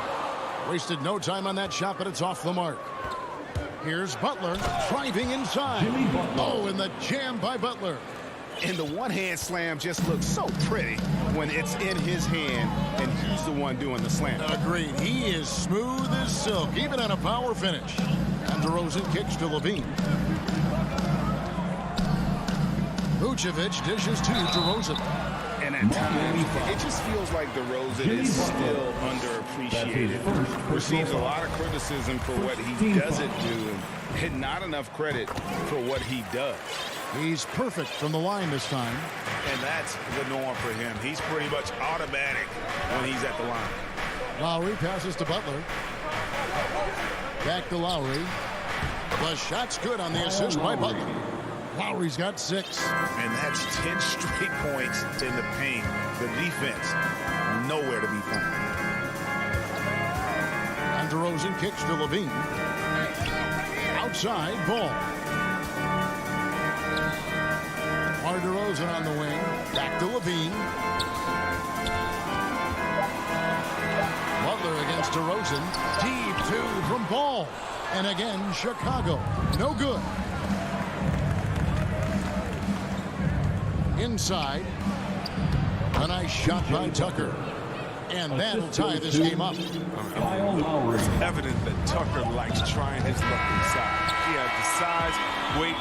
Wasted no time on that shot, but it's off the mark. Here's Butler driving inside. Oh, and the jam by Butler. And the one-hand slam just looks so pretty when it's in his hand and he's the one doing the slam. Agreed. He is smooth as silk, even on a power finish. And DeRozan kicks to Levine. Vucevic dishes to DeRozan. And at times, it just feels like DeRozan is still underappreciated. Receives a lot of criticism for what he doesn't do and not enough credit for what he does. He's perfect from the line this time. And that's the norm for him. He's pretty much automatic when he's at the line. Lowry passes to Butler. Back to Lowry. The shot's good on the assist by Butler. Lowry's got 6. And that's 10 straight points in the paint. The defense, nowhere to be found. And DeRozan kicks to Levine. Outside, Ball. Mar DeRozan on the wing. Back to Levine. Butler against DeRozan. Deep 2 from Ball. And again, Chicago. No good. Inside. A nice shot by Tucker. And that'll tie this game up. It's evident that Tucker likes trying his luck inside. He has the size, weight,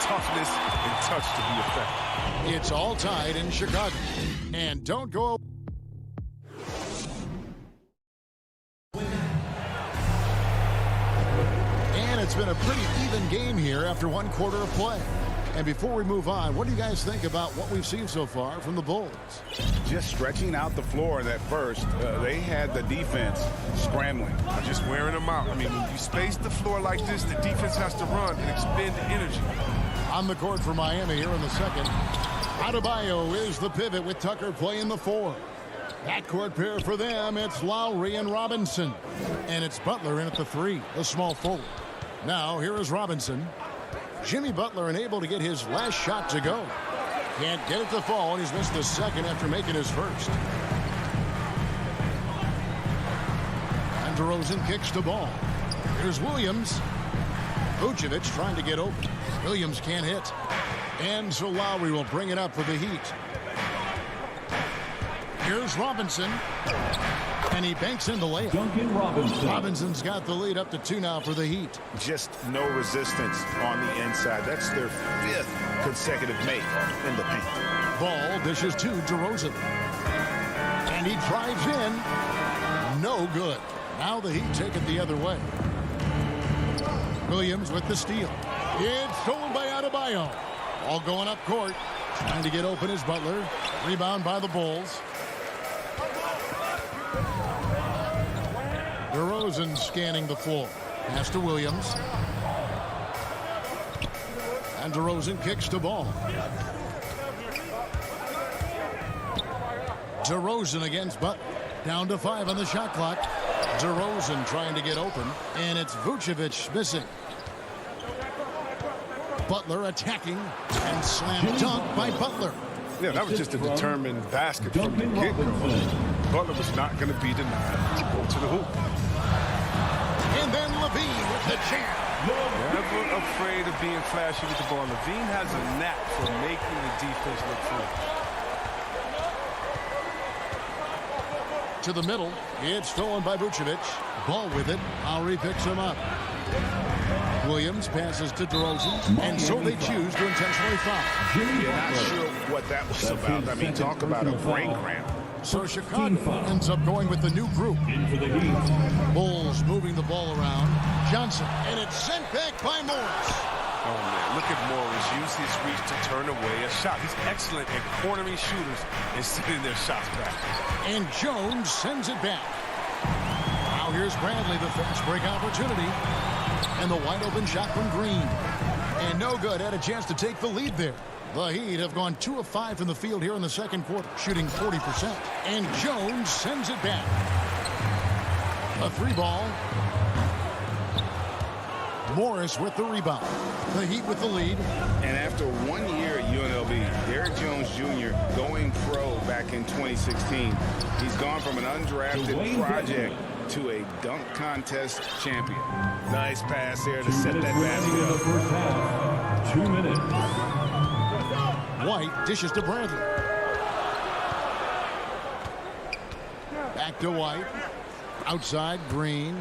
toughness, and touch to be effective. It's all tied in Chicago. And don't go. And it's been a pretty even game here after 1 quarter of play. And before we move on, what do you guys think about what we've seen so far from the Bulls? Just stretching out the floor that first. They had the defense scrambling. Just wearing them out. I mean, when you space the floor like this, the defense has to run and expend energy. On the court for Miami here in the second. Adebayo is the pivot with Tucker playing the 4. Backcourt pair for them, it's Lowry and Robinson. And it's Butler in at the 3, the small forward. Now, here is Robinson. Jimmy Butler unable to get his last shot to go. Can't get it to fall, and he's missed the second after making his first. And DeRozan kicks the ball. Here's Williams. Vucevic trying to get open. Williams can't hit. And so Lowry will bring it up for the Heat. Here's Robinson. And he banks in the layup. Duncan Robinson. Robinson's got the lead up to 2 now for the Heat. Just no resistance on the inside. That's their 5th consecutive make in the paint. Ball dishes to DeRozan. And he drives in. No good. Now the Heat take it the other way. Williams with the steal. It's stolen by Adebayo. All going up court. Trying to get open is Butler. Rebound by the Bulls. DeRozan scanning the floor. Pass to Williams. And DeRozan kicks the ball. DeRozan against Butler. Down to 5 on the shot clock. DeRozan trying to get open. And it's Vucevic missing. Butler attacking. And slam dunk by Butler. Yeah, that was just a determined basket from the get-go. Butler was not going to be denied to go to the hoop. And then Levine with the jam. Never afraid of being flashy with the ball. Levine has a knack for making the defense look foolish. To the middle. It's stolen by Vucevic. Ball with it. Lowry picks him up. Williams passes to DeRozan, and so they choose to intentionally foul. You're not sure what that was about. I mean, talk about a brain cramp. So Chicago ends up going with the new group. Bulls moving the ball around. Johnson, and it's sent back by Morris. Oh, man, look at Morris. Use his reach to turn away a shot. He's excellent at cornering shooters and sending their shots back. And Jones sends it back. Now here's Bradley, the fast break opportunity. And the wide open shot from Green. And no good. Had a chance to take the lead there. The Heat have gone 2 of 5 from the field here in the second quarter, shooting 40%. And Jones sends it back. A 3-ball. Morris with the rebound. The Heat with the lead. And after 1 year at UNLV, Derrick Jones Jr. going pro back in 2016, he's gone from an undrafted project to a dunk contest champion. Nice pass there to set that basket up. 2 minutes. White dishes to Bradley. Back to White. Outside, Green.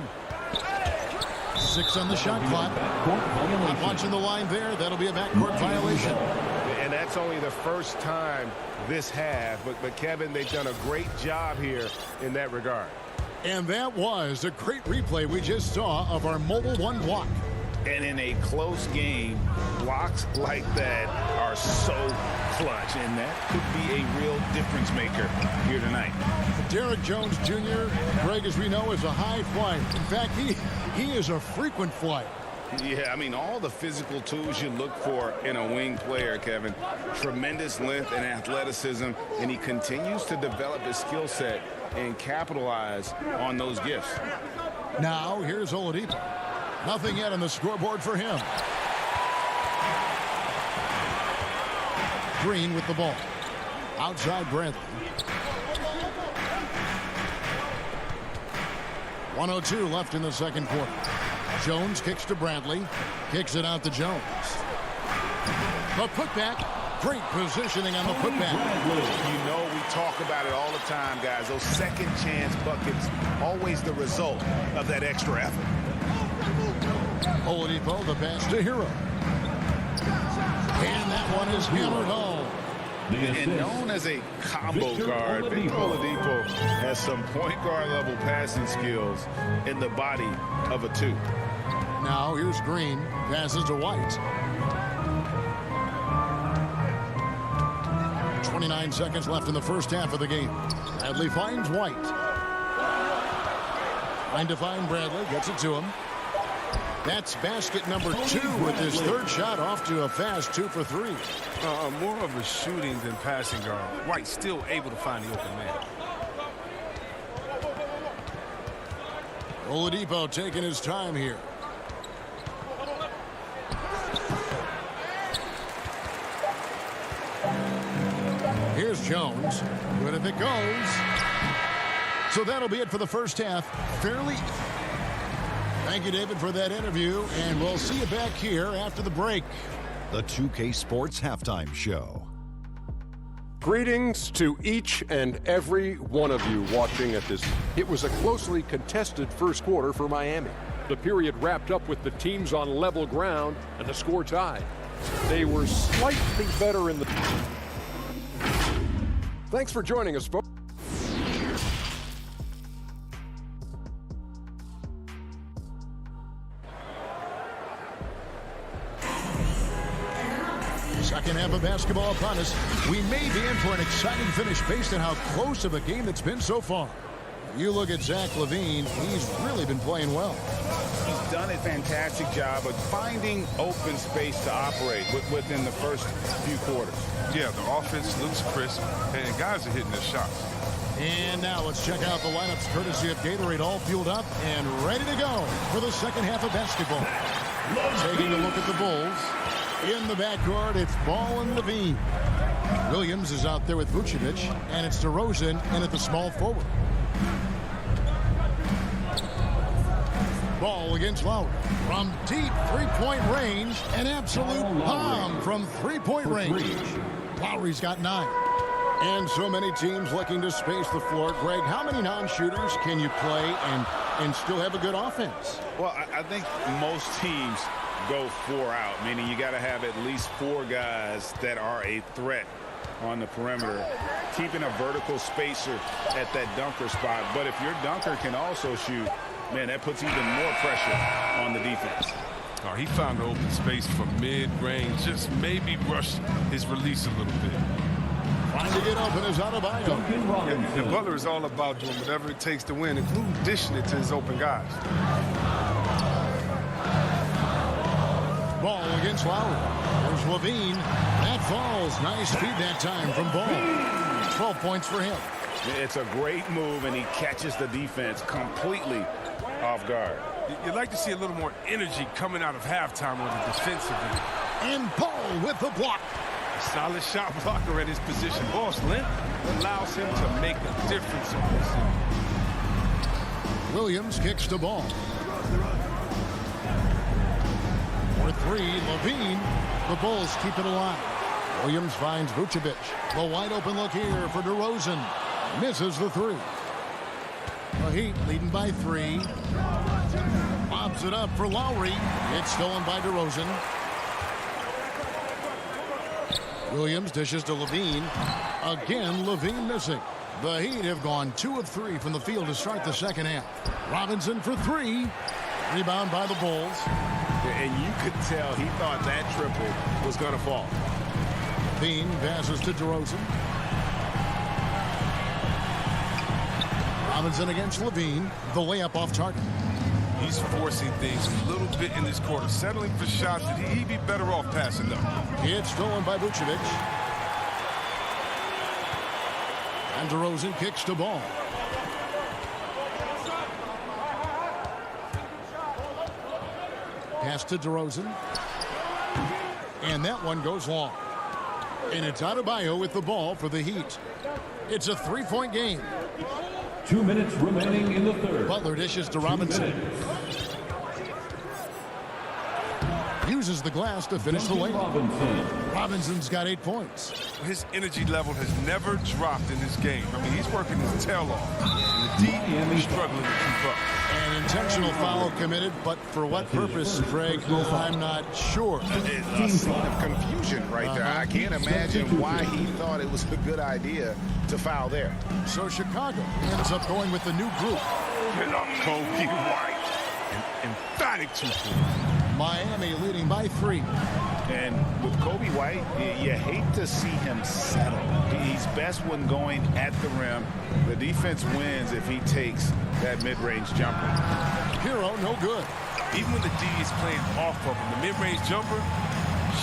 6 on the shot clock. Not watching the line there. That'll be a backcourt violation. And that that's only the first time this half. But Kevin, they've done a great job here in that regard. And that was a great replay we just saw of our Mobile One block. And in a close game, blocks like that are so clutch, and that could be a real difference maker here tonight. Derek Jones Jr., Greg, as we know, is a high flyer. In fact, he is a frequent flyer. Yeah, I mean, all the physical tools you look for in a wing player, Kevin. Tremendous length and athleticism, and he continues to develop his skill set and capitalize on those gifts. Now, here's Oladipo. Nothing yet on the scoreboard for him. Green with the ball. Outside Bradley. 1:02 left in the second quarter. Jones kicks to Bradley. Kicks it out to Jones. The putback. Great positioning on the putback. You know, we talk about it all the time, guys. Those second chance buckets, always the result of that extra effort. Oladipo, the pass to Hero. And that one is hammered home. And known as a combo guard, Victor Oladipo has some point guard level passing skills in the body of a two. Now here's Green. Passes to White. 29 seconds left in the first half of the game. Bradley finds White. Trying to find Bradley. Gets it to him. That's basket number 2 with his third shot off to a fast 2 for 3. More of a shooting than passing guard. White still able to find the open man. Oladipo taking his time here. Here's Jones. Good if it goes. So that'll be it for the first half. Fairly. Thank you, David, for that interview, and we'll see you back here after the break. The 2K Sports Halftime Show. Greetings to each and every one of you watching at this. It was a closely contested first quarter for Miami. The period wrapped up with the teams on level ground and the score tied. They were slightly better in the... Thanks for joining us, folks. Second half of basketball upon us. We may be in for an exciting finish based on how close of a game it's been so far. You look at Zach LaVine, he's really been playing well. He's done a fantastic job of finding open space to operate within the first few quarters. Yeah, the offense looks crisp, and guys are hitting their shots. And now let's check out the lineups courtesy of Gatorade, all fueled up and ready to go for the second half of basketball. Taking a look at the Bulls. In the backcourt, it's Ball and LaVine. Williams is out there with Vucevic, and it's DeRozan in at the small forward. Ball against Lowry. From deep three-point range, an absolute bomb from three-point range. Lowry's got 9. And so many teams looking to space the floor. Greg, how many non-shooters can you play and still have a good offense? Well, I think most teams go 4 out, meaning you got to have at least 4 guys that are a threat on the perimeter, keeping a vertical spacer at that dunker spot. But if your dunker can also shoot, man, that puts even more pressure on the defense. Oh, he found the open space from mid-range, just maybe rushed his release a little bit. Trying to get open is Adebayo. And Butler is all about doing whatever it takes to win, including dishing it to his open guys. Ball against Lowry. There's LaVine. That falls. Nice feed that time from Ball. 12 points for him. It's a great move, and he catches the defense completely off guard. You'd like to see a little more energy coming out of halftime on the defensive end. And Ball with the block. A solid shot blocker at his position. Ball's length allows him to make a difference on this end. Williams kicks the ball. For 3, LaVine. The Bulls keep it alive. Williams finds Vucevic. The wide open look here for DeRozan. Misses the 3. The Heat leading by 3. Lobs it up for Lowry. It's stolen by DeRozan. Williams dishes to Levine. Again, Levine missing. The Heat have gone 2 of 3 from the field to start the second half. Robinson for 3. Rebound by the Bulls. And you could tell he thought that triple was going to fall. Levine passes to DeRozan. Robinson against Levine. The layup off target. He's forcing things a little bit in this quarter, settling for shots that he'd be better off passing them. It's stolen by Vucevic. And DeRozan kicks to ball. Pass to DeRozan. And that one goes long. And it's Adebayo with the ball for the Heat. It's a 3-point game. 2 minutes remaining in the third. Butler dishes to Robinson. Uses the glass to finish the layup. Robinson's got 8 points. His energy level has never dropped in this game. I mean, he's working his tail off. And the D is struggling to keep up. An intentional foul committed, but for what purpose, Craig? I'm not sure. A scene of confusion right there. I can't imagine why he thought it was a good idea to foul there. So Chicago ends up going with the new group. Kobe White. An emphatic 2 points. Miami leading by 3. And with Kobe White, you hate to see him settle. He's best when going at the rim. The defense wins if he takes that mid-range jumper. Hero, no good. Even when the D is playing off of him, the mid-range jumper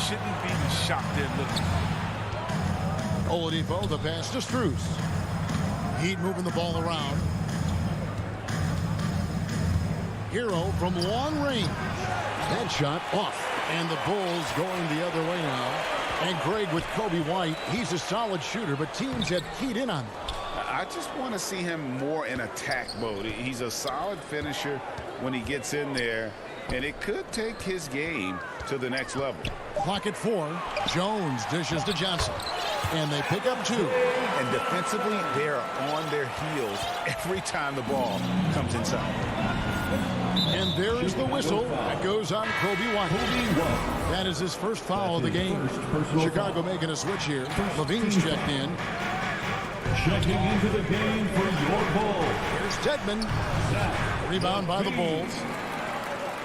shouldn't be the shot they're looking for. Oladipo, the pass to Strus. Heat moving the ball around. Hero from long range. That shot off. And the Bulls going the other way now. And Greg with Kobe White, he's a solid shooter, but teams have keyed in on him. I just want to see him more in attack mode. He's a solid finisher when he gets in there, and it could take his game to the next level. Clock at 4. Jones dishes to Johnson. And they pick up 2. And defensively, they're on their heels every time the ball comes inside. And there is the whistle that goes on Kobe White. That is his first foul of the game. Chicago making a switch here. Levine's checked in. Checking into the game for your Bulls. Here's Tedman. Rebound by the Bulls.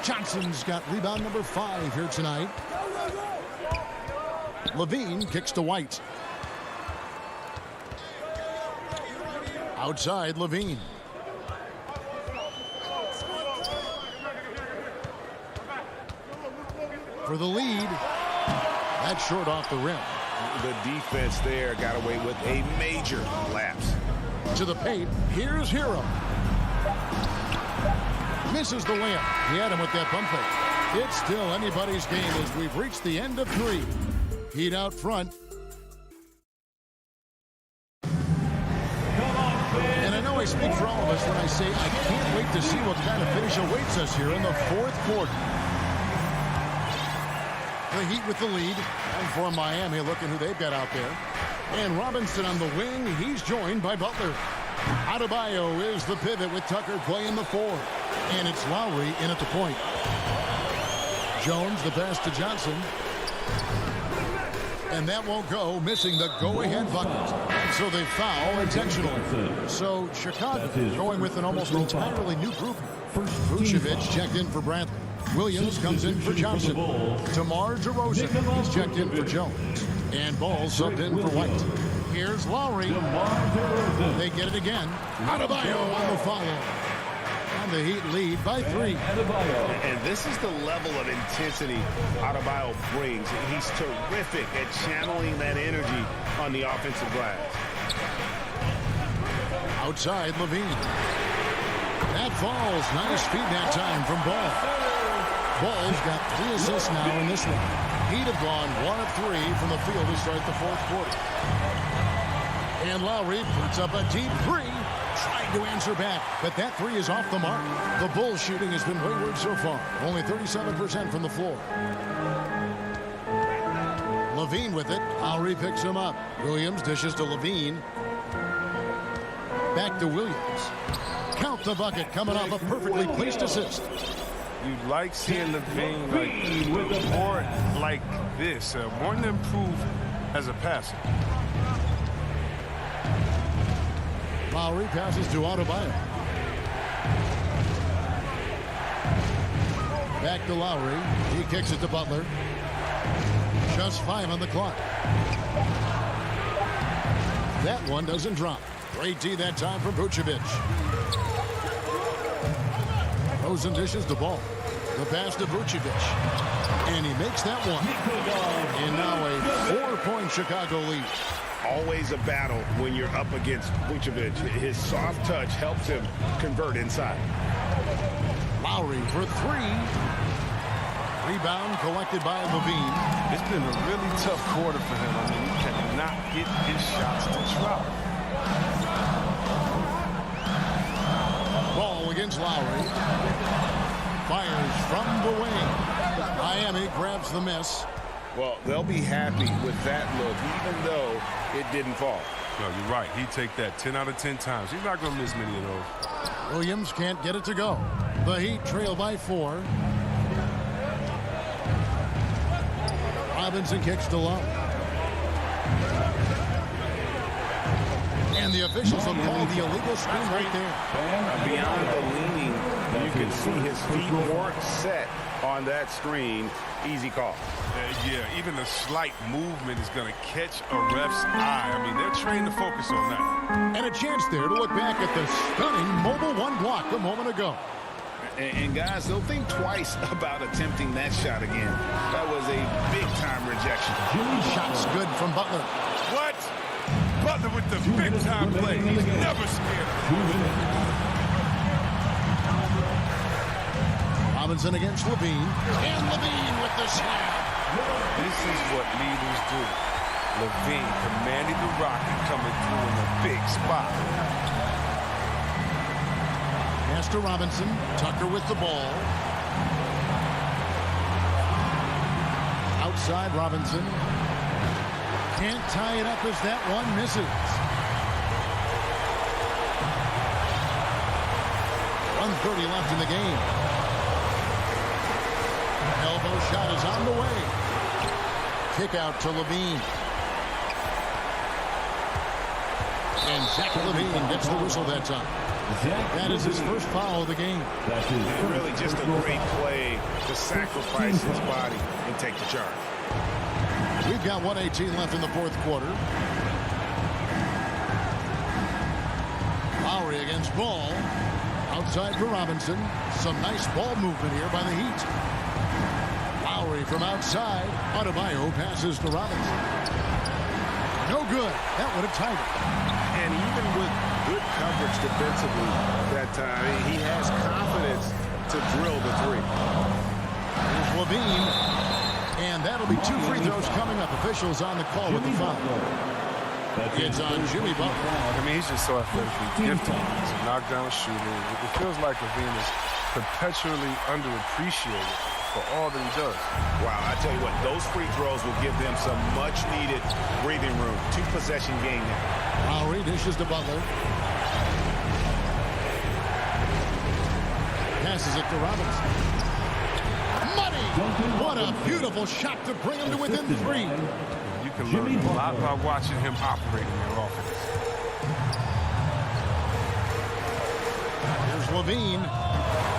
Johnson's got rebound number 5 here tonight. Levine kicks to White. Outside, Levine. For the lead. That's short off the rim. The defense there got away with a major lapse. To the paint. Here's Hero. Misses the layup. He had him with that pump fake. It's still anybody's game as we've reached the end of 3. Heat out front. And I know I speak for all of us when I say I can't wait to see what kind of finish awaits us here in the 4th quarter. The Heat with the lead. And for Miami, looking who they've got out there. And Robinson on the wing. He's joined by Butler. Adebayo is the pivot with Tucker playing the 4. And it's Lowry in at the point. Jones, the pass to Johnson. And that won't go, missing the go-ahead bucket. So they foul intentionally. So Chicago going with an almost entirely new group. Vucevic checked in for Bradley. Williams comes in for Johnson. DeMar DeRozan, he's checked in for Jones. And Ball subbed in for White. Here's Lowry. They get it again. Adebayo on the follow. And the Heat lead by 3. And this is the level of intensity Adebayo brings. He's terrific at channeling that energy on the offensive glass. Outside, Levine. That falls. Nice feed that time from Ball. Ball's got 3 assists now in this one. He'd have gone 1 of 3 from the field to start the 4th quarter. And Lowry puts up a deep 3. Trying to answer back, but that 3 is off the mark. The Bulls shooting has been wayward so far. Only 37% from the floor. Levine with it. Lowry picks him up. Williams dishes to Levine. Back to Williams. Count the bucket coming off a perfectly placed assist. You like seeing Levine more like this, more an improved as a passer. Lowry passes to Adebayo. Back to Lowry. He kicks it to Butler. Just 5 on the clock. That one doesn't drop. Great D that time from Vucevic. Rosen dishes the ball. The pass to Vucevic. And he makes that one. And now a 4-point Chicago lead. Always a battle when you're up against Vucevic. His soft touch helps him convert inside. Lowry for 3. Rebound collected by Levine. It's been a really tough quarter for him. I mean, he cannot get his shots to drop. Ball against Lowry. Fires from the wing. Miami grabs the miss. Well, they'll be happy with that look, even though it didn't fall. No, you're right. He'd take that 10 out of 10 times. He's not going to miss many of those. Williams can't get it to go. The Heat trail by 4. Robinson kicks to low. And the officials will call the illegal screen right there. Beyond the leaning, you can see his feet weren't set on that screen. Easy call. Yeah, even a slight movement is going to catch a ref's eye. I mean, they're trained to focus on that. And a chance there to look back at the stunning mobile 1 block a moment ago. And guys, don't think twice about attempting that shot again. That was a big-time rejection. Shots good from Butler. What? Butler with the big-time play. He's never scared. Robinson against Levine. And Levine with the slam. This is what leaders do. Levine commanding the rocket coming through in a big spot. Pass to Robinson. Tucker with the ball. Outside Robinson. Can't tie it up as that one misses. 1:30 left in the game. Elbow shot is on the way. Kick out to Levine. And Zach Levine gets the whistle that time. That is his first foul of the game. Really just a great play to sacrifice his body and take the charge. We've got 1:18 left in the fourth quarter. Lowry against Ball. Outside for Robinson. Some nice ball movement here by the Heat. Lowry from outside. Adebayo passes to Robinson. No good. That would have tied it. And even with good coverage defensively that time, he has confidence to drill the 3. Here's Levine. And that'll be 2 free throws coming up. Officials on the call with the foul. It's on Jimmy Butler. I mean, he's just so athletically gifted. He's a knockdown shooter. It feels like Levine is perpetually underappreciated for all that he does. Wow, I tell you what, those free throws will give them some much-needed breathing room. 2-possession game now. Lowry dishes to Butler. Passes it to Robinson. Money! What a beautiful shot to bring him to within 3. You can learn a lot by watching him operate in their offense. Here's Levine.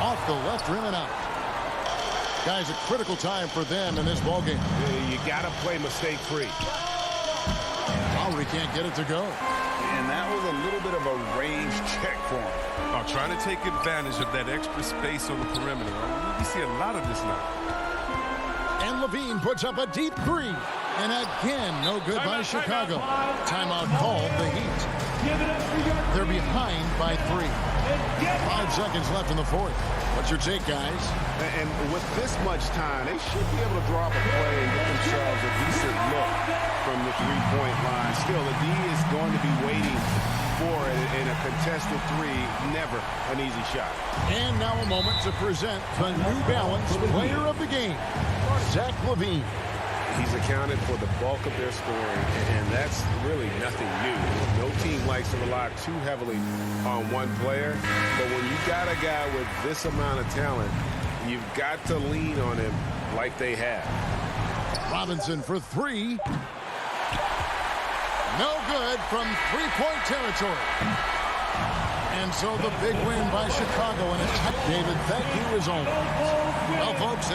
Off the left rim and out. Guys, a critical time for them in this ballgame. You got to play mistake-free. Lowry can't get it to go. And that was a little bit of a range check for him. Trying to take advantage of that extra space on the perimeter. We see a lot of this now. And Levine puts up a deep 3. And again, no good by Chicago. Timeout called the Heat. They're behind by 3. 5 seconds left in the fourth. What's your take, guys? And with this much time, they should be able to draw up a play and get themselves a decent look from the 3-point line. Still, the D is going to be waiting for it in a contested 3. Never an easy shot. And now a moment to present the New Balance Player of the Game, Zach Levine. He's accounted for the bulk of their scoring, and that's really nothing new. No team likes to rely too heavily on one player, but when you got a guy with this amount of talent, you've got to lean on him like they have. Robinson for 3. No good from three-point territory. And so the big win by Chicago in a tight. David, thank you as always. Well, folks.